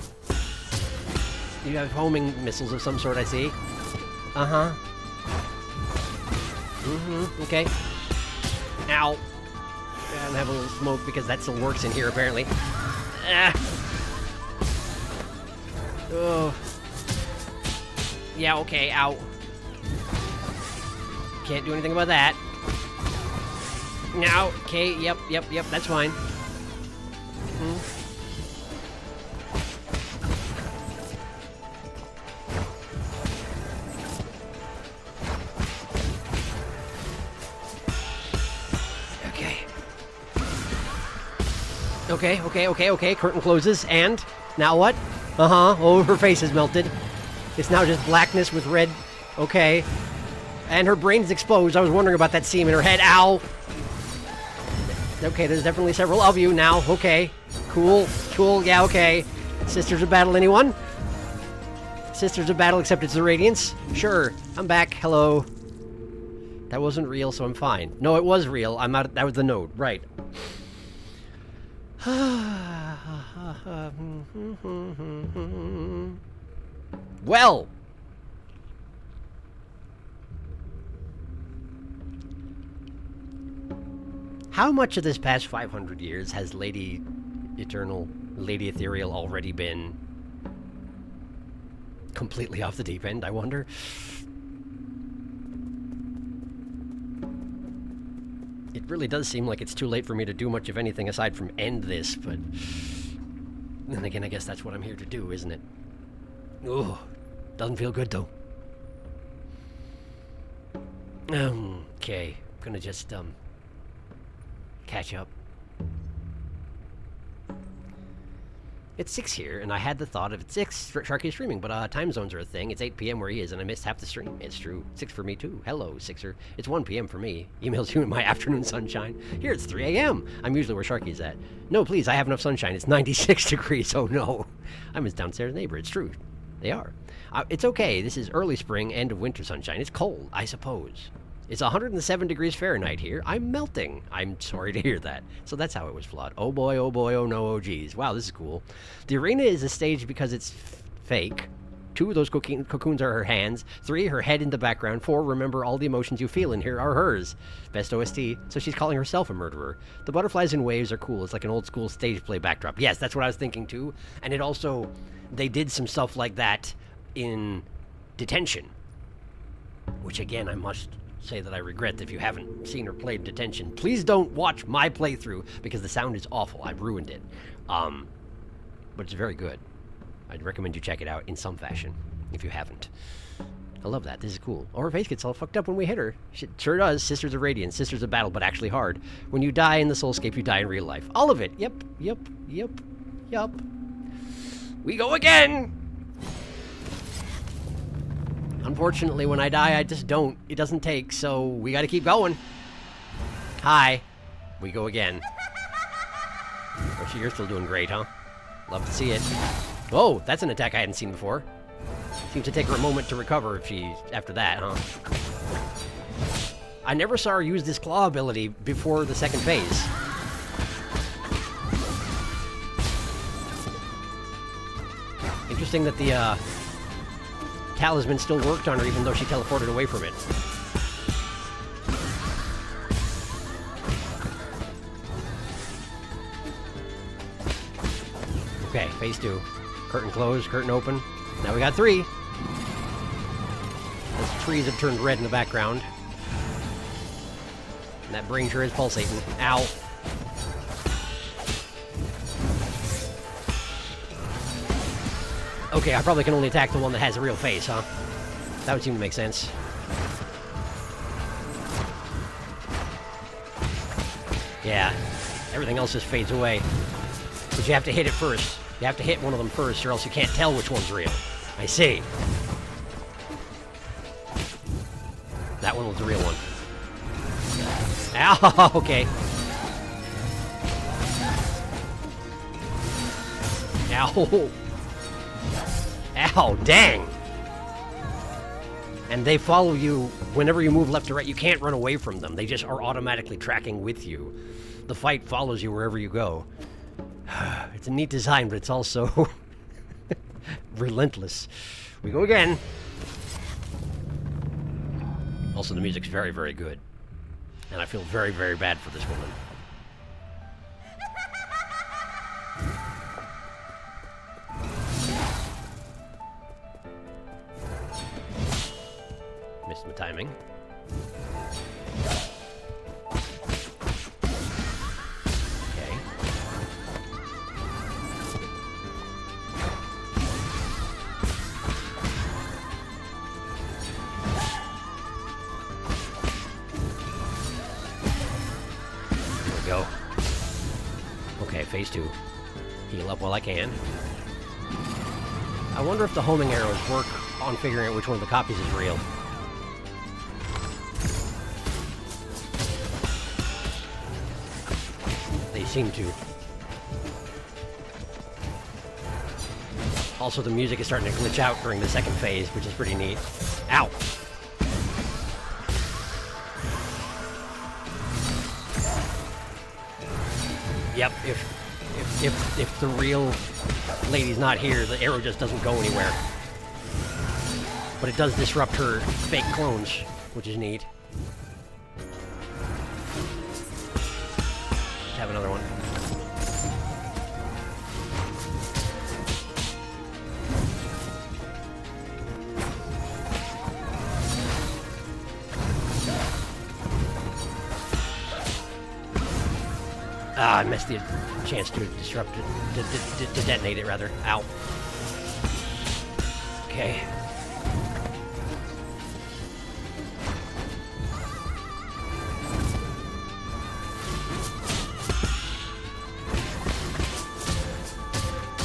You have homing missiles of some sort, I see. Uh-huh. Mm-hmm. Okay. Ow. And have a little smoke because that still works in here, apparently. Ah. Oh. Yeah, okay, ow. Can't do anything about that. Now, okay, yep, that's fine. Okay. Curtain closes, and now what? Oh, her face is melted. It's now just blackness with red. Okay. And her brain's exposed. I was wondering about that seam in her head. Ow! Okay, there's definitely several of you now. Okay. Cool. Yeah, okay. Sisters of Battle, anyone? Sisters of Battle, except it's the Radiance? Sure. I'm back. Hello. That wasn't real, so I'm fine. No, it was real. I'm out. That was the node. Right. Well. How much of this past 500 years has Lady Ethereal already been completely off the deep end, I wonder? It really does seem like it's too late for me to do much of anything aside from end this, but then again, I guess that's what I'm here to do, isn't it? Ugh, doesn't feel good, though. Okay, gonna just, catch up. It's 6 here, and I had the thought of it's 6, Sharky is streaming, but time zones are a thing. It's 8 p.m. where he is, and I missed half the stream. It's true. 6 for me, too. Hello, Sixer. It's 1 p.m. for me. Emails you in my afternoon sunshine. Here, it's 3 a.m. I'm usually where Sharky's at. No, please, I have enough sunshine. It's 96 degrees. Oh, no. I'm his downstairs neighbor. It's true. They are. It's okay. This is early spring, end of winter sunshine. It's cold, I suppose. It's 107 degrees Fahrenheit here. I'm melting. I'm sorry to hear that. So that's how it was flawed. Oh boy, oh no, oh geez. Wow, this is cool. The arena is a stage because it's fake. 2 of those cocoons are her hands. 3, her head in the background. 4, remember all the emotions you feel in here are hers. Best OST. So she's calling herself a murderer. The butterflies and waves are cool. It's like an old school stage play backdrop. Yes, that's what I was thinking too. And it also, they did some stuff like that in Detention. Which again, I must say that I regret. If you haven't seen or played Detention, please don't watch my playthrough because the sound is awful. I've ruined it. But it's very good. I'd recommend you check it out in some fashion if you haven't. I love that. This is cool. Oh, her face gets all fucked up when we hit her. She sure does. Sisters of Radiance, Sisters of Battle, but actually hard. When you die in the Soulscape, you die in real life. All of it. Yep. We go again! Unfortunately, when I die, I just don't. It doesn't take, so we gotta keep going. Hi. We go again. Oh, you're still doing great, huh? Love to see it. Whoa, that's an attack I hadn't seen before. Seems to take her a moment to recover if she's after that, huh? I never saw her use this claw ability before the second phase. interesting that the talisman still worked on her even though she teleported away from it. Okay, phase 2. Curtain closed, curtain open. Now we got 3. Those trees have turned red in the background. And that brain sure is pulsating. Ow. Okay, I probably can only attack the one that has a real face, huh? That would seem to make sense. Yeah, everything else just fades away. But you have to hit it first. You have to hit one of them first, or else you can't tell which one's real. I see. That one was the real one. Ow, okay. Ow. Ow, dang. And they follow you whenever you move left to right. You can't run away from them. They just are automatically tracking with you. The fight follows you wherever you go. It's a neat design, but it's also relentless. We go again. Also, the music's very, very good. And I feel very, very bad for this woman. Missed my timing. Okay. There we go. Okay, phase 2. Heal up while I can. I wonder if the homing arrows work on figuring out which one of the copies is real. They seem to. Also, the music is starting to glitch out during the second phase, which is pretty neat. Ow! Yep, if the real lady's not here, the arrow just doesn't go anywhere. But it does disrupt her fake clones, which is neat. Have another one. Ah, I missed the chance to disrupt it, to detonate it, rather. Ow. Okay.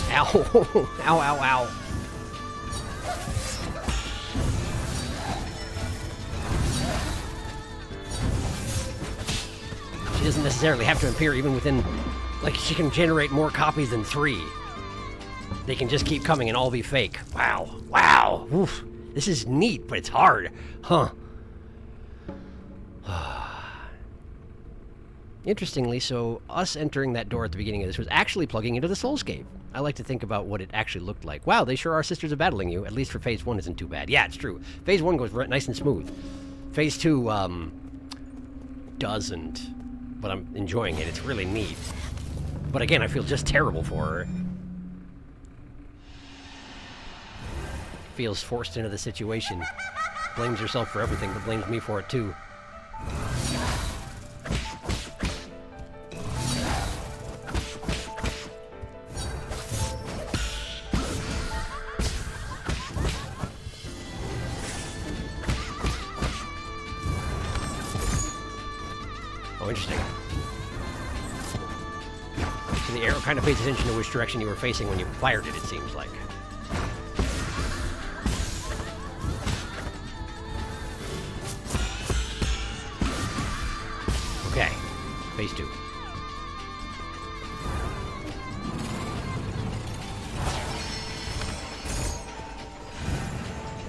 Ow. Ow, ow, ow. She doesn't necessarily have to appear even within... Like, she can generate more copies than 3. They can just keep coming and all be fake. Wow. Wow. Oof. This is neat, but it's hard. Huh. Interestingly, so us entering that door at the beginning of this was actually plugging into the Soulscape. I like to think about what it actually looked like. Wow, they sure are sisters of battling you. At least for phase 1 isn't too bad. Yeah, it's true. Phase 1 goes nice and smooth. Phase 2, doesn't. But I'm enjoying it. It's really neat. But again, I feel just terrible for her. Feels forced into the situation. Blames herself for everything, but blames me for it too. Oh, interesting. So the arrow kind of pays attention to which direction you were facing when you fired it, it seems like. Okay, phase 2.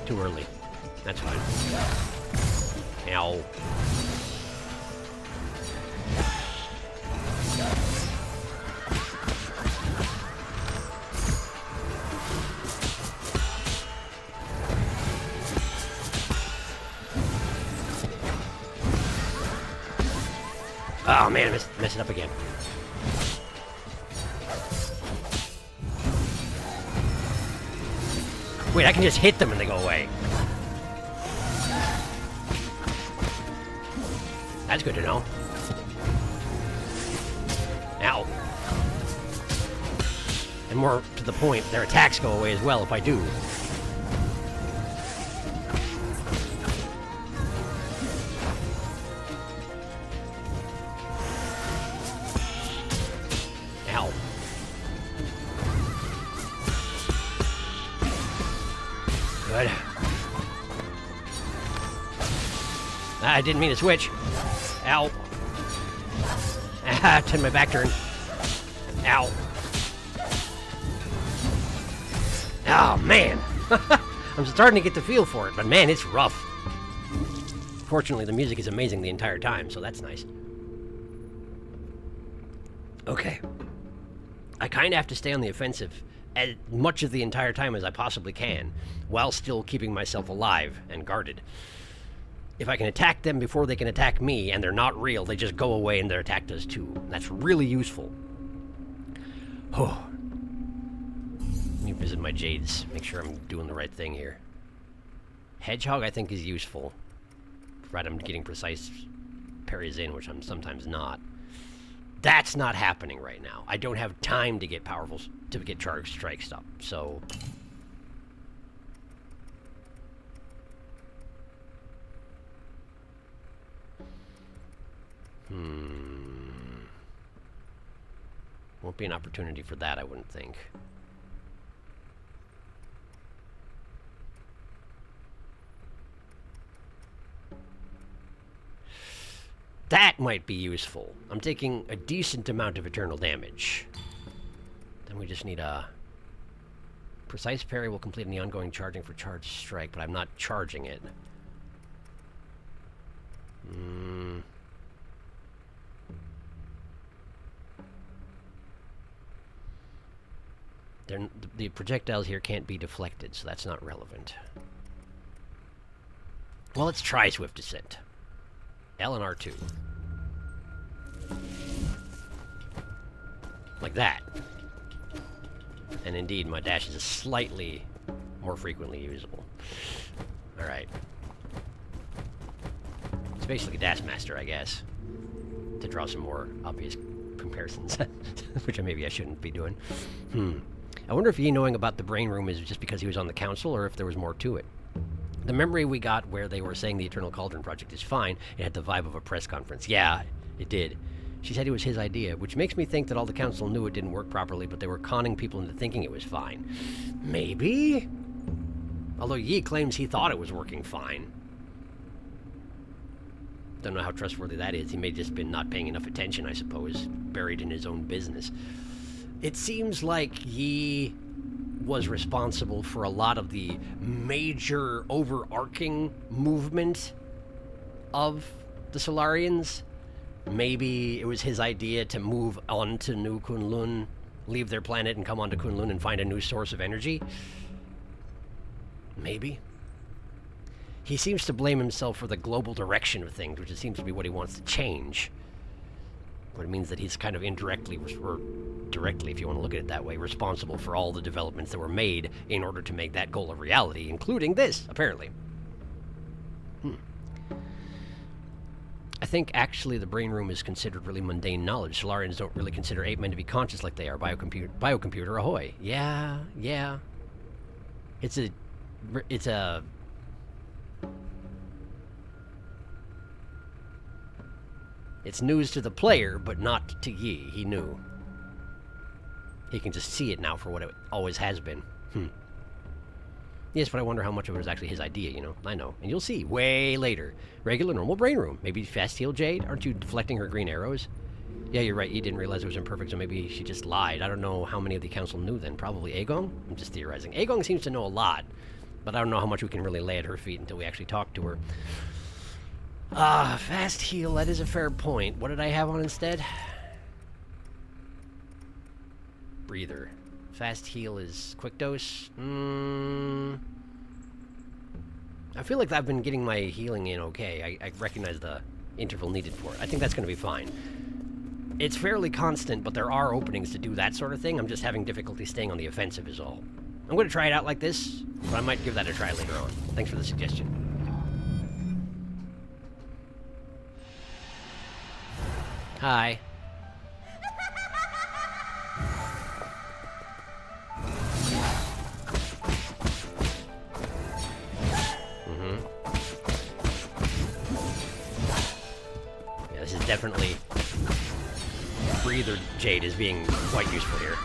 Too early. That's fine. Ow. Oh man, I messed it up again. Wait, I can just hit them and they go away. That's good to know. Ow. And more to the point, their attacks go away as well if I do. Ow. Good. I didn't mean to switch. Ow. Ah, to my back turn. Ow. Oh, man. I'm starting to get the feel for it, but man, it's rough. Fortunately, the music is amazing the entire time, so that's nice. Okay. I kind of have to stay on the offensive as much of the entire time as I possibly can, while still keeping myself alive and guarded. If I can attack them before they can attack me, and they're not real, they just go away and their attack does too. That's really useful. Oh. Let me visit my jades, make sure I'm doing the right thing here. Hedgehog I think is useful, provided I'm getting precise parries in, which I'm sometimes not. That's not happening right now. I don't have time to get powerful, to get charged strikes up, so... Won't be an opportunity for that, I wouldn't think. That might be useful. I'm taking a decent amount of eternal damage. Then we just need a... Precise parry will complete any ongoing charging for charged strike, but I'm not charging it. The projectiles here can't be deflected, so that's not relevant. Well, let's try Swift Descent. L and R2. Like that. And indeed, my dash is slightly more frequently usable. Alright. It's basically Dash Master, I guess. To draw some more obvious comparisons. Which maybe I shouldn't be doing. I wonder if he knowing about the brain room is just because he was on the council, or if there was more to it. The memory we got where they were saying the Eternal Cauldron project is fine, it had the vibe of a press conference. Yeah, it did. She said it was his idea, which makes me think that all the council knew it didn't work properly, but they were conning people into thinking it was fine. Maybe? Although Yi claims he thought it was working fine. Don't know how trustworthy that is. He may have just been not paying enough attention, I suppose, buried in his own business. It seems like Yi was responsible for a lot of the major overarching movement of the Solarians. Maybe it was his idea to move on to New Kunlun, leave their planet and come onto Kunlun and find a new source of energy. Maybe. He seems to blame himself for the global direction of things, which it seems to be what he wants to change. But it means that he's kind of indirectly, or directly, if you want to look at it that way, responsible for all the developments that were made in order to make that goal a reality, including this, apparently. I think actually the brain room is considered really mundane knowledge. Solarians don't really consider ape men to be conscious like they are. Biocomputer ahoy. Yeah. It's news to the player, but not to Yi. He knew. He can just see it now for what it always has been. Yes, but I wonder how much of it was actually his idea, you know? I know. And you'll see, way later. Regular, normal brain room. Maybe fast heal Jade? Aren't you deflecting her green arrows? Yeah, you're right. Yi didn't realize it was imperfect, so maybe she just lied. I don't know how many of the council knew then. Probably Agong? I'm just theorizing. Agong seems to know a lot, but I don't know how much we can really lay at her feet until we actually talk to her. Fast heal. That is a fair point. What did I have on instead? Breather. Fast heal is quick dose. I feel like I've been getting my healing in okay. I recognize the interval needed for it. I think that's going to be fine. It's fairly constant, but there are openings to do that sort of thing. I'm just having difficulty staying on the offensive is all. I'm going to try it out like this, but I might give that a try later on. Thanks for the suggestion. Hi. Yeah, this is definitely... Breather Jade is being quite useful here.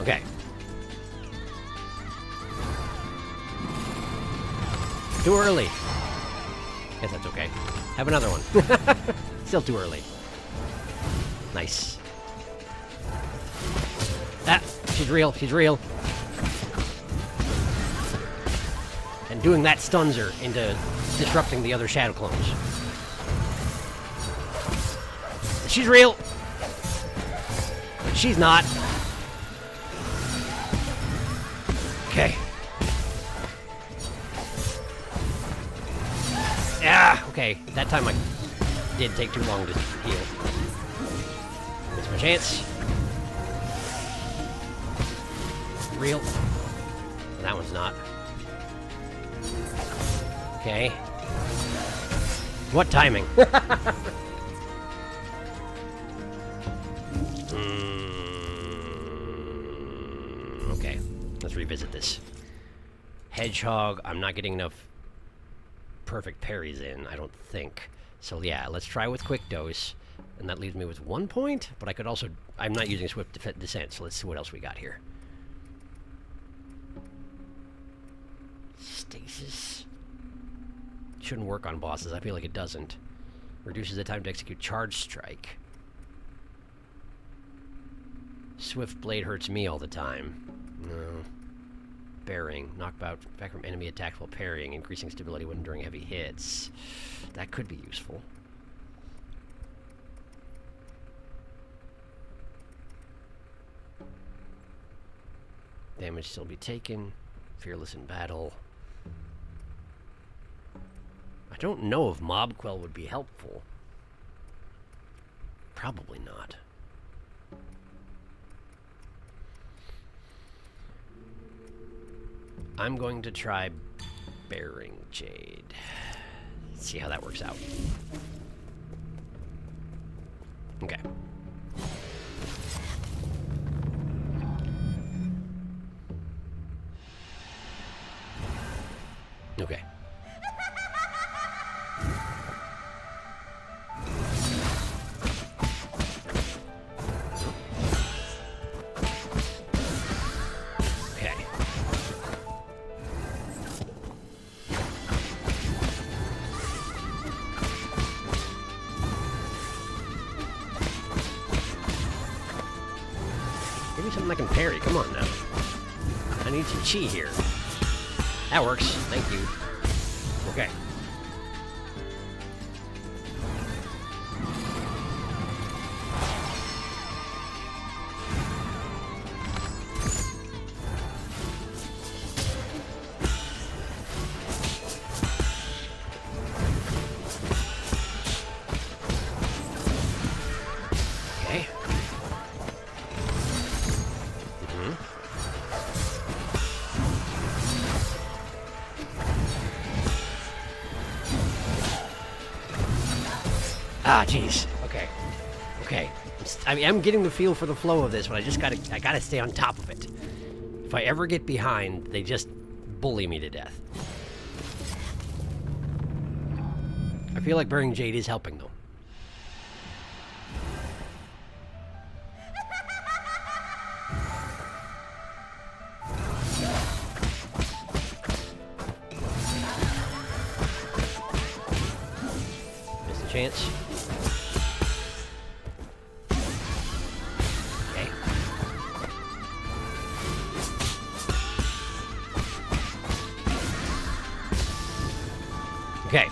Okay. Too early. Guess that's okay. Have another one. Still too early. Nice. Ah, she's real. She's real. And doing that stuns her into disrupting the other shadow clones. She's real. But she's not. Okay. Ah, okay. That time I did take too long to heal. Missed my chance. Real. That one's not. Okay. What timing? Okay. Let's revisit this. Hedgehog, I'm not getting enough perfect parries in, I don't think. So yeah, let's try with quick dose. And that leaves me with 1 point, but I could also... I'm not using swift descent, so let's see what else we got here. Stasis. Shouldn't work on bosses. I feel like it doesn't. Reduces the time to execute charge strike. Swift blade hurts me all the time. No. Bearing. Knockback back from enemy attacks while parrying, increasing stability when during heavy hits. That could be useful. Damage still be taken. Fearless in battle. I don't know if Mob Quell would be helpful. Probably not. I'm going to try Bearing Jade. Let's see how that works out. Okay. Okay. Okay. Give me something I can parry. Come on now. I need some chi here. That works. Thank you. Okay. Okay. Ah, jeez. Okay. Okay. I mean, I'm getting the feel for the flow of this, but I gotta stay on top of it. If I ever get behind, they just bully me to death. I feel like Bearing Jade is helping, though. Missed a chance. Okay.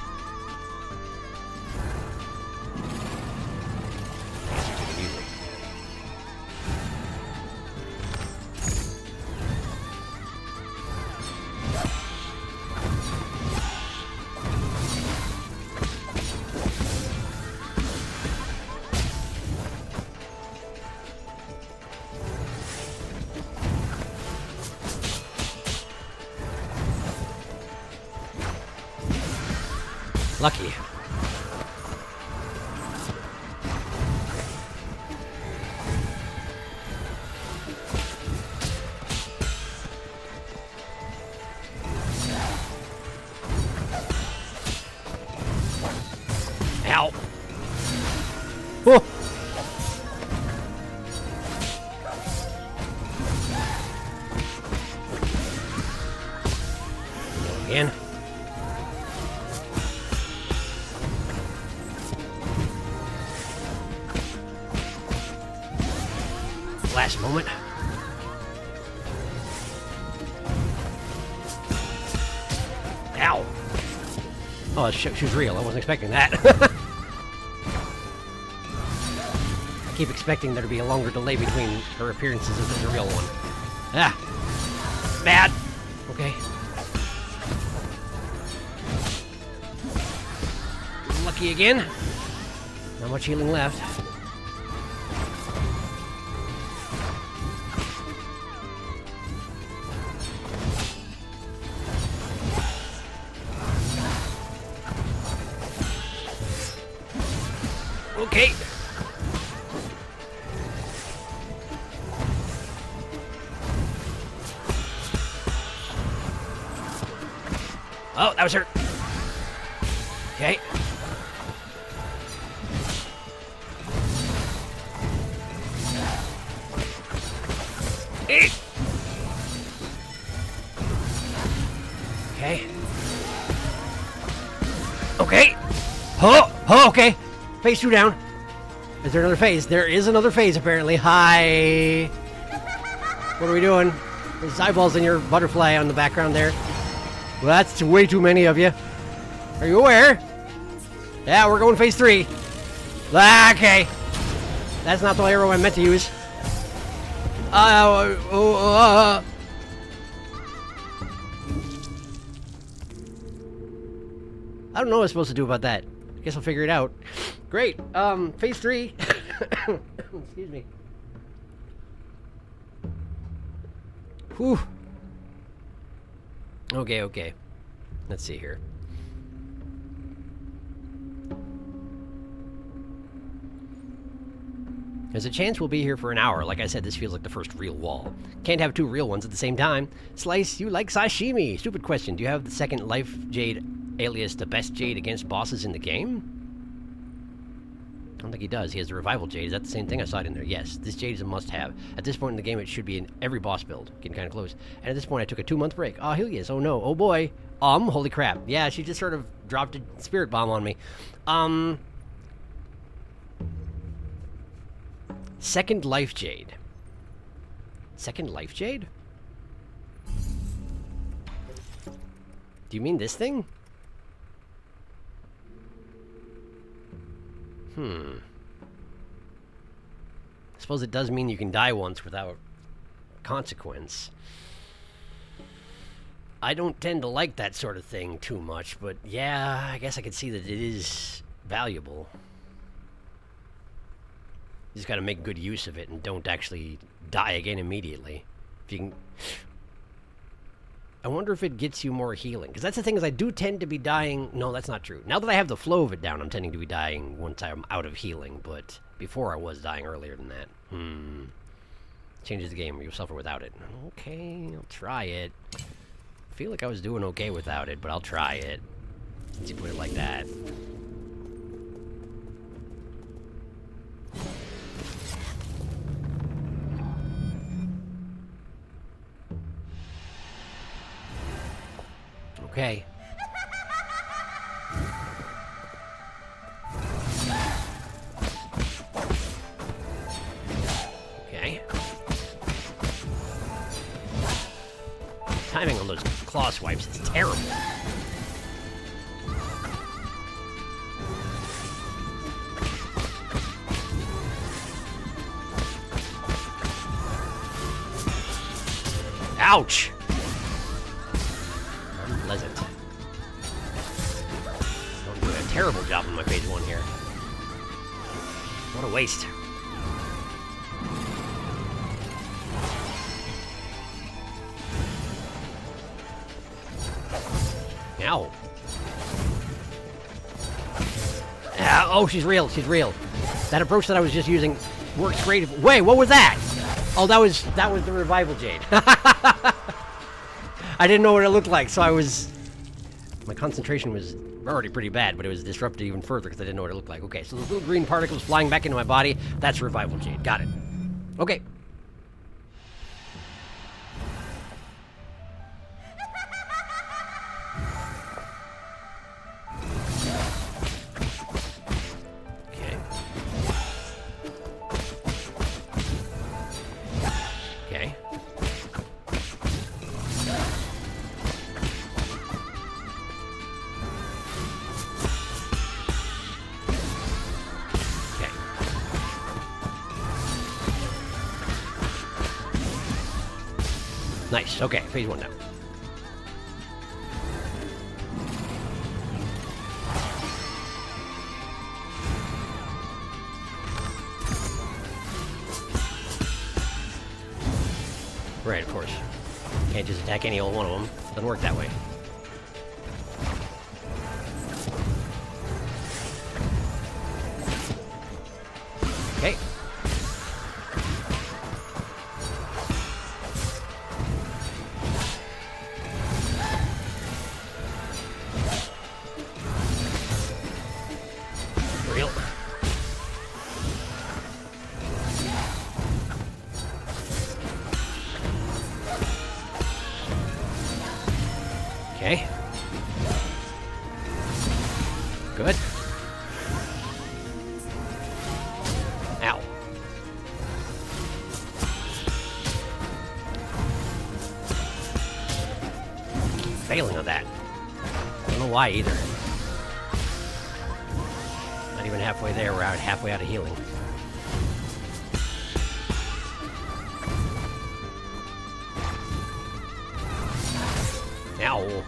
Lucky. Ow. Oh. Again. Last moment. Ow. Oh, she was real. I wasn't expecting that. I keep expecting there to be a longer delay between her appearances than the real one. Ah. Bad. Okay. Lucky again. Not much healing left. Okay. Oh, that was her. Okay. Okay. Okay. Oh, okay. Phase 2 down. Is there another phase? There is another phase, apparently. Hi. What are we doing? There's eyeballs in your butterfly on the background there. Well, that's way too many of you. Are you aware? Yeah, we're going phase 3. Okay. That's not the arrow I meant to use. I don't know what I'm supposed to do about that. I guess I'll figure it out. Great. Phase 3. Excuse me. Whew. Okay. Let's see here. There's a chance we'll be here for an hour. Like I said, this feels like the first real wall. Can't have two real ones at the same time. Slice, you like sashimi? Stupid question. Do you have the second life jade alias the best jade against bosses in the game? I don't think he does. He has the revival jade. Is that the same thing? I saw it in there. Yes, this jade is a must-have. At this point in the game, it should be in every boss build. Getting kind of close. And at this point, I took a 2-month break. Oh, here he is. Oh, no. Oh, boy. Holy crap. Yeah, she just sort of dropped a spirit bomb on me. Second life jade. Second life jade? Do you mean this thing? I suppose it does mean you can die once without consequence. I don't tend to like that sort of thing too much, but yeah, I guess I could see that it is valuable. You just gotta make good use of it and don't actually die again immediately. If you can... I wonder if it gets you more healing. Because that's the thing, is I do tend to be dying... No, that's not true. Now that I have the flow of it down, I'm tending to be dying once I'm out of healing. But before I was dying earlier than that. Changes the game where you'll suffer without it. Okay, I'll try it. I feel like I was doing okay without it, but I'll try it. Since you put it like that. Okay. Okay. Timing on those claw swipes is terrible. Ouch! Unpleasant. I'm doing a terrible job on my phase 1 here. What a waste. Ow. Oh, she's real. She's real. That approach that I was just using works great. Wait, what was that? Oh, that was the revival jade. I didn't know what it looked like, so my concentration was already pretty bad, but it was disrupted even further because I didn't know what it looked like. Okay, so those little green particles flying back into my body, that's revival jade. Got it. Okay. Okay. Nice. Okay, phase 1 now. Right, of course. Can't just attack any old one of them. Doesn't work that way. Okay. Real. Okay. Good. Ow. Failing on that. I don't know why either. Not even halfway there, we're halfway out of healing. Ow.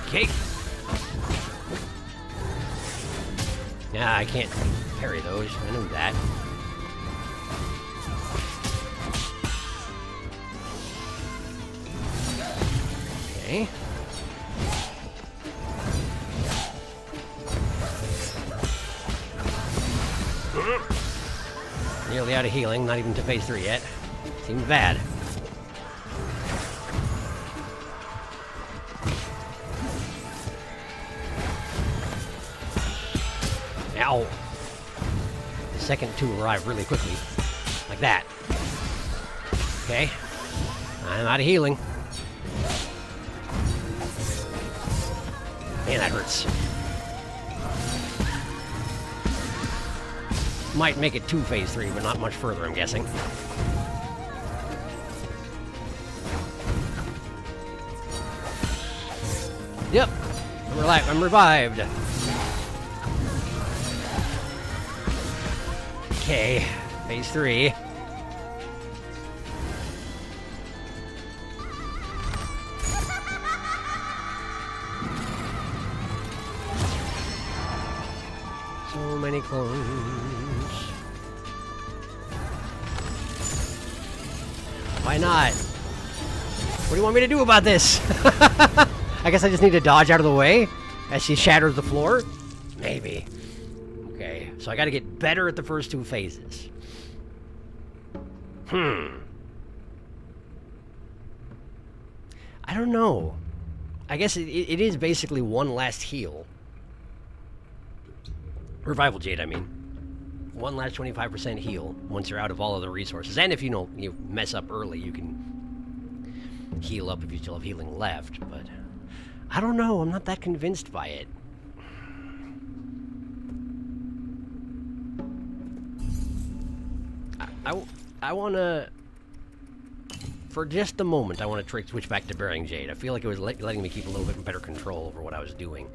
Okay. Yeah, I can't parry those. I knew that. Okay. Nearly out of healing, not even to phase 3 yet. Seems bad. Ow. The second two arrive really quickly. Like that. Okay. I'm out of healing. Man, that hurts. Might make it to phase 3, but not much further, I'm guessing. Yep. I'm revived. Okay. Phase 3. So many clones. Why not? What do you want me to do about this? I guess I just need to dodge out of the way as she shatters the floor? Maybe. Okay, so I gotta get better at the first two phases. I don't know. I guess it is basically one last heal. Revival Jade, I mean. One last 25% heal once you're out of all of the resources. And if you mess up early, you can heal up if you still have healing left. But I don't know. I'm not that convinced by it. I want to... For just a moment, I want to switch back to Bearing Jade. I feel like it was letting me keep a little bit better control over what I was doing.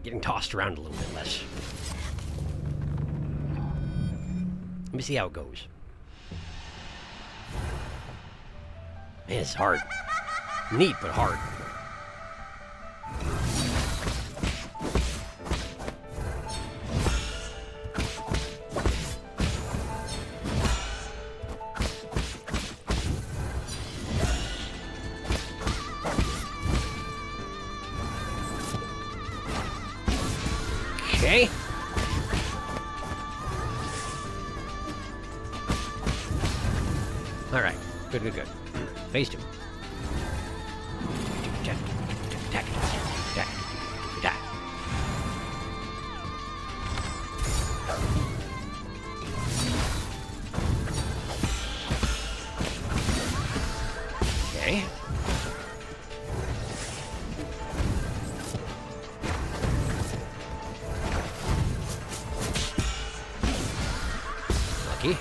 Getting tossed around a little bit less. Let me see how it goes. Man, it's hard. Neat, but hard. Okay. Alright. Good, good, good. Phase 2. Attack. Attack. Attack. Attack. Okay. Lucky.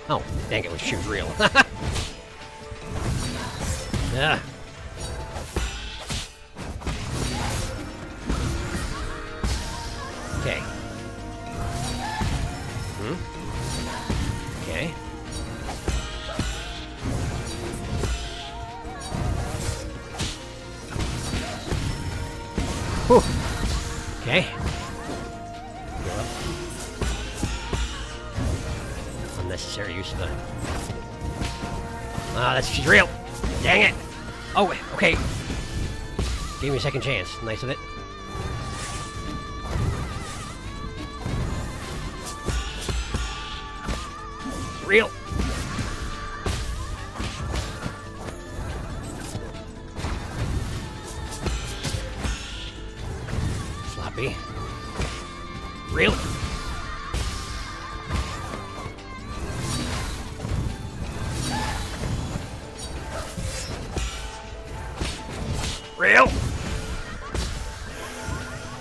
Oh, dang it, she was real. Yeah. Okay. Okay. Whew. Okay. Unnecessary use of the... Ah, she's real! Dang it! Oh, okay. Gave me a second chance. Nice of it. Real! Sloppy. Real! Real!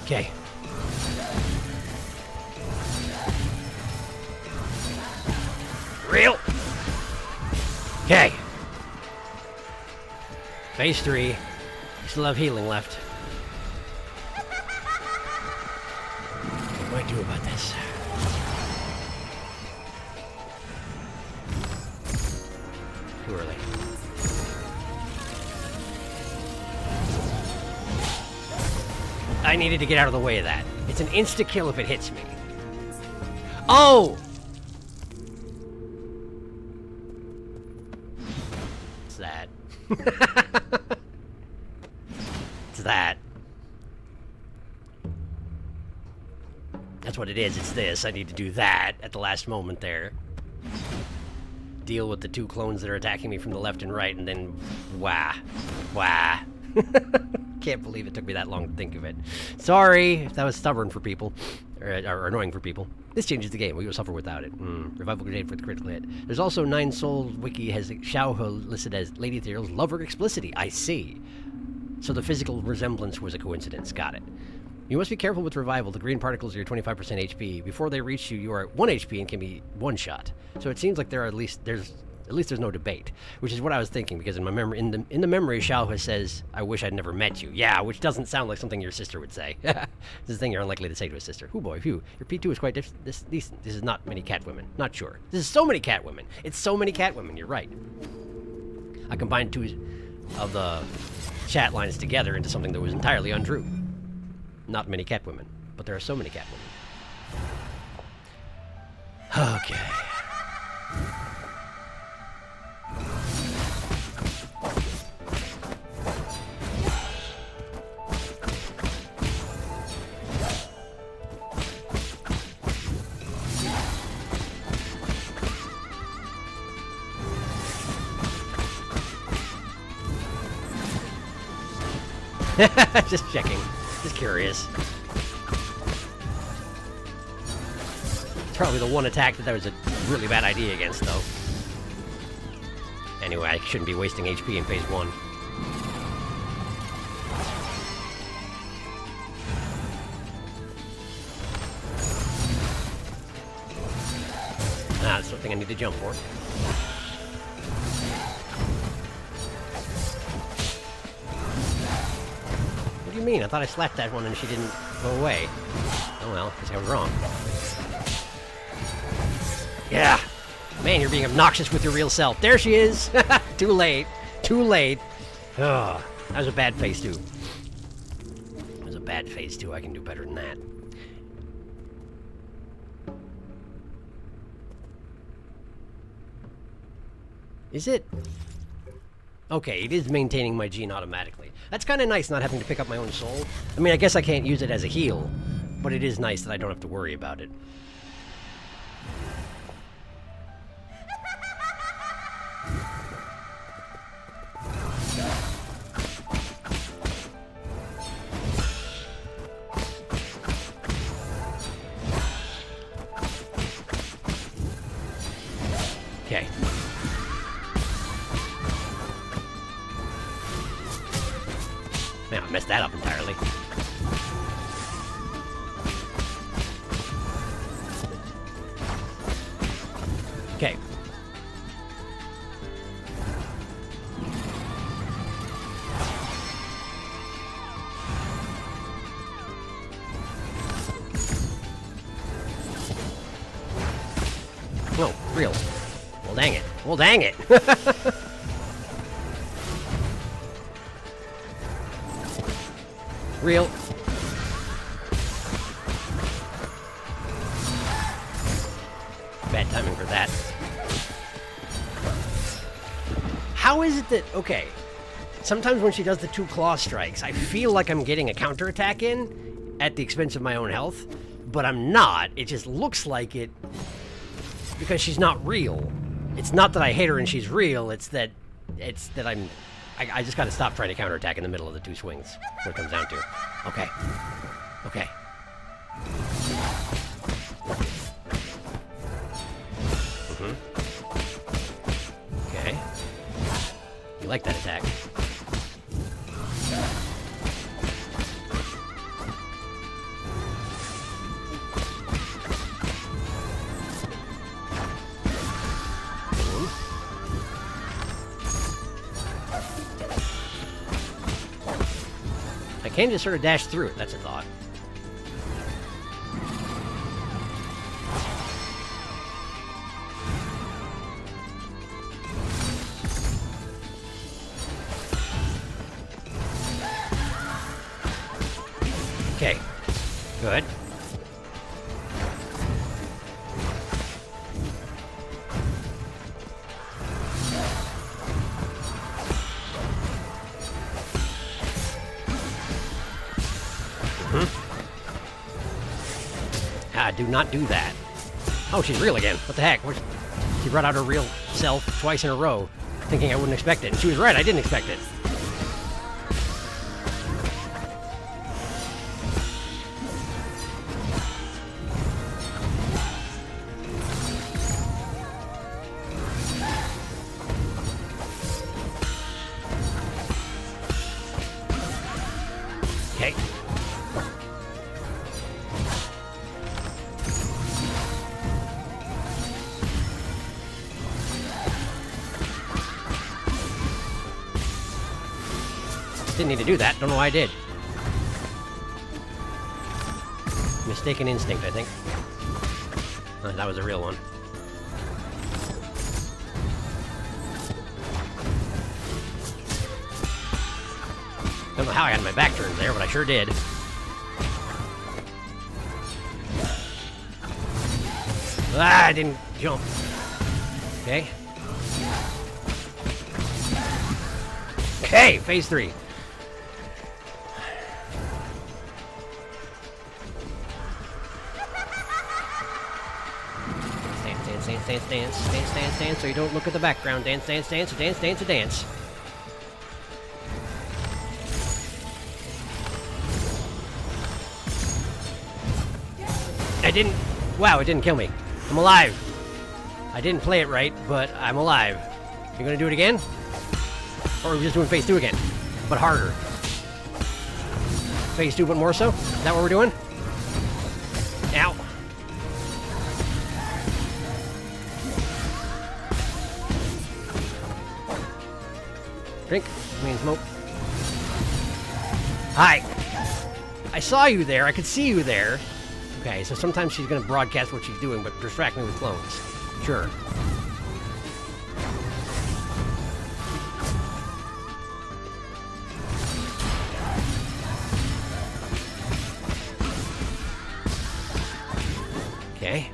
Okay. Real! Okay. Phase 3. We still have healing left. What do I do about this? Too early. I needed to get out of the way of that. It's an insta-kill if it hits me. Oh! It's that. It's that. That's what it is. It's this. I need to do that at the last moment there. Deal with the 2 clones that are attacking me from the left and right, and then... Wah. Wah. Can't believe it took me that long to think of it. Sorry if that was stubborn for people, or annoying for people. This changes the game. We will suffer without it. Revival grenade for the critical hit. There's also 9 Soul Wiki has Shoulda listed as Lady Ethereal's lover explicity. I see. So the physical resemblance was a coincidence. Got it. You must be careful with revival. The green particles are your 25% HP. Before they reach you, you are at 1 HP and can be one-shot. So it seems like there are at least there's no debate, which is what I was thinking, because in my memory, in the memory, Shoulda says, "I wish I'd never met you." Yeah, which doesn't sound like something your sister would say. This is a thing you're unlikely to say to a sister. Oh boy, phew. Your P2 is quite decent. This is not many Catwomen. Not sure. This is so many Catwomen. It's so many Catwomen. You're right. I combined 2 of the chat lines together into something that was entirely untrue. Not many Catwomen, but there are so many Catwomen. Okay. Just checking. Just curious. It's probably the one attack that was a really bad idea against, though. Anyway, I shouldn't be wasting HP in phase 1. Ah, that's something I need to jump for. What do you mean? I thought I slapped that one and she didn't go away. Oh well, guess I was wrong. Yeah! Man, you're being obnoxious with your real self. There she is! Too late. Too late. Oh, that was a bad phase 2. That was a bad phase 2. I can do better than that. Is it? Okay, it is maintaining my gene automatically. That's kind of nice, not having to pick up my own soul. I mean, I guess I can't use it as a heal, but it is nice that I don't have to worry about it. Okay. Man, I messed that up entirely. Okay. Oh, real. Well, dang it. Well, dang it. Real. Bad timing for that. How is it that... Okay. Sometimes when she does the 2 claw strikes, I feel like I'm getting a counterattack in at the expense of my own health, but I'm not. It just looks like it because she's not real. It's not that I hate her and she's real, it's that I just gotta stop trying to counterattack in the middle of the 2 swings. That's what it comes down to. Okay. Okay. Okay. You like that attack. I can just sort of dash through it, that's a thought. Okay, good. Do not do that. Oh, she's real again. What the heck? She brought out her real self twice in a row, thinking I wouldn't expect it. She was right, I didn't expect it. Okay. Didn't need to do that. Don't know why I did. Mistaken instinct, I think. Oh, that was a real one. Don't know how I had my back turned there, but I sure did. Ah, I didn't jump. Okay. Okay, phase 3. Dance, so you don't look at the background. Dance, so dance. I didn't... Wow, it didn't kill me. I'm alive. I didn't play it right, but I'm alive. You gonna do it again? Or are we just doing phase 2 again? But harder. Phase 2, but more so? Is that what we're doing? Ow. Drink. I mean, smoke. Hi. I saw you there. I could see you there. Okay, so sometimes she's going to broadcast what she's doing, but distract me with clones. Sure. Okay.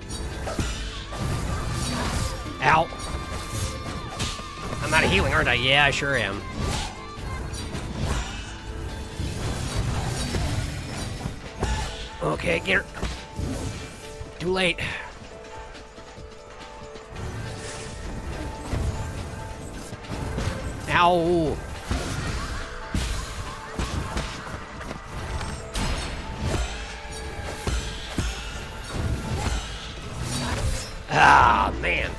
Ow. I'm out of healing, aren't I? Yeah, I sure am. Okay, get her. Too late. Ow. Ah, man.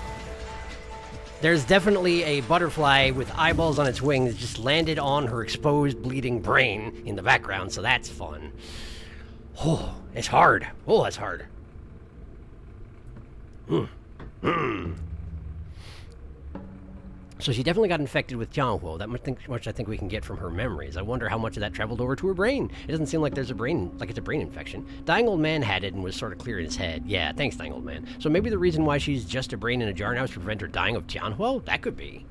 There's definitely a butterfly with eyeballs on its wings just landed on her exposed, bleeding brain in the background, so that's fun. Oh, it's hard. Oh, that's hard. So she definitely got infected with Jianhuo. That much I think we can get from her memories. I wonder how much of that traveled over to her brain. It doesn't seem like there's a brain, like it's a brain infection. Dying Old Man had it and was sort of clear in his head. Yeah, thanks, Dying Old Man. So maybe the reason why she's just a brain in a jar now is to prevent her dying of Jianhuo? That could be.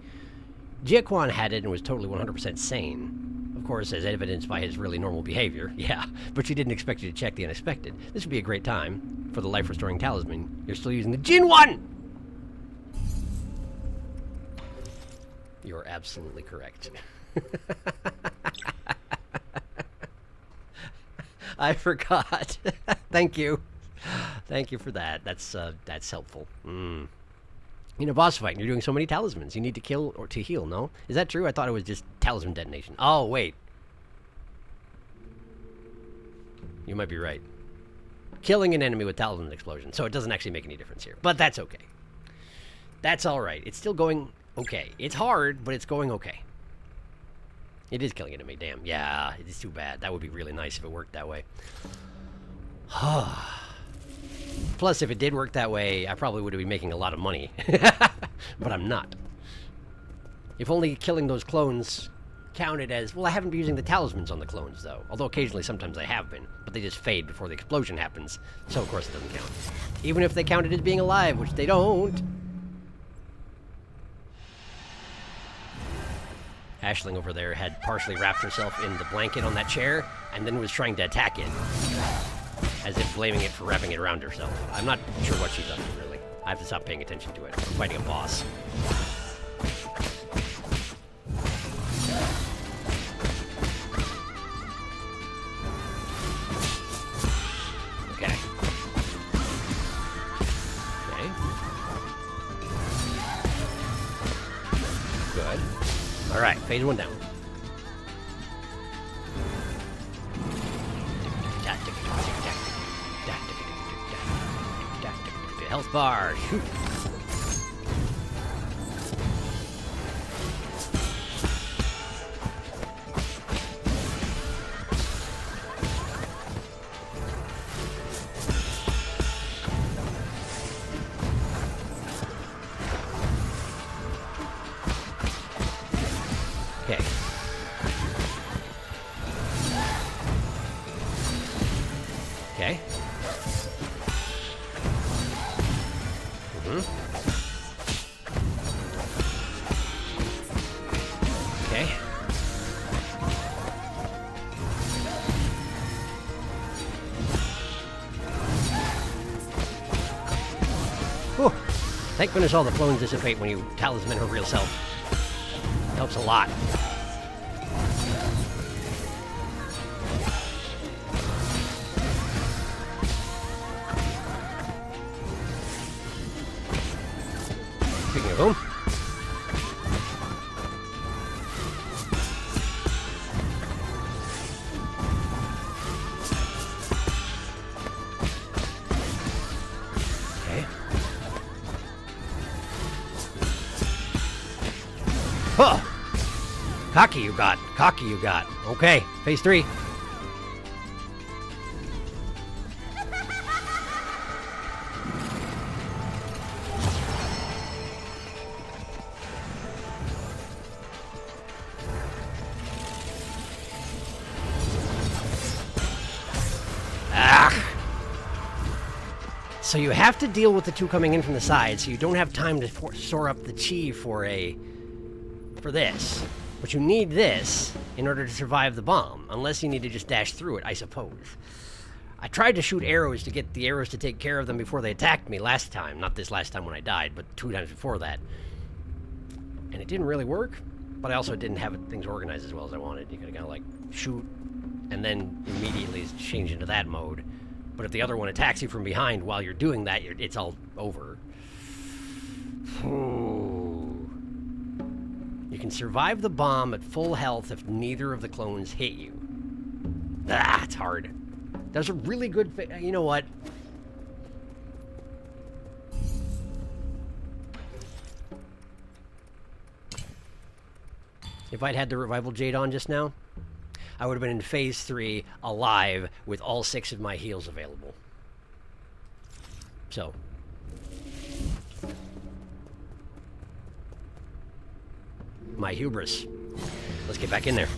Jie Quan had it and was totally 100% sane. Of course, as evidenced by his really normal behavior. Yeah, but she didn't expect you to check the unexpected. This would be a great time for the life-restoring talisman. You're still using the Jin one! You're absolutely correct. I forgot. Thank you. Thank you for that. That's helpful. In a boss fight, and you're doing so many talismans. You need to kill or to heal, no? Is that true? I thought it was just talisman detonation. Oh, wait. You might be right. Killing an enemy with talisman explosion, so it doesn't actually make any difference here. But that's okay. That's all right. It's still going okay. It's hard, but it's going okay. It is killing an enemy, damn. Yeah, it is too bad. That would be really nice if it worked that way. Plus, if it did work that way, I probably would be making a lot of money. But I'm not. If only killing those clones counted as... Well, I haven't been using the talismans on the clones, though. Although occasionally, sometimes I have been. But they just fade before the explosion happens. So, of course, it doesn't count. Even if they counted as being alive, which they don't. Ashling over there had partially wrapped herself in the blanket on that chair, and then was trying to attack it. As if blaming it for wrapping it around herself. I'm not sure what she's up to, really. I have to stop paying attention to it. I'm fighting a boss. Okay. Okay. Good. Alright, phase one down. Health bar, shoot. Okay. Okay. Okay. Whew. Thank goodness all the clones dissipate when you talisman her real self. Helps a lot. Speaking of whom? Huh. Cocky you got. Cocky you got. Okay, phase 3. So you have to deal with the two coming in from the side, so you don't have time to store up the chi for this. But you need this in order to survive the bomb, unless you need to just dash through it, I suppose. I tried to shoot arrows to get the arrows to take care of them before they attacked me last time. Not this last time when I died, but 2 times before that. And it didn't really work, but I also didn't have things organized as well as I wanted. You could kind of like shoot and then immediately change into that mode. But if the other one attacks you from behind while you're doing that, it's all over. Ooh. You can survive the bomb at full health if neither of the clones hit you. Ah, it's hard. There's a really good... You know what? If I'd had the revival jade on just now, I would have been in phase 3 alive with all 6 of my heals available. So. My hubris. Let's get back in there.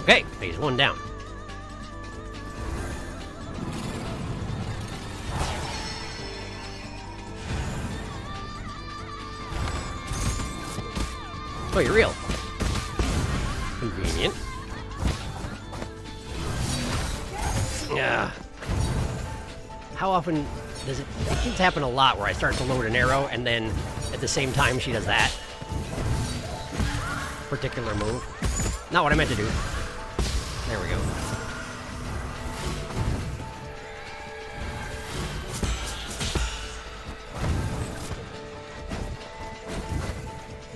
Okay, phase 1 down. Oh, you're real. Convenient. Yeah. How often does it... It seems to happen a lot where I start to load an arrow and then at the same time she does that particular move. Not what I meant to do. There we go.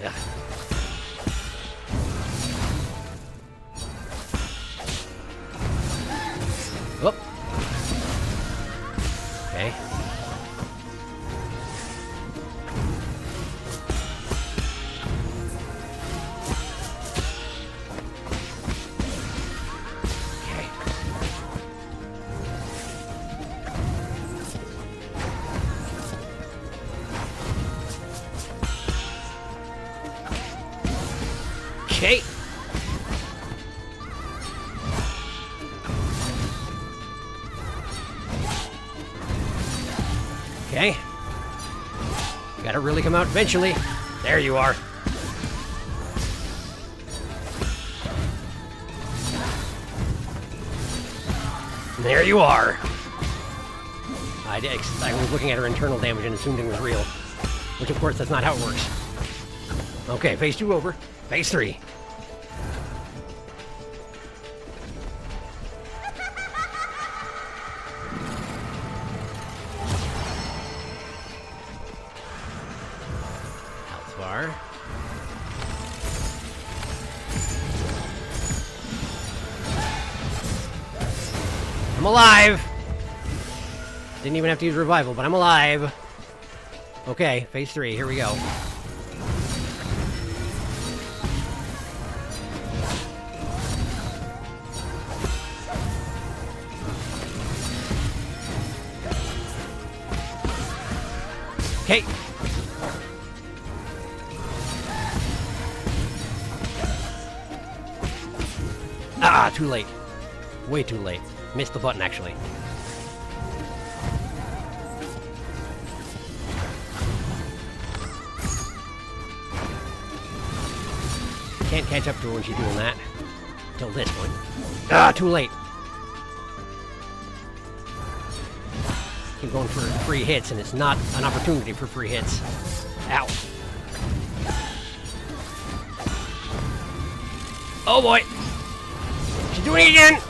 Yeah. Whoop. Okay. Okay. Okay. You gotta really come out eventually. There you are. There you are. I was looking at her internal damage and assumed it was real. Which, of course, that's not how it works. Okay, phase 2 over. Phase 3. Health bar. I'm alive! Didn't even have to use revival, but I'm alive. Okay, phase 3, here we go. Okay. Ah, too late. Way too late. Missed the button, actually. Can't catch up to her when she's doing that. Till this point. Ah, too late. Keep going for free hits, and it's not an opportunity for free hits. Ow. Oh boy! She's doing it again!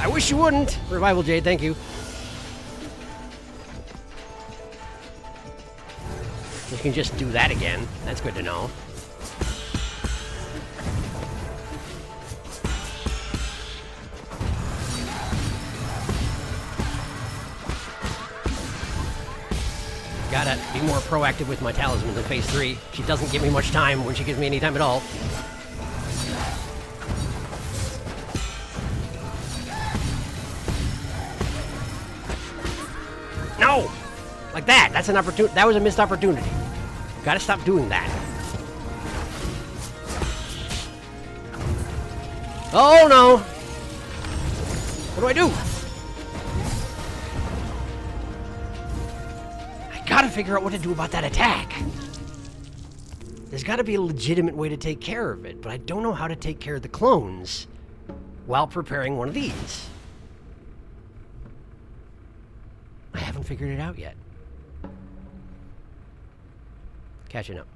I wish you wouldn't! Revival Jade, thank you. You can just do that again. That's good to know. Gotta be more proactive with my talismans in phase 3. She doesn't give me much time when she gives me any time at all. No! Like that. That's an opportunity. That was a missed opportunity. Gotta stop doing that. Oh no! What do I do? I gotta figure out what to do about that attack. There's gotta be a legitimate way to take care of it, but I don't know how to take care of the clones while preparing one of these. I haven't figured it out yet. Catching up.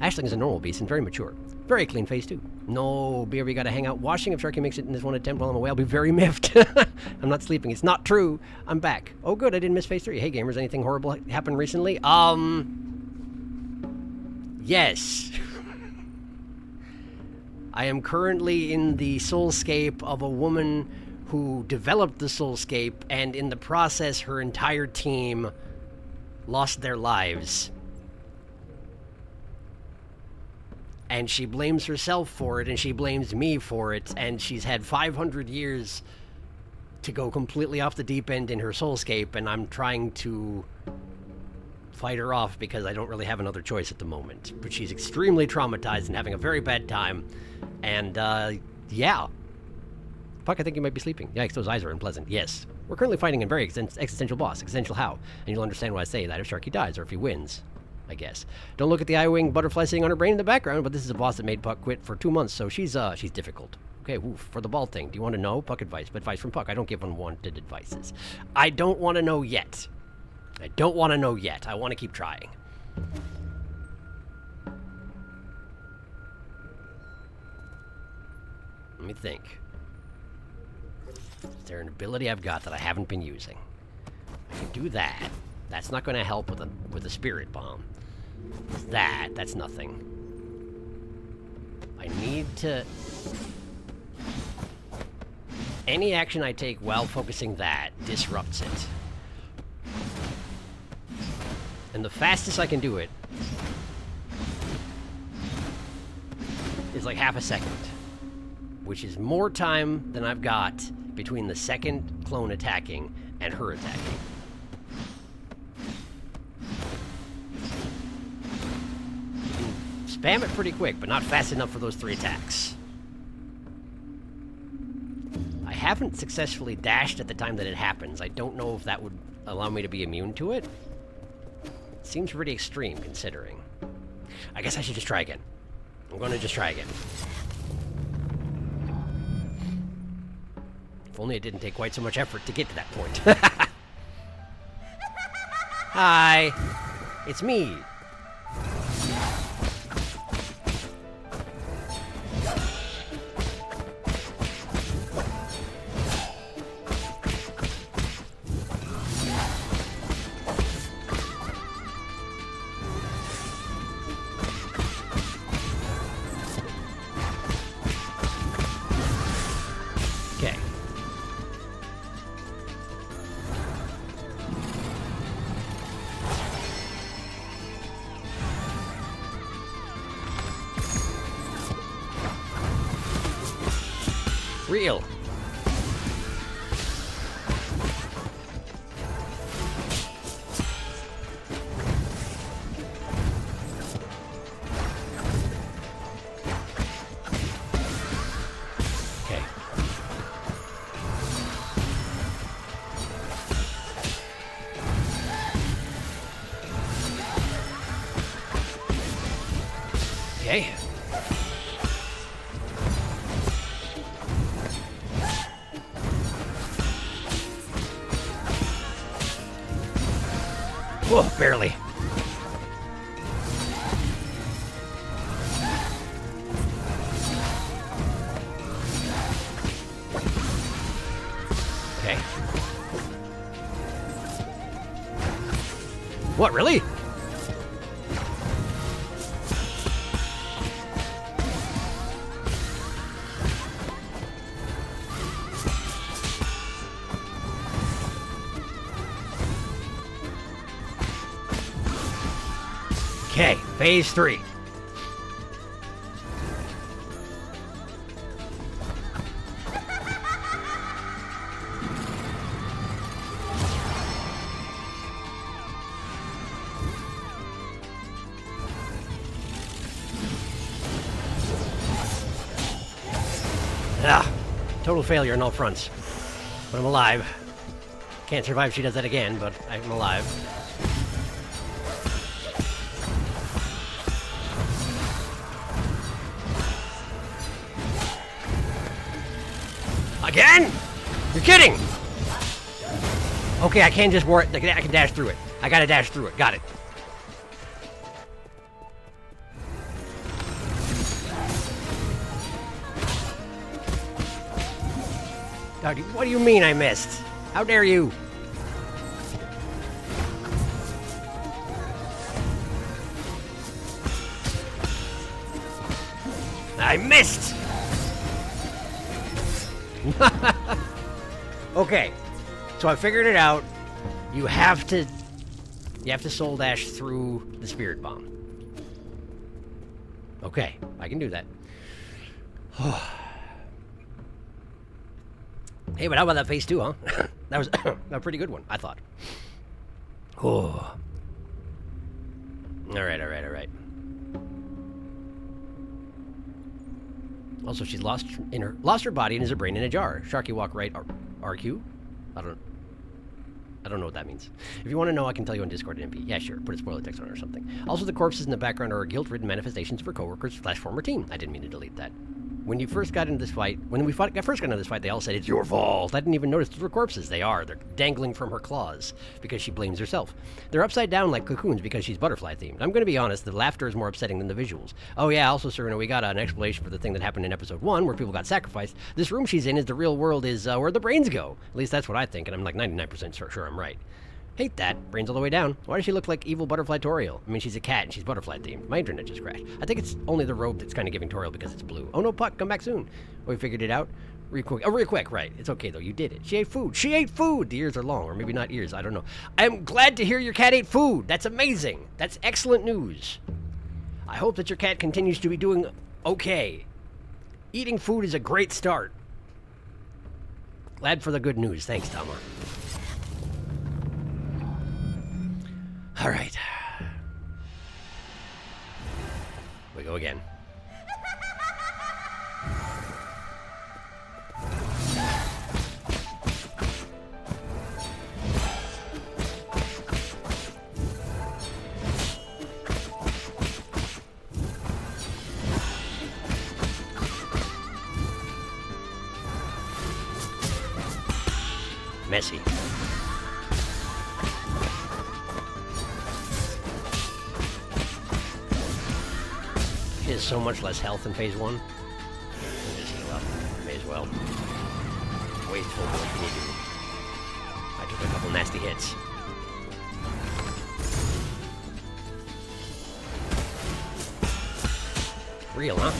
Aisling is a normal beast and very mature. Very clean face, too. No, beer, we gotta hang out washing. If Sharky makes it in this one attempt while I'm away, I'll be very miffed. I'm not sleeping. It's not true. I'm back. Oh, good. I didn't miss phase 3. Hey, gamers, anything horrible happened recently? Yes. I am currently in the soulscape of a woman who developed the soulscape, and in the process, her entire team lost their lives. And she blames herself for it, and she blames me for it, and she's had 500 years to go completely off the deep end in her soulscape, and I'm trying to fight her off because I don't really have another choice at the moment. But she's extremely traumatized and having a very bad time, and, yeah. Puck, I think you might be sleeping. Yikes, those eyes are unpleasant. Yes. We're currently fighting a very existential boss. Existential how? And you'll understand when I say that if Sharky dies, or if he wins. I guess. Don't look at the eye-wing butterfly sitting on her brain in the background, but this is a boss that made Puck quit for 2 months, so she's difficult. Okay, woof, for the ball thing. Do you want to know? Puck advice. Advice from Puck. I don't give unwanted advices. I don't want to know yet. I don't want to know yet. I want to keep trying. Let me think. Is there an ability I've got that I haven't been using? I can do that. That's not going to help with a spirit bomb. That's nothing. I need to... Any action I take while focusing that disrupts it. And the fastest I can do it is like half a second, which is more time than I've got between the second clone attacking and her attacking. Spam it pretty quick, but not fast enough for those 3 attacks. I haven't successfully dashed at the time that it happens. I don't know if that would allow me to be immune to it. It seems pretty extreme, considering. I guess I should just try again. I'm going to just try again. If only it didn't take quite so much effort to get to that point. Hi! It's me! Real. Okay. Okay. Whoa, barely. Okay. What, really? Okay, phase 3. Total failure on all fronts. But I'm alive. Can't survive if she does that again, but I'm alive. Again? You're kidding! Okay, I can't just war it. I can dash through it. I gotta dash through it. Got it. What do you mean I missed? How dare you? I missed! Okay, so I figured it out. You have to soul dash through the spirit bomb. Okay, I can do that. Hey, but how about that phase 2, huh? That was a pretty good one, I thought. Oh. All right. Also, she's lost her body and is her brain in a jar. Sharky walk right RQ? I don't know what that means. If you want to know, I can tell you on Discord and MP. Yeah, sure. Put a spoiler text on it or something. Also, the corpses in the background are guilt-ridden manifestations for coworkers / former team. I didn't mean to delete that. When you first got into this fight, first got into this fight, they all said, it's your fault. I didn't even notice those were corpses. They are. They're dangling from her claws because she blames herself. They're upside down like cocoons because she's butterfly themed. I'm going to be honest, the laughter is more upsetting than the visuals. Oh yeah, also, Serena, we got an explanation for the thing that happened in episode 1 where people got sacrificed. This room she's in is the real world, is where the brains go. At least that's what I think, and I'm like 99% sure I'm right. Hate that. Brains all the way down. Why does she look like evil butterfly Toriel? I mean, she's a cat and she's butterfly themed. My internet just crashed. I think it's only the robe that's kind of giving Toriel because it's blue. Oh no, Puck, come back soon. Oh, we figured it out? Real quick, right. It's okay though, you did it. She ate food. She ate food! The ears are long, or maybe not ears, I don't know. I'm glad to hear your cat ate food. That's amazing. That's excellent news. I hope that your cat continues to be doing okay. Eating food is a great start. Glad for the good news. Thanks, Tama. All right. We go again. Messy. She has so much less health in phase 1. Just heal up. May as well. Wasteful, but what can you do? I took a couple nasty hits. Real, huh?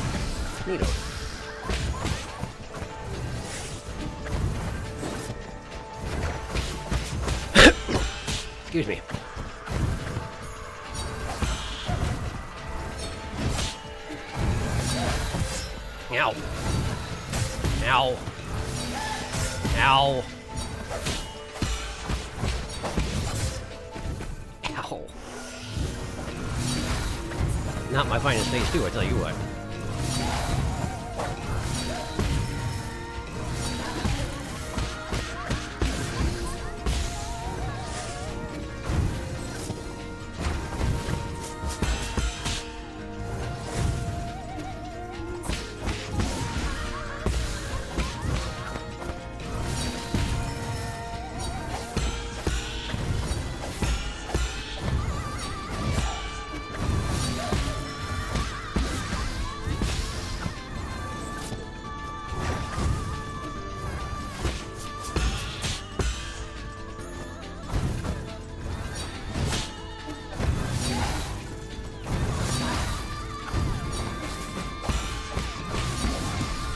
Neato. Excuse me. Ow. Ow. Ow. Ow. Not my finest phase 2, I tell you what.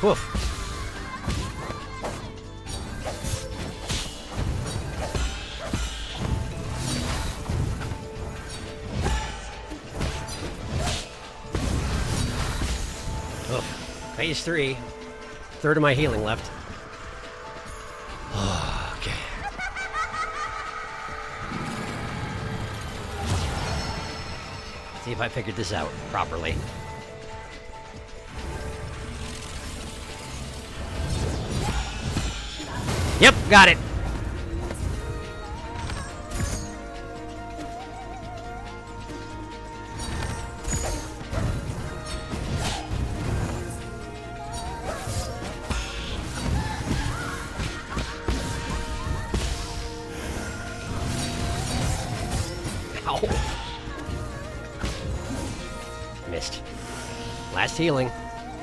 Woof. Oh, phase 3. Third of my healing left. Oh, okay. See if I figured this out properly. Yep, got it. Ow. Missed. Last healing.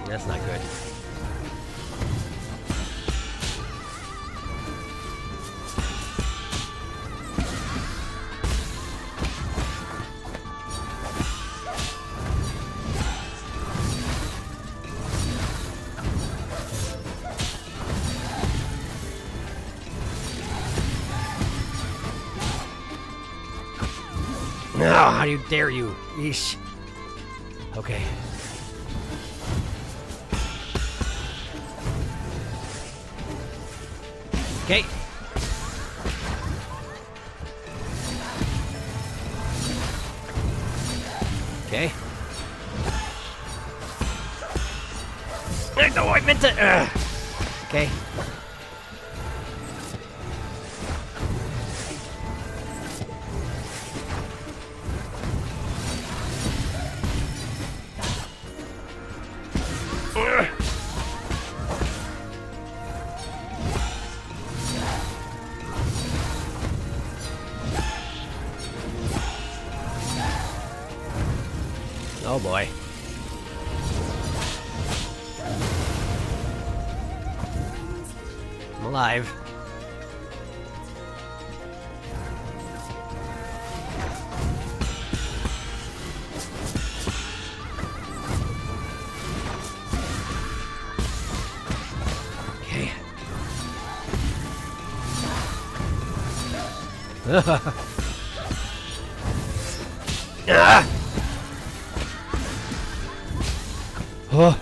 That's not good. No, how do you dare you? Yeesh. Okay. Okay. Okay. No, I meant to. Okay. Oh boy. I'm alive. Okay. Ah! Oh.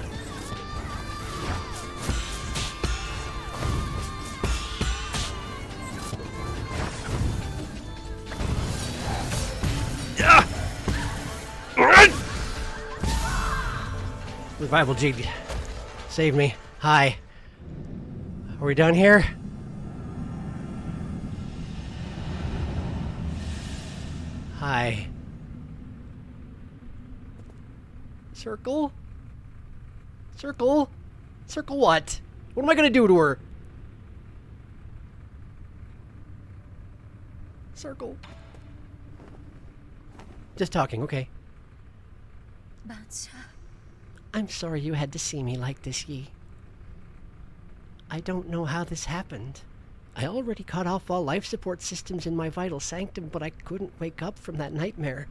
Ah! Revival G. Save me. Hi. Are we done here? Hi. Circle? Circle? Circle what? What am I gonna do to her? Circle. Just talking, okay. 맞아. I'm sorry you had to see me like this, Yi. I don't know how this happened. I already cut off all life support systems in my vital sanctum, but I couldn't wake up from that nightmare.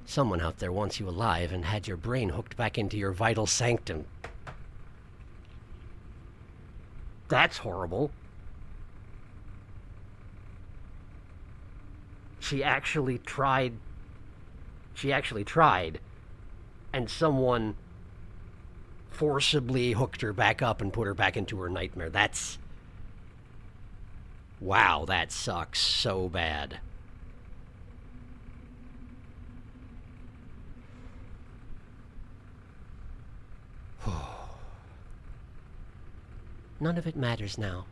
Someone out there wants you alive and had your brain hooked back into your vital sanctum. That's horrible. She actually tried. And someone forcibly hooked her back up and put her back into her nightmare. That's... Wow, that sucks so bad. None of it matters now.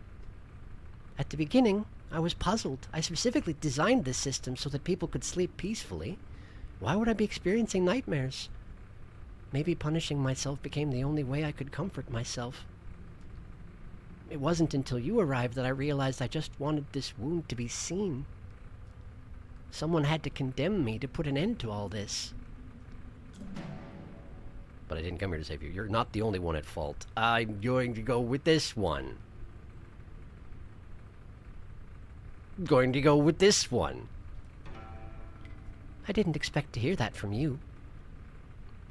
At the beginning, I was puzzled. I specifically designed this system so that people could sleep peacefully. Why would I be experiencing nightmares? Maybe punishing myself became the only way I could comfort myself. It wasn't until you arrived that I realized I just wanted this wound to be seen. Someone had to condemn me to put an end to all this. But I didn't come here to save you. You're not the only one at fault. I'm going to go with this one. Going to go with this one. I didn't expect to hear that from you.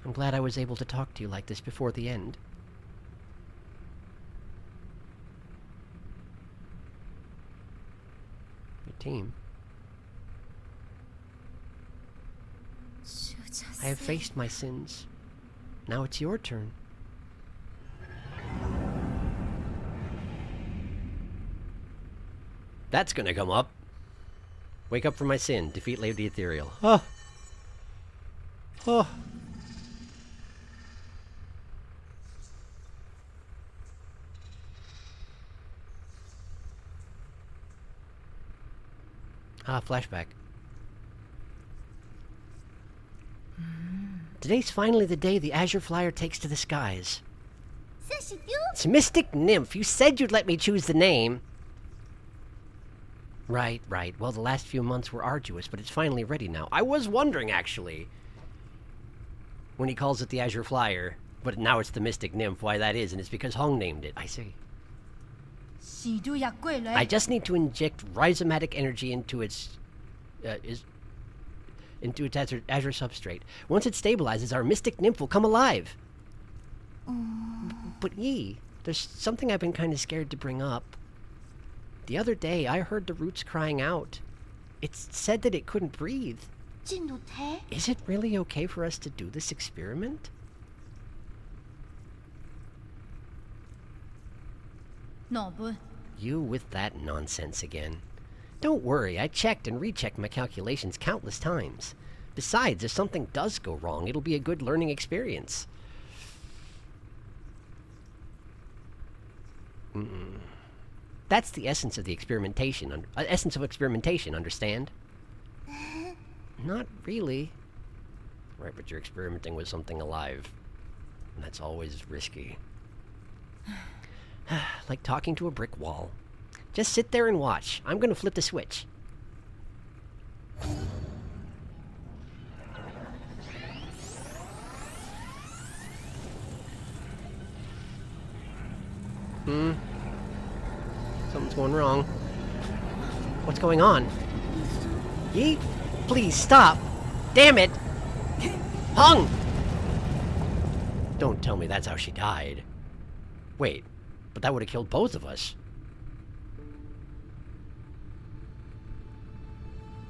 I'm glad I was able to talk to you like this before the end. Your team. I have faced my sins. Now it's your turn. That's gonna come up. Wake up from my sin. Defeat Lady Ethereal. Oh. Oh. Ah, flashback. Today's finally the day the Azure Flyer takes to the skies. It's Mystic Nymph. You said you'd let me choose the name. Right. Well, the last few months were arduous, but it's finally ready now. I was wondering, actually, when he calls it the Azure Flyer, but now it's the Mystic Nymph, why that is, and it's because Hong named it. I see. I just need to inject rhizomatic energy into its azure substrate. Once it stabilizes, our Mystic Nymph will come alive. But Yi, there's something I've been kind of scared to bring up. The other day, I heard the roots crying out. It said that it couldn't breathe. Is it really okay for us to do this experiment? You with that nonsense again. Don't worry, I checked and rechecked my calculations countless times. Besides, if something does go wrong, it'll be a good learning experience. That's the essence of the experimentation. Essence of experimentation, understand? Not really. Right, but you're experimenting with something alive. And that's always risky. Like talking to a brick wall. Just sit there and watch. I'm gonna flip the switch. Something's going wrong. What's going on? Yi? Please stop! Damn it! Hung! Don't tell me that's how she died. Wait, but that would have killed both of us.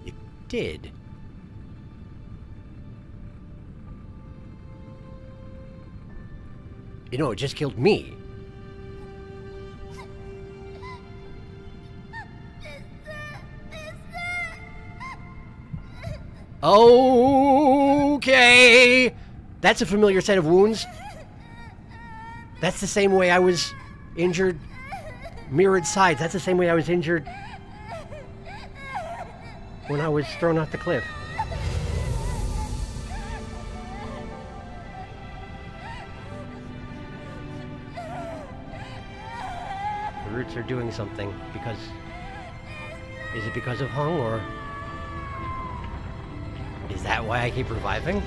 It did. You know, it just killed me. Okay! That's a familiar set of wounds. That's the same way I was injured. Mirrored sides. That's the same way I was injured when I was thrown off the cliff. The roots are doing something because... Is it because of Hung, or... Is that why I keep reviving?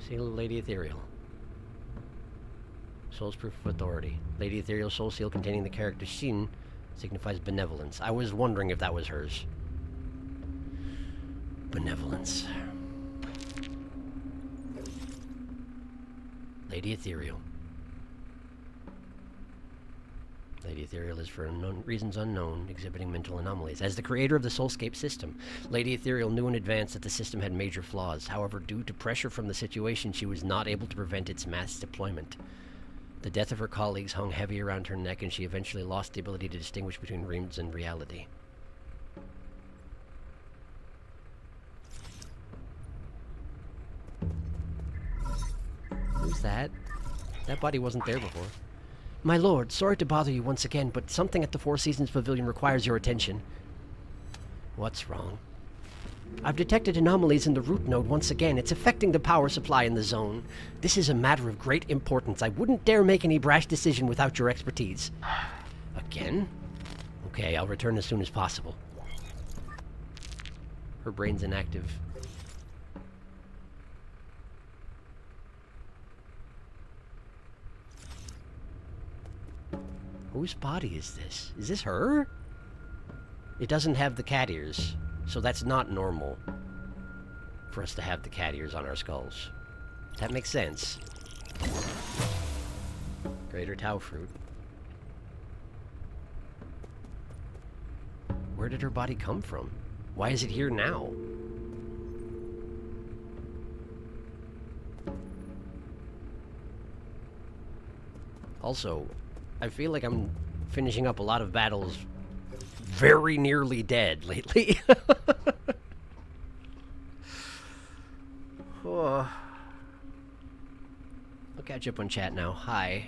Seal of Lady Ethereal. Soul's proof of authority. Lady Ethereal soul seal containing the character Shin signifies benevolence. I was wondering if that was hers. Benevolence. Lady Ethereal. Lady Ethereal is for reasons unknown, exhibiting mental anomalies. As the creator of the Soulscape system, Lady Ethereal knew in advance that the system had major flaws. However, due to pressure from the situation, she was not able to prevent its mass deployment. The death of her colleagues hung heavy around her neck, and she eventually lost the ability to distinguish between dreams and reality. Who's that? That body wasn't there before. My lord, sorry to bother you once again, but something at the Four Seasons Pavilion requires your attention. What's wrong? I've detected anomalies in the root node once again. It's affecting the power supply in the zone. This is a matter of great importance. I wouldn't dare make any brash decision without your expertise. Again? Okay, I'll return as soon as possible. Her brain's inactive. Whose body is this? Is this her? It doesn't have the cat ears, so that's not normal for us to have the cat ears on our skulls. That makes sense. Greater Tau Fruit. Where did her body come from? Why is it here now? Also, I feel like I'm finishing up a lot of battles very nearly dead lately. Catch up on chat now. Hi.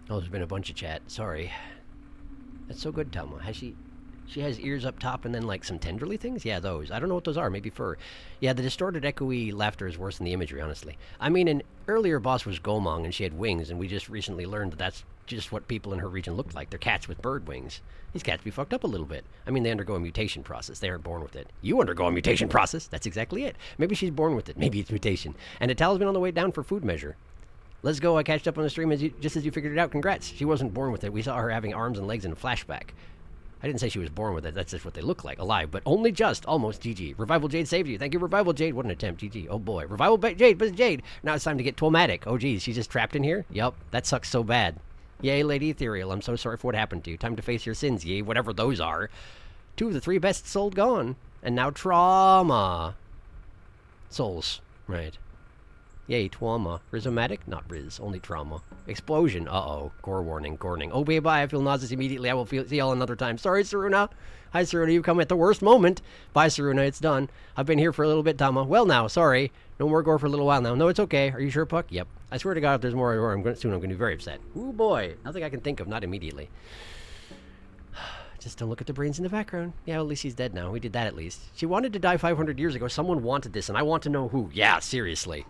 Oh, there's been a bunch of chat. Sorry. That's so good, Telma. Has she... She has ears up top and then, like, some tenderly things? Yeah, those. I don't know what those are. Maybe fur. Yeah, the distorted, echoey laughter is worse than the imagery, honestly. I mean, an earlier boss was Gomong, and she had wings, and we just recently learned that that's just what people in her region looked like. They're cats with bird wings. These cats be fucked up a little bit. I mean, they undergo a mutation process. They aren't born with it. You undergo a mutation process. That's exactly it. Maybe she's born with it. Maybe it's mutation. And a talisman on the way down for food measure. Let's go. I catched up on the stream just as you figured it out. Congrats. She wasn't born with it. We saw her having arms and legs in a flashback. I didn't say she was born with it. That's just what they look like. Alive, but only just. Almost. GG. Revival Jade saved you. Thank you, Revival Jade. What an attempt. GG. Oh, boy. Revival Jade. But Jade. Now it's time to get Twilmatic. Oh, geez. She's just trapped in here? Yup. That sucks so bad. Yay, Lady Ethereal. I'm so sorry for what happened to you. Time to face your sins, yay. Whatever those are. 2 of the 3 best sold gone. And now trauma. Souls. Right. Yay, trauma. Rhizomatic? Not Riz. Only trauma. Explosion. Uh-oh. Gore warning. Gorning. Oh, bye. I feel nauseous immediately. I will see y'all another time. Sorry, Saruna. Hi, Saruna. You come at the worst moment. Bye, Saruna. It's done. I've been here for a little bit, Tama. Well, now. Sorry. No more gore for a little while now. No, it's okay. Are you sure, Puck? Yep. I swear to God, if there's more gore, I'm going to be very upset. Ooh, boy. Nothing I can think of. Not immediately. Just don't look at the brains in the background. Yeah, well, at least he's dead now. We did that at least. She wanted to die 500 years ago. Someone wanted this, and I want to know who. Yeah, seriously.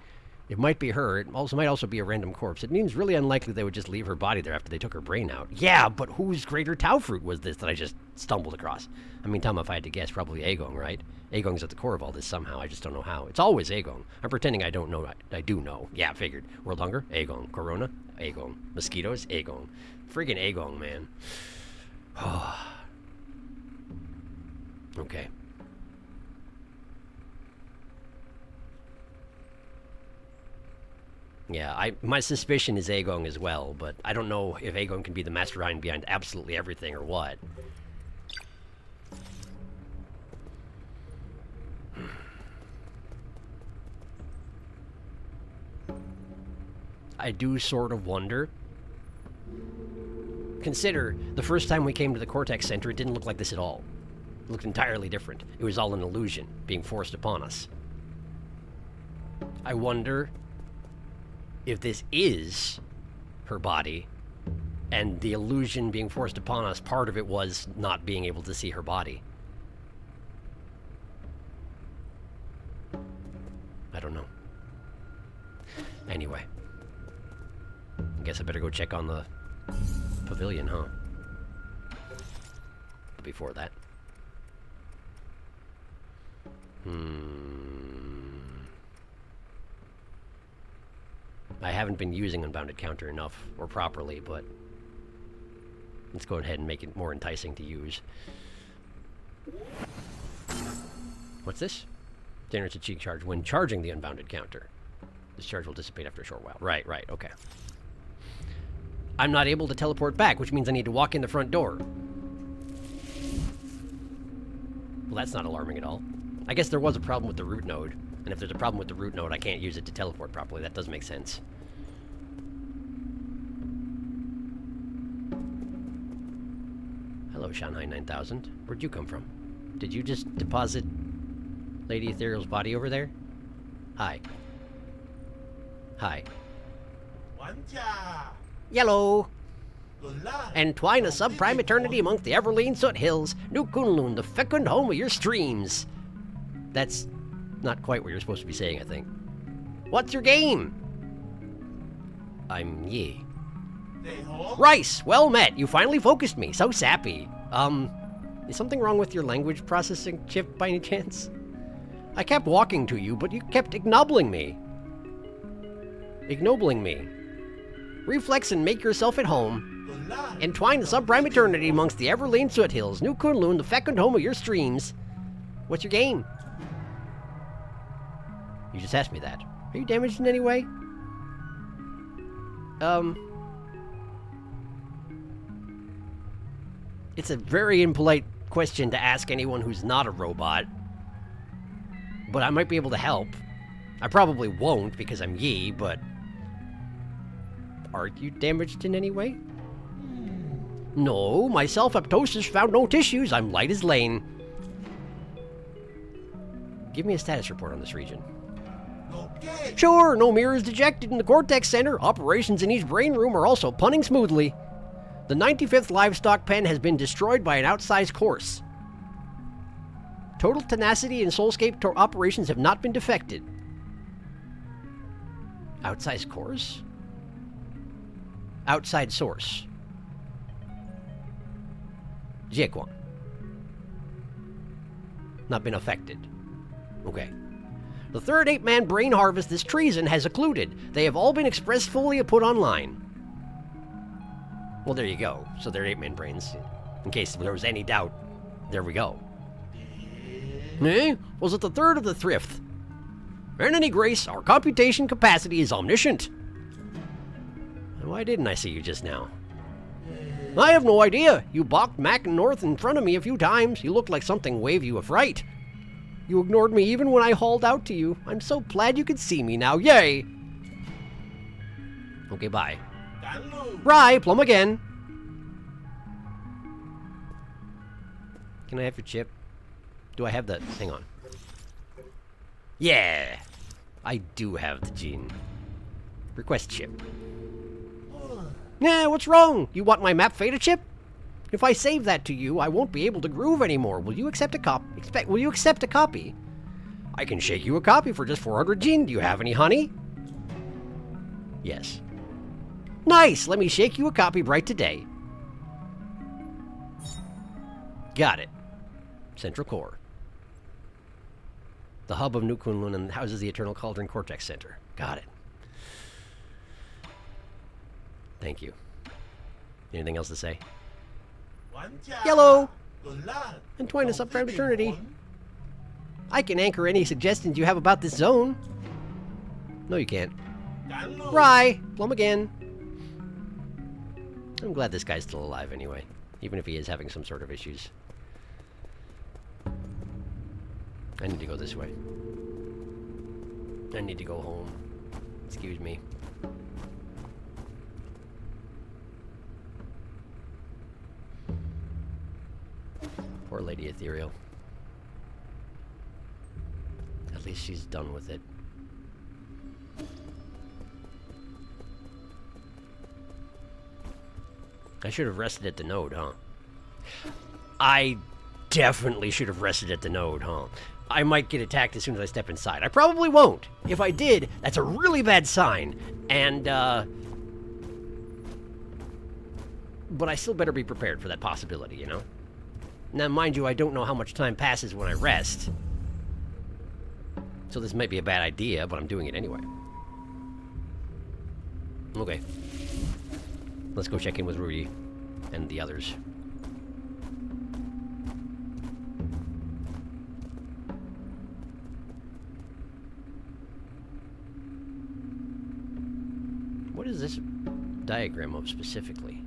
It might be her. It might also be a random corpse. It means really unlikely they would just leave her body there after they took her brain out. Yeah, but whose greater Tau fruit was this that I just stumbled across? I mean, Tom, if I had to guess, probably Agong, right? Agong's at the core of all this somehow. I just don't know how. It's always Agong. I'm pretending I don't know. I do know. Yeah, figured. World hunger? Agong. Corona? Agong. Mosquitoes? Agong. Friggin' Agong, man. Okay. Yeah, my suspicion is Agong as well, but I don't know if Agong can be the mastermind behind absolutely everything or what. I do sort of wonder. Consider, the first time we came to the Cortex Center, it didn't look like this at all. It looked entirely different. It was all an illusion, being forced upon us. I wonder if this is her body, and the illusion being forced upon us, part of it was not being able to see her body. I don't know. Anyway. I guess I better go check on the pavilion, huh? Before that. I haven't been using Unbounded Counter enough, or properly, but let's go ahead and make it more enticing to use. What's this? Generates a cheek charge when charging the Unbounded Counter. This charge will dissipate after a short while. Right, okay. I'm not able to teleport back, which means I need to walk in the front door. Well, that's not alarming at all. I guess there was a problem with the root node. And if there's a problem with the root node, I can't use it to teleport properly. That does make sense. Hello, Shanghai 9000. Where'd you come from? Did you just deposit Lady Ethereal's body over there? Hi. Hi. Yellow! Entwine a subprime eternity amongst the Everlean Soot Hills. New Kunlun, the fecund home of your streams. That's not quite what you're supposed to be saying, I think. What's your game? I'm Yi. Rice, well met. You finally focused me. So sappy. Is something wrong with your language processing chip by any chance? I kept walking to you, but you kept ignobling me. Ignobling me. Reflex and make yourself at home. Entwine the subprime eternity amongst the Everlean Soot Hills. New Kunlun, the fecund home of your streams. What's your game? You just asked me that. Are you damaged in any way? It's a very impolite question to ask anyone who's not a robot. But I might be able to help. I probably won't because I'm Yi, but... Are you damaged in any way? No, my self-apoptosis found no tissues. I'm light as Lane. Give me a status report on this region. Okay. Sure, no mirrors dejected in the Cortex Center. Operations in each brain room are also punning smoothly. The 95th livestock pen has been destroyed by an outsized course. Total tenacity and soulscape operations have not been defected. Outsized course? Outside source. Jiequan. Not been affected. Okay. The third ape-man brain harvest this treason has occluded. They have all been expressfully put online. Well, there you go. So they're ape-man brains. In case there was any doubt. There we go. Eh? Was it the third or the thrift? In any grace, our computation capacity is omniscient. Why didn't I see you just now? I have no idea. You balked Mac and North in front of me a few times. You looked like something waved you a fright. You ignored me even when I hauled out to you. I'm so glad you could see me now. Yay! Okay, bye. Rye, plum again. Can I have your chip? Do I have the... Hang on. Yeah! I do have the gene. Request chip. Yeah, what's wrong? You want my map Feta chip? If I save that to you, I won't be able to groove anymore. Will you accept a Will you accept a copy? I can shake you a copy for just 400 gene. Do you have any honey? Yes. Nice! Let me shake you a copy right today. Got it. Central Core. The hub of New Kunlun and houses the Eternal Cauldron Cortex Center. Got it. Thank you. Anything else to say? Yellow! Entwine us up for eternity. I can anchor any suggestions you have about this zone. No, you can't. Rye! Plum again. I'm glad this guy's still alive anyway, even if he is having some sort of issues. I need to go this way. I need to go home. Excuse me. Poor Lady Ethereal. At least she's done with it. I should have rested at the node, huh? I definitely should have rested at the node, huh? I might get attacked as soon as I step inside. I probably won't. If I did, that's a really bad sign. And, but I still better be prepared for that possibility, you know? Now, mind you, I don't know how much time passes when I rest. So this might be a bad idea, but I'm doing it anyway. Okay. Let's go check in with Rudy and the others. What is this diagram of specifically?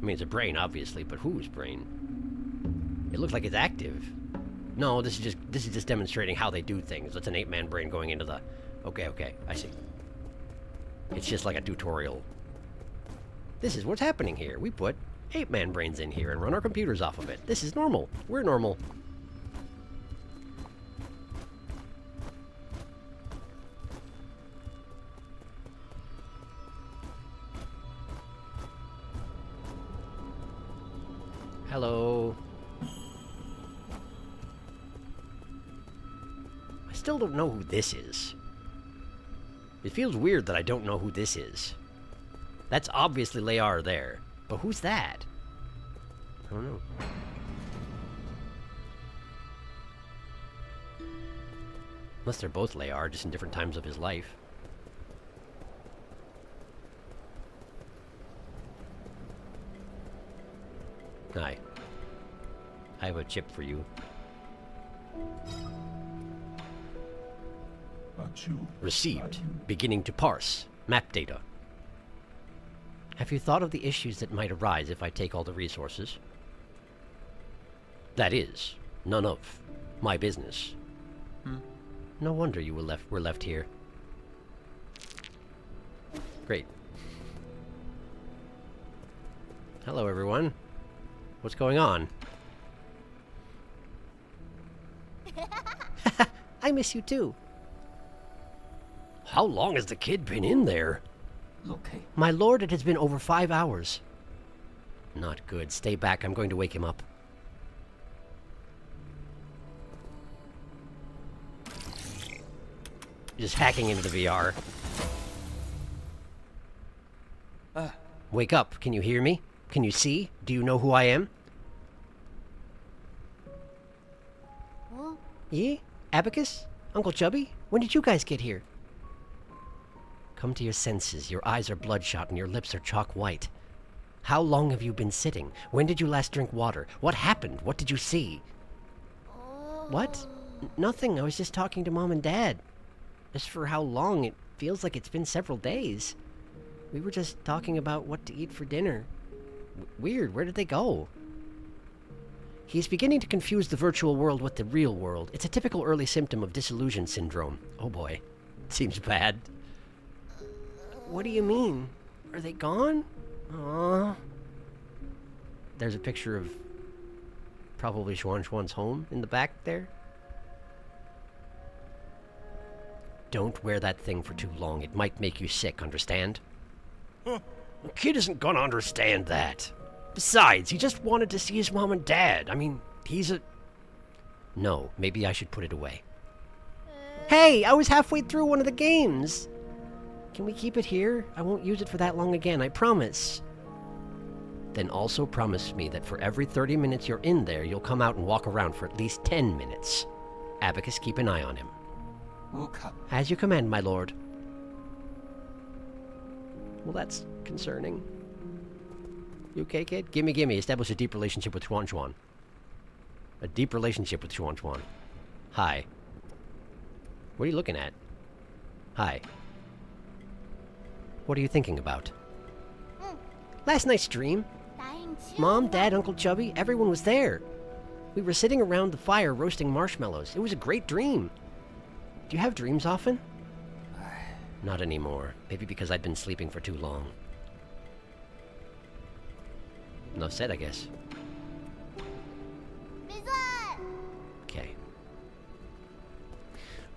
I mean, it's a brain, obviously, but whose brain? It looks like it's active. No, this is just demonstrating how they do things. It's an ape-man brain going into the... Okay, I see. It's just like a tutorial. This is what's happening here. We put ape-man brains in here and run our computers off of it. This is normal. We're normal. Hello. I still don't know who this is. It feels weird that I don't know who this is. That's obviously Layar there. But who's that? I don't know. Unless they're both Layar, just in different times of his life. Hi. I have a chip for you. Received. Beginning to parse. Map data. Have you thought of the issues that might arise if I take all the resources? That is, none of my business. No wonder you were left here. Great. Hello, everyone. What's going on? I miss you too. How long has the kid been in there? Okay. My lord, it has been over 5 hours. Not good. Stay back. I'm going to wake him up. Just hacking into the VR. Wake up. Can you hear me? Can you see? Do you know who I am? Oh, Ye? Abacus? Uncle Chubby? When did you guys get here? Come to your senses. Your eyes are bloodshot and your lips are chalk white. How long have you been sitting? When did you last drink water? What happened? What did you see? What? Nothing. I was just talking to Mom and Dad. As for how long, it feels like it's been several days. We were just talking about what to eat for dinner. Weird. Where did they go? He's beginning to confuse the virtual world with the real world. It's a typical early symptom of disillusion syndrome. Oh boy. Seems bad. What do you mean? Are they gone? Aww. There's a picture of probably Xuan's home in the back there. Don't wear that thing for too long. It might make you sick, understand? The kid isn't gonna understand that. Besides, he just wanted to see his mom and dad. I mean, he's a... No, maybe I should put it away. Hey, I was halfway through one of the games. Can we keep it here? I won't use it for that long again, I promise. Then also promise me that for every 30 minutes you're in there, you'll come out and walk around for at least 10 minutes. Abacus, keep an eye on him. Okay. As you command, my lord. Well, that's concerning. You okay, kid? Gimme, gimme. Establish a deep relationship with Xuan. A deep relationship with Xuan. Hi. What are you looking at? Hi. What are you thinking about? Last night's dream. Mom, Dad, Uncle Chubby, everyone was there. We were sitting around the fire roasting marshmallows. It was a great dream. Do you have dreams often? Not anymore. Maybe because I'd been sleeping for too long. Enough said, I guess. Okay.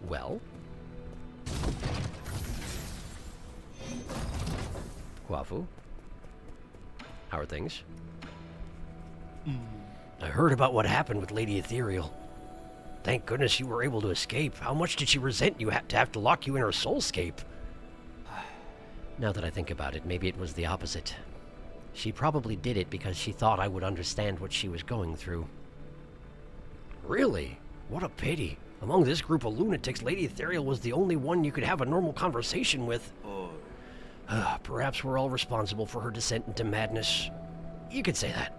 Well. Quafu. How are things? I heard about what happened with Lady Ethereal. Thank goodness you were able to escape. How much did she resent you to have to lock you in her soulscape? Now that I think about it, maybe it was the opposite. She probably did it because she thought I would understand what she was going through. Really? What a pity. Among this group of lunatics, Lady Ethereal was the only one you could have a normal conversation with. Perhaps we're all responsible for her descent into madness. You could say that.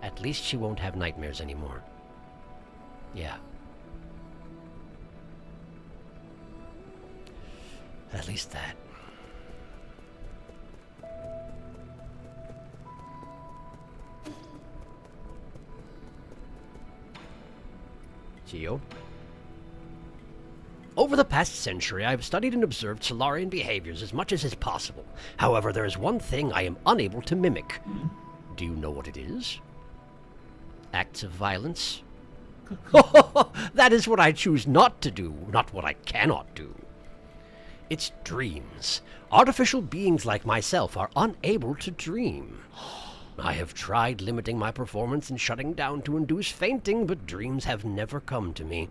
At least she won't have nightmares anymore. Yeah. At least that. Geo? Over the past century, I have studied and observed Solarian behaviors as much as is possible. However, there is one thing I am unable to mimic. Do you know what it is? Acts of violence? That is what I choose not to do, not what I cannot do. It's dreams. Artificial beings like myself are unable to dream. I have tried limiting my performance and shutting down to induce fainting, but dreams have never come to me.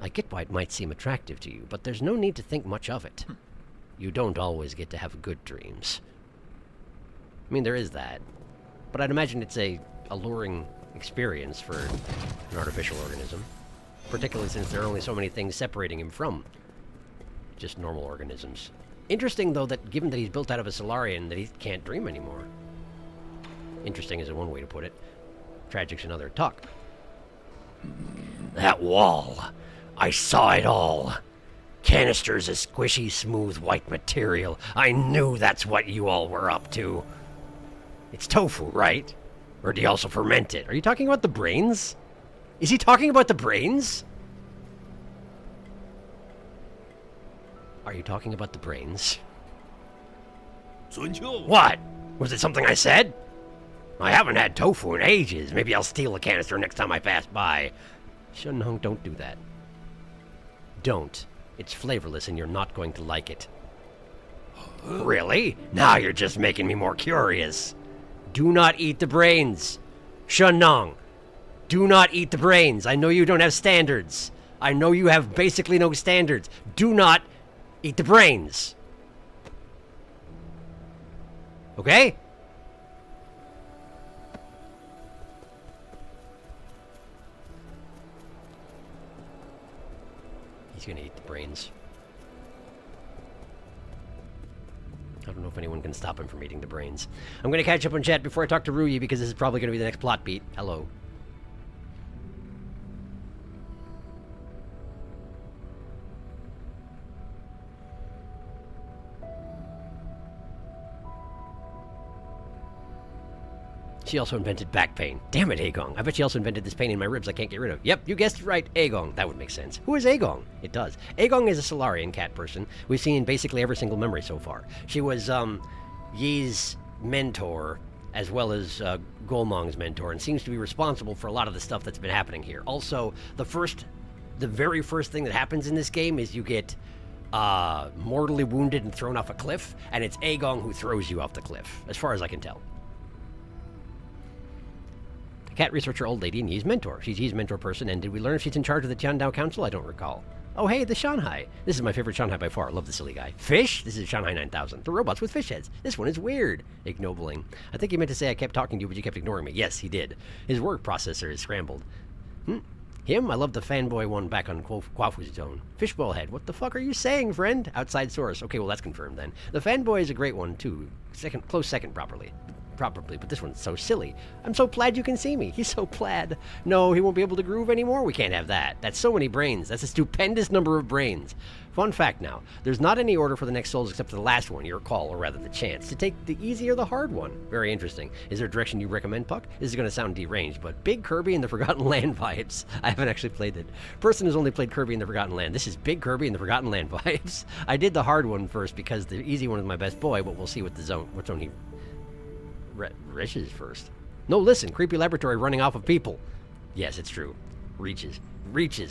I get why it might seem attractive to you, but there's no need to think much of it. You don't always get to have good dreams. I mean, there is that. But I'd imagine it's a alluring experience for an artificial organism. Particularly since there are only so many things separating him from just normal organisms. Interesting, though, that given that he's built out of a Solarian, that he can't dream anymore. Interesting is one way to put it. Tragic's another. Talk. That wall. I saw it all. Canisters of squishy, smooth white material. I knew that's what you all were up to. It's tofu, right? Or do you also ferment it? Are you talking about the brains? Is he talking about the brains? Are you talking about the brains? What? Was it something I said? I haven't had tofu in ages. Maybe I'll steal a canister next time I pass by. Shunhong, don't do that. Don't. It's flavorless and you're not going to like it. Really? Now you're just making me more curious. Do not eat the brains. Shunhong, do not eat the brains. I know you don't have standards. I know you have basically no standards. Do not eat the brains. Okay? He's gonna eat the brains. I don't know if anyone can stop him from eating the brains. I'm gonna catch up on chat before I talk to Ruyi because this is probably gonna be the next plot beat. Hello. She also invented back pain. Damn it, Agong. I bet she also invented this pain in my ribs I can't get rid of. Yep, you guessed it right, Agong. That would make sense. Who is Agong? It does. Agong is a Solarian cat person we've seen in basically every single memory so far. She was Yi's mentor as well as Golmong's mentor and seems to be responsible for a lot of the stuff that's been happening here. Also, the very first thing that happens in this game is you get mortally wounded and thrown off a cliff, and it's Agong who throws you off the cliff, as far as I can tell. Cat researcher old lady and Yi's mentor. She's Yi's mentor person, and did we learn if she's in charge of the Tiandao Council? I don't recall. Oh, hey, the Shanghai. This is my favorite Shanghai by far. Love the silly guy. Fish? This is Shanghai 9000. The robots with fish heads. This one is weird. Ignobling. I think he meant to say I kept talking to you, but you kept ignoring me. Yes, he did. His word processor is scrambled. Him? I love the fanboy one back on Kwafu's zone. Fishbowl head. What the fuck are you saying, friend? Outside source. Okay, well, that's confirmed then. The fanboy is a great one, too. Close second, probably, but this one's so silly. I'm so plaid you can see me. He's so plaid. No, he won't be able to groove anymore. We can't have that. That's so many brains. That's a stupendous number of brains. Fun fact now, there's not any order for the next souls except for the last one, your call, or rather the chance, to take the easy or the hard one. Very interesting. Is there a direction you recommend, Puck? This is going to sound deranged, but Big Kirby and the Forgotten Land vibes. I haven't actually played it. Person who's only played Kirby and the Forgotten Land. This is Big Kirby and the Forgotten Land vibes. I did the hard one first because the easy one is my best boy, but we'll see what zone he reaches first. No, listen, creepy laboratory running off of people. Yes, it's true. Reaches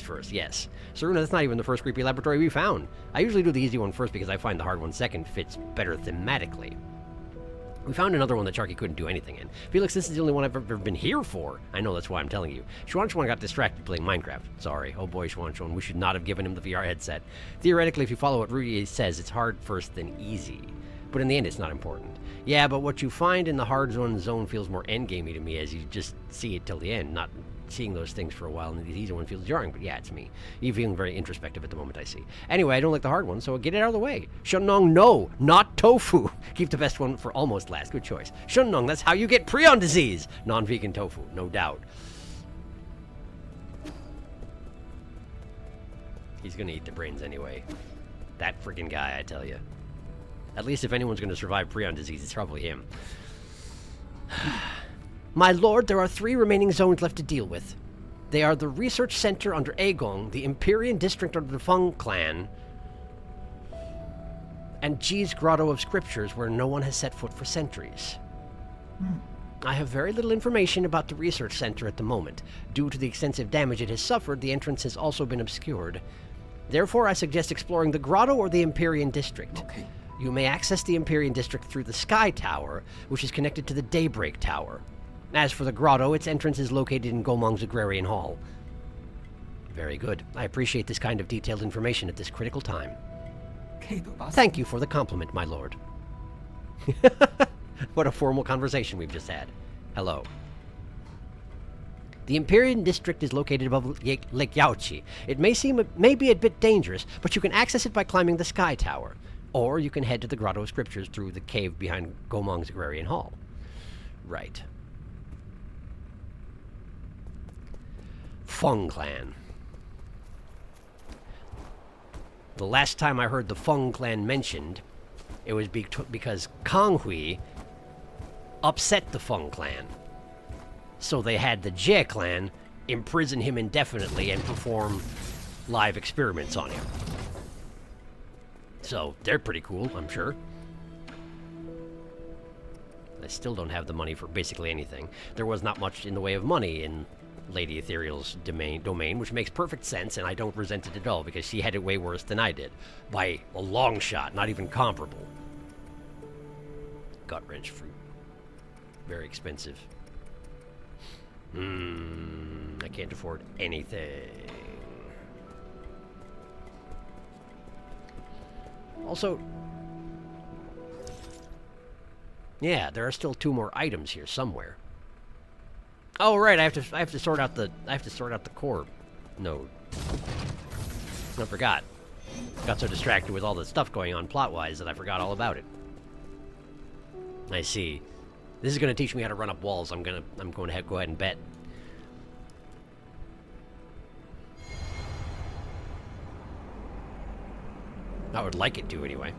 first, yes. Saruna, that's not even the first creepy laboratory we found. I usually do the easy one first because I find the hard one second fits better thematically. We found another one that Sharky couldn't do anything in. Felix, this is the only one I've ever been here for. I know, that's why I'm telling you. Schwanschwan got distracted playing Minecraft. Sorry. Oh boy, Schwanschwan, we should not have given him the VR headset. Theoretically, if you follow what Rudy says, it's hard first then easy. But in the end, it's not important. Yeah, but what you find in the hard zone feels more endgamey to me as you just see it till the end, not seeing those things for a while, and the easy one feels jarring, but yeah, it's me. You're feeling very introspective at the moment, I see. Anyway, I don't like the hard one, so get it out of the way. Shunong, no, not tofu. Keep the best one for almost last. Good choice. Shunong, that's how you get prion disease. Non-vegan tofu, no doubt. He's gonna eat the brains anyway. That freaking guy, I tell you. At least if anyone's gonna survive prion disease, it's probably him. My lord, there are 3 remaining zones left to deal with. They are the Research Center under Agong, the Empyrean District under the Feng Clan, and Ji's Grotto of Scriptures, where no one has set foot for centuries. I have very little information about the Research Center at the moment. Due to the extensive damage it has suffered, the entrance has also been obscured. Therefore, I suggest exploring the Grotto or the Empyrean District. Okay. You may access the Empyrean District through the Sky Tower, which is connected to the Daybreak Tower. As for the Grotto, its entrance is located in Gomong's Agrarian Hall. Very good. I appreciate this kind of detailed information at this critical time. Thank you for the compliment, my lord. What a formal conversation we've just had. Hello. The Empyrean District is located above Lake Yaochi. It may be a bit dangerous, but you can access it by climbing the Sky Tower. Or you can head to the Grotto of Scriptures through the cave behind Gomong's Agrarian Hall. Right. Feng Clan. The last time I heard the Feng Clan mentioned, it was because Kang Hui upset the Feng Clan. So they had the Jie Clan imprison him indefinitely and perform live experiments on him. So they're pretty cool, I'm sure. I still don't have the money for basically anything. There was not much in the way of money in Lady Ethereal's domain, which makes perfect sense, and I don't resent it at all, because she had it way worse than I did. By a long shot, not even comparable. Gut-wrench fruit. Very expensive. I can't afford anything. Also, yeah, there are still 2 more items here somewhere. Oh right, I have to sort out the core node. I forgot. Got so distracted with all the stuff going on plot-wise that I forgot all about it. I see. This is going to teach me how to run up walls. I'm going to go ahead and bet. I would like it to, anyway.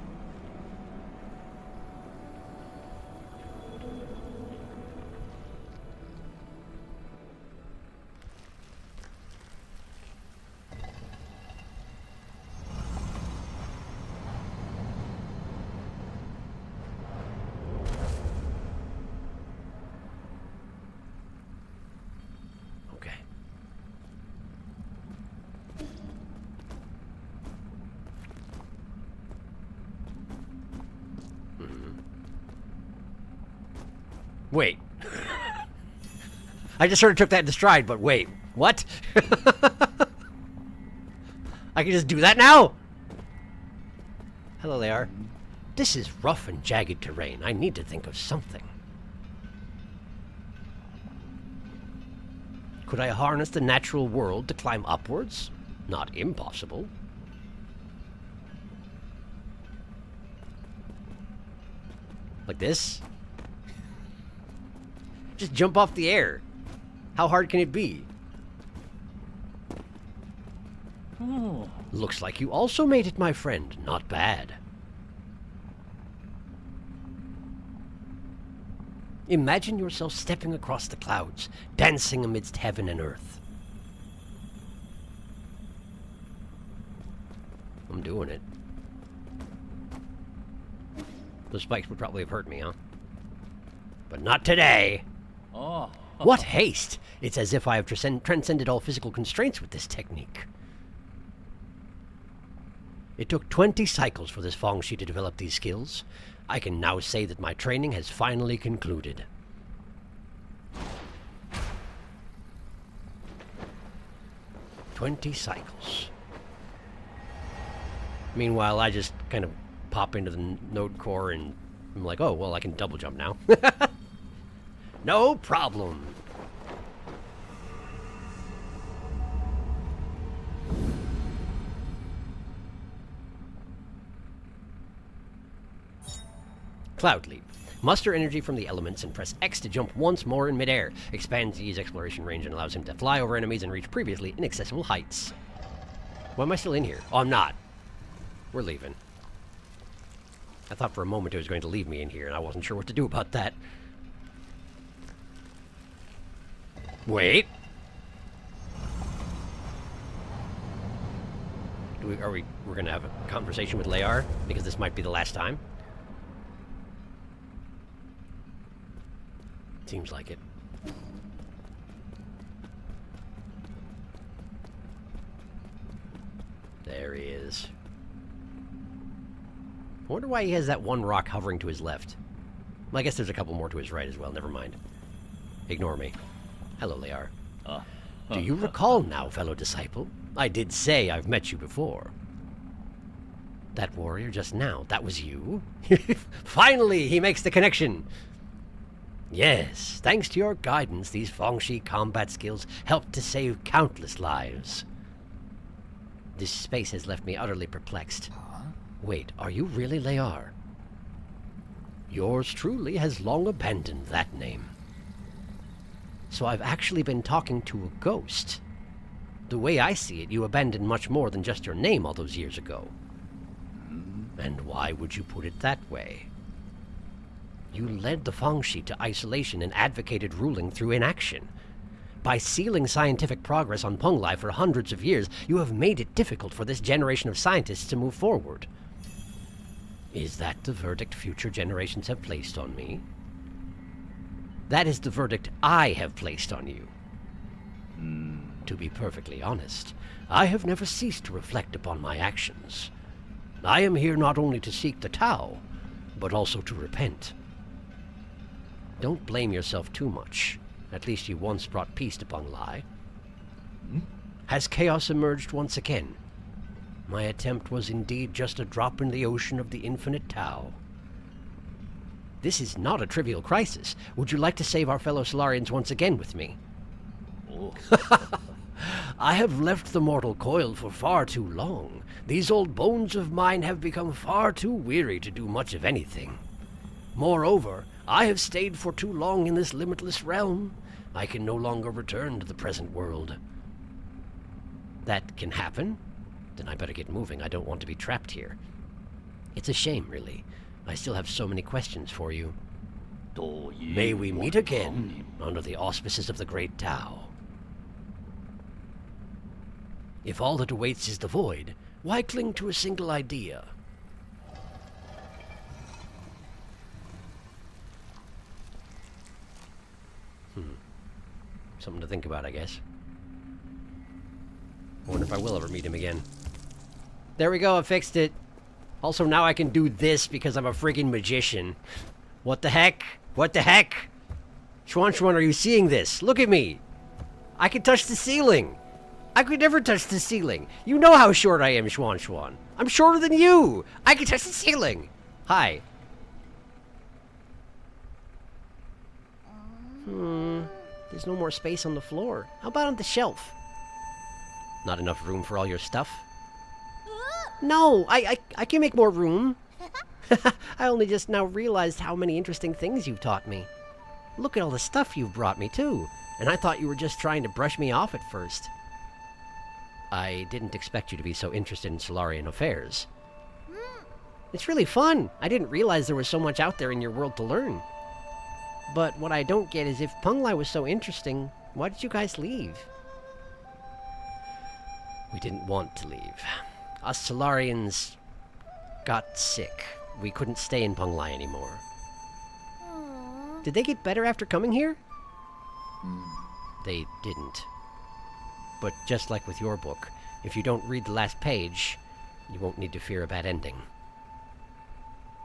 Wait. I just sort of took that into stride, but wait. What? I can just do that now? Hello there. This is rough and jagged terrain. I need to think of something. Could I harness the natural world to climb upwards? Not impossible. Like this? Just jump off the air. How hard can it be? Oh. Looks like you also made it, my friend. Not bad. Imagine yourself stepping across the clouds, dancing amidst heaven and earth. I'm doing it. Those spikes would probably have hurt me, huh? But not today. Oh. What haste! It's as if I have transcended all physical constraints with this technique. It took 20 cycles for this Feng Shi to develop these skills. I can now say that my training has finally concluded. 20 cycles. Meanwhile, I just kind of pop into the node core and I'm like, oh, well, I can double jump now. No problem. Cloud Leap. Muster energy from the elements and press X to jump once more in midair. Expands Z's exploration range and allows him to fly over enemies and reach previously inaccessible heights. Why am I still in here? Oh, I'm not. We're leaving. I thought for a moment it was going to leave me in here, and I wasn't sure what to do about that. Wait. We're gonna have a conversation with Layar? Because this might be the last time? Seems like it. There he is. I wonder why he has that one rock hovering to his left. Well, I guess there's a couple more to his right as well. Never mind. Ignore me. Hello, Layar. Do you recall now, fellow disciple? I did say I've met you before. That warrior just now, that was you? Finally, he makes the connection. Yes, thanks to your guidance, these Feng Shi combat skills helped to save countless lives. This space has left me utterly perplexed. Wait, are you really Layar? Yours truly has long abandoned that name. So I've actually been talking to a ghost. The way I see it, you abandoned much more than just your name all those years ago. And why would you put it that way? You led the Feng Shi to isolation and advocated ruling through inaction. By sealing scientific progress on Penglai for hundreds of years, you have made it difficult for this generation of scientists to move forward. Is that the verdict future generations have placed on me? That is the verdict I have placed on you. To be perfectly honest, I have never ceased to reflect upon my actions. I am here not only to seek the Tao, but also to repent. Don't blame yourself too much. At least you once brought peace to Penglai. Has chaos emerged once again? My attempt was indeed just a drop in the ocean of the infinite Tao. This is not a trivial crisis. Would you like to save our fellow Solarians once again with me? I have left the mortal coil for far too long. These old bones of mine have become far too weary to do much of anything. Moreover, I have stayed for too long in this limitless realm. I can no longer return to the present world. That can happen? Then I better get moving. I don't want to be trapped here. It's a shame, really. I still have so many questions for you. May we meet again under the auspices of the Great Tao. If all that awaits is the void, why cling to a single idea? Something to think about, I guess. I wonder if I will ever meet him again. There we go, I fixed it. Also, now I can do this because I'm a freaking magician. What the heck? What the heck? Schwan, are you seeing this? Look at me. I can touch the ceiling. I could never touch the ceiling. You know how short I am, Schwan. I'm shorter than you. I can touch the ceiling. Hi. There's no more space on the floor. How about on the shelf? Not enough room for all your stuff? No, I can make more room. I only just now realized how many interesting things you've taught me. Look at all the stuff you've brought me, too. And I thought you were just trying to brush me off at first. I didn't expect you to be so interested in Solarian affairs. It's really fun. I didn't realize there was so much out there in your world to learn. But what I don't get is if Penglai was so interesting, why did you guys leave? We didn't want to leave. Us Solarians got sick. We couldn't stay in Penglai anymore. Did they get better after coming here? They didn't. But just like with your book, if you don't read the last page, you won't need to fear a bad ending.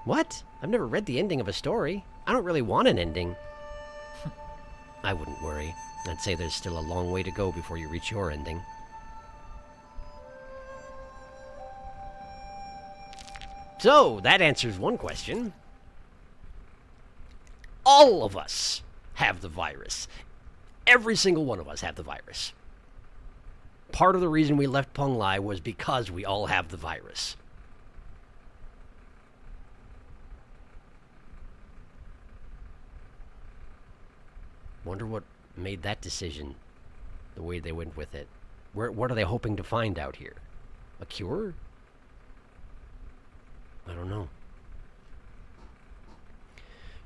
What? I've never read the ending of a story. I don't really want an ending. I wouldn't worry. I'd say there's still a long way to go before you reach your ending. So, that answers one question. All of us have the virus. Every single one of us have the virus. Part of the reason we left Penglai was because we all have the virus. Wonder what made that decision the way they went with it. What are they hoping to find out here? A cure? I don't know.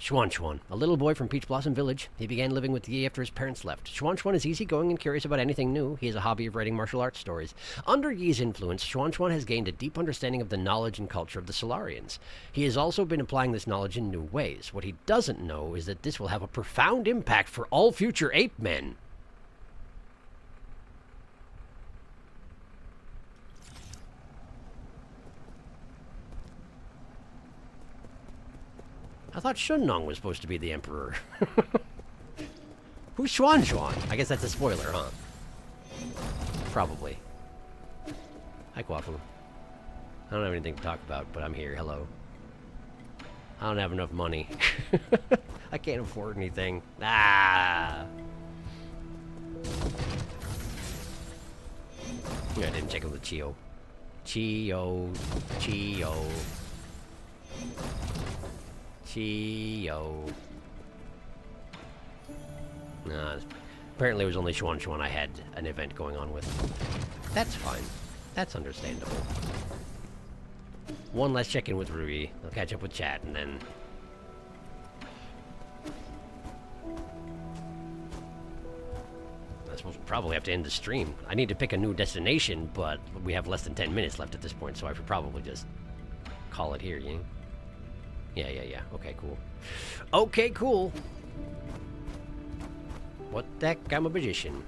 Schwan, a little boy from Peach Blossom Village. He began living with Yi after his parents left. Schwan is easygoing and curious about anything new. He has a hobby of writing martial arts stories. Under Yi's influence, Schwan has gained a deep understanding of the knowledge and culture of the Solarians. He has also been applying this knowledge in new ways. What he doesn't know is that this will have a profound impact for all future ape men. I thought Shunnong was supposed to be the Emperor. Who's Schwan? I guess that's a spoiler, huh? Probably. Hi, Quafu. I don't have anything to talk about, but I'm here. Hello. I don't have enough money. I can't afford anything. Ah! Yeah, I didn't check out the Chio. Chio. Nah, apparently it was only Schwan I had an event going on with. That's fine. That's understandable. One last check-in with Ruby. I'll catch up with chat, and then... I suppose we'll probably have to end the stream. I need to pick a new destination, but we have less than 10 minutes left at this point, so I should probably just call it here, you know? Yeah. Okay, cool. Okay, cool. What the heck? I'm a magician.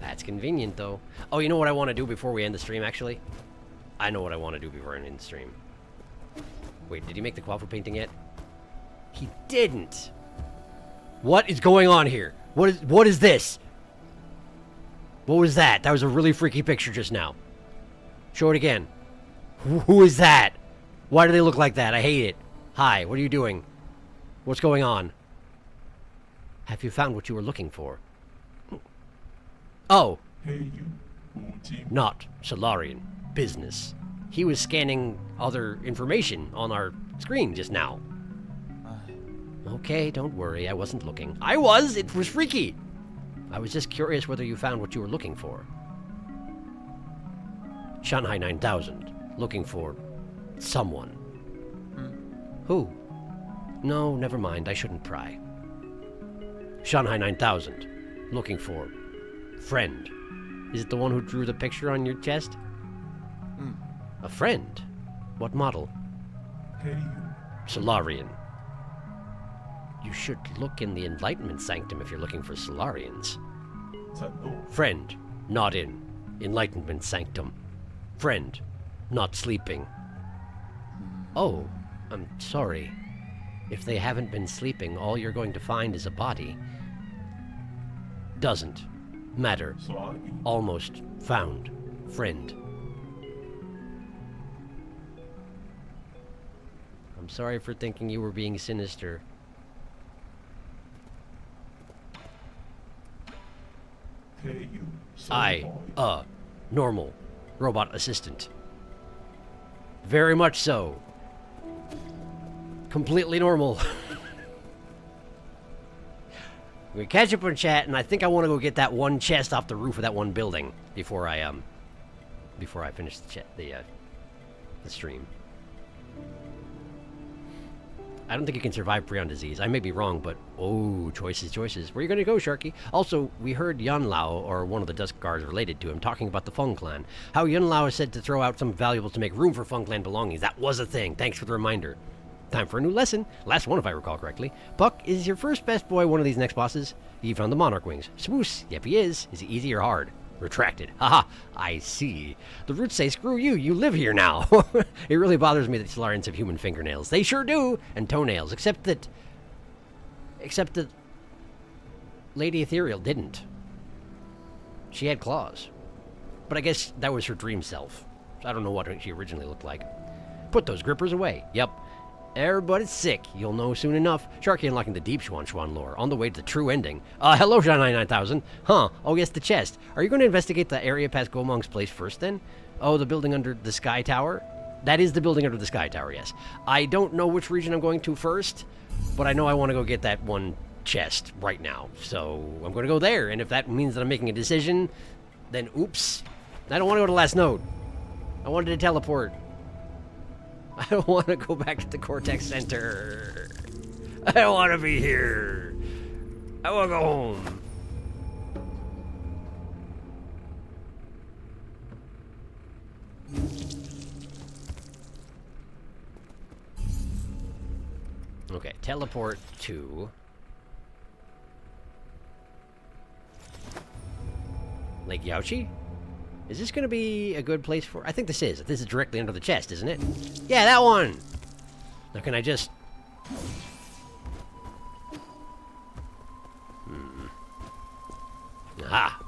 That's convenient, though. Oh, you know what I want to do before we end the stream, actually? I know what I want to do before I end the stream. Wait, did he make the quaffle painting yet? He didn't! What is going on here? What is this? What was that? That was a really freaky picture just now. Show it again. Who is that? Why do they look like that? I hate it. Hi, what are you doing? What's going on? Have you found what you were looking for? Oh. Hey, you. Team. Not Solarian. Business. He was scanning other information on our screen just now. Okay, don't worry. I wasn't looking. I was! It was freaky! I was just curious whether you found what you were looking for. Shanghai 9000. Looking for someone. Who? No, never mind. I shouldn't pry. Shanghai 9000. Looking for friend. Is it the one who drew the picture on your chest? A friend? What model? Hey, you. Solarian. You should look in the Enlightenment Sanctum if you're looking for Solarians. Friend, not in. Enlightenment Sanctum. Friend, not sleeping. Oh, I'm sorry. If they haven't been sleeping, all you're going to find is a body. Doesn't matter. Almost found. Friend. I'm sorry for thinking you were being sinister. Hey, you. Normal. Robot assistant. Very much so. Completely normal. We catch up on chat, and I think I want to go get that one chest off the roof of that one building before I finish the stream. I don't think you can survive prion disease. I may be wrong, but oh, choices. Where are you going to go, Sharky? Also, we heard Yun Lao, or one of the Dusk Guards related to him, talking about the Feng Clan. How Yun Lao is said to throw out some valuables to make room for Feng Clan belongings. That was a thing. Thanks for the reminder. Time for a new lesson. Last one, if I recall correctly. Buck, is your first best boy one of these next bosses? He found the Monarch Wings. Swoos. Yep, he is. Is he easy or hard? Retracted. Haha, I see. The roots say, screw you, you live here now. It really bothers me that Solarians have human fingernails. They sure do, and toenails, except that Lady Ethereal didn't. She had claws. But I guess that was her dream self. I don't know what she originally looked like. Put those grippers away. Yep. Everybody's sick. You'll know soon enough. Sharky unlocking the deep Schwan lore. On the way to the true ending. Hello, Shanghai 9000. Huh. Oh, yes, the chest. Are you going to investigate the area past Gomong's place first, then? Oh, the building under the Sky Tower? That is the building under the Sky Tower, yes. I don't know which region I'm going to first, but I know I want to go get that one chest right now. So I'm going to go there, and if that means that I'm making a decision, then oops. I don't want to go to the last node. I wanted to teleport. I don't want to go back to the Cortex Center. I don't want to be here. I want to go home. Okay, teleport to Lake Yaochi? Is this going to be a good place for... I think this is. This is directly under the chest, isn't it? Yeah, that one! Now, can I just... Aha!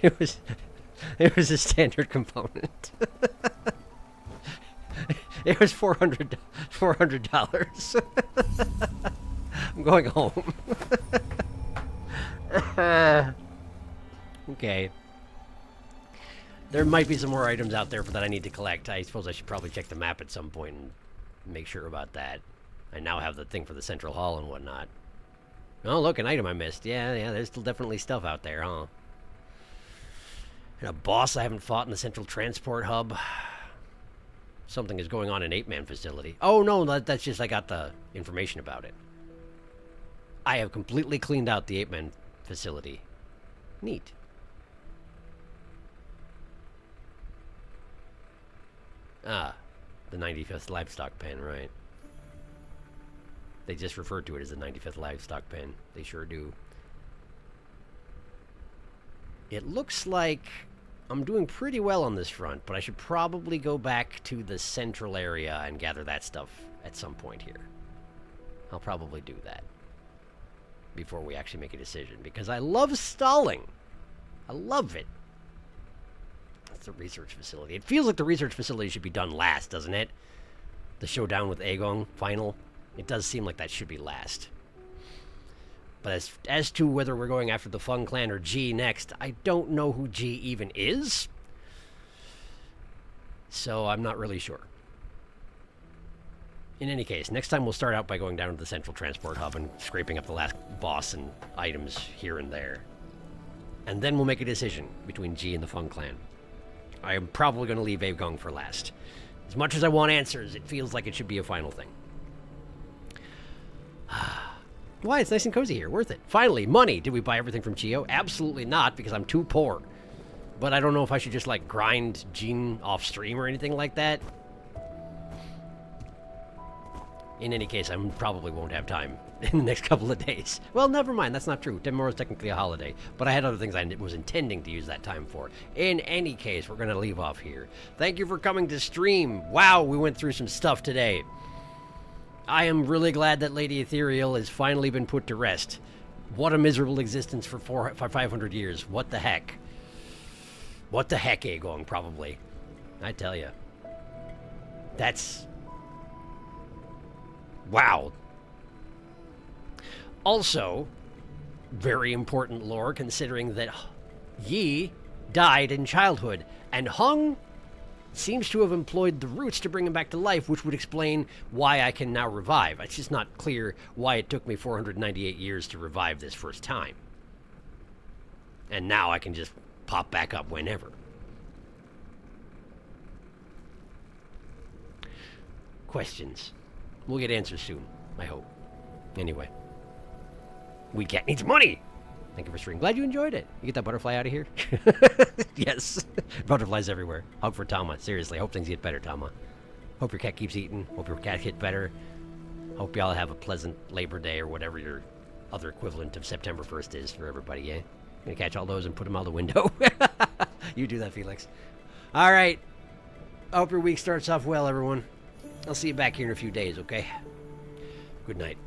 It was a standard component. It was $400. I'm going home. Okay. There might be some more items out there that I need to collect. I suppose I should probably check the map at some point and make sure about that. I now have the thing for the central hall and whatnot. Oh, look, an item I missed. Yeah, there's still definitely stuff out there, huh? And a boss I haven't fought in the central transport hub. Something is going on in 8-Man facility. Oh, no, that's just I got the information about it. I have completely cleaned out the 8-Man facility. Neat. Ah, the 95th livestock pen, right. They just refer to it as the 95th livestock pen. They sure do. It looks like I'm doing pretty well on this front, but I should probably go back to the central area and gather that stuff at some point here. I'll probably do that before we actually make a decision, because I love stalling. I love it. That's the research facility. It feels like the research facility should be done last, doesn't it? The showdown with Aegon, final. It does seem like that should be last. But as to whether we're going after the Fung Clan or G next, I don't know who G even is. So I'm not really sure. In any case, next time we'll start out by going down to the central transport hub and scraping up the last boss and items here and there. And then we'll make a decision between G and the Fung Clan. I am probably going to leave Aegon for last. As much as I want answers, it feels like it should be a final thing. Why? It's nice and cozy here. Worth it. Finally, money. Did we buy everything from Geo? Absolutely not, because I'm too poor. But I don't know if I should just, like, grind Gene off stream or anything like that. In any case, I probably won't have time in the next couple of days. Well, never mind. That's not true. Tomorrow's technically a holiday. But I had other things I was intending to use that time for. In any case, we're going to leave off here. Thank you for coming to stream. Wow, we went through some stuff today. I am really glad that Lady Ethereal has finally been put to rest. What a miserable existence for 500 years. What the heck? What the heck, Aegon, probably. I tell you. That's... wow. Also, very important lore, considering that Yi died in childhood, and Hung seems to have employed the roots to bring him back to life, which would explain why I can now revive. It's just not clear why it took me 498 years to revive this first time. And now I can just pop back up whenever. Questions. We'll get answers soon, I hope. Anyway. We Cat needs money! Thank you for streaming. Glad you enjoyed it. You get that butterfly out of here? Yes. Butterflies everywhere. Hug for Tama. Seriously. Hope things get better, Tama. Hope your cat keeps eating. Hope your cat gets better. Hope y'all have a pleasant Labor Day or whatever your other equivalent of September 1st is for everybody, eh? Gonna catch all those and put them out the window. You do that, Felix. All right. I hope your week starts off well, everyone. I'll see you back here in a few days, okay? Good night.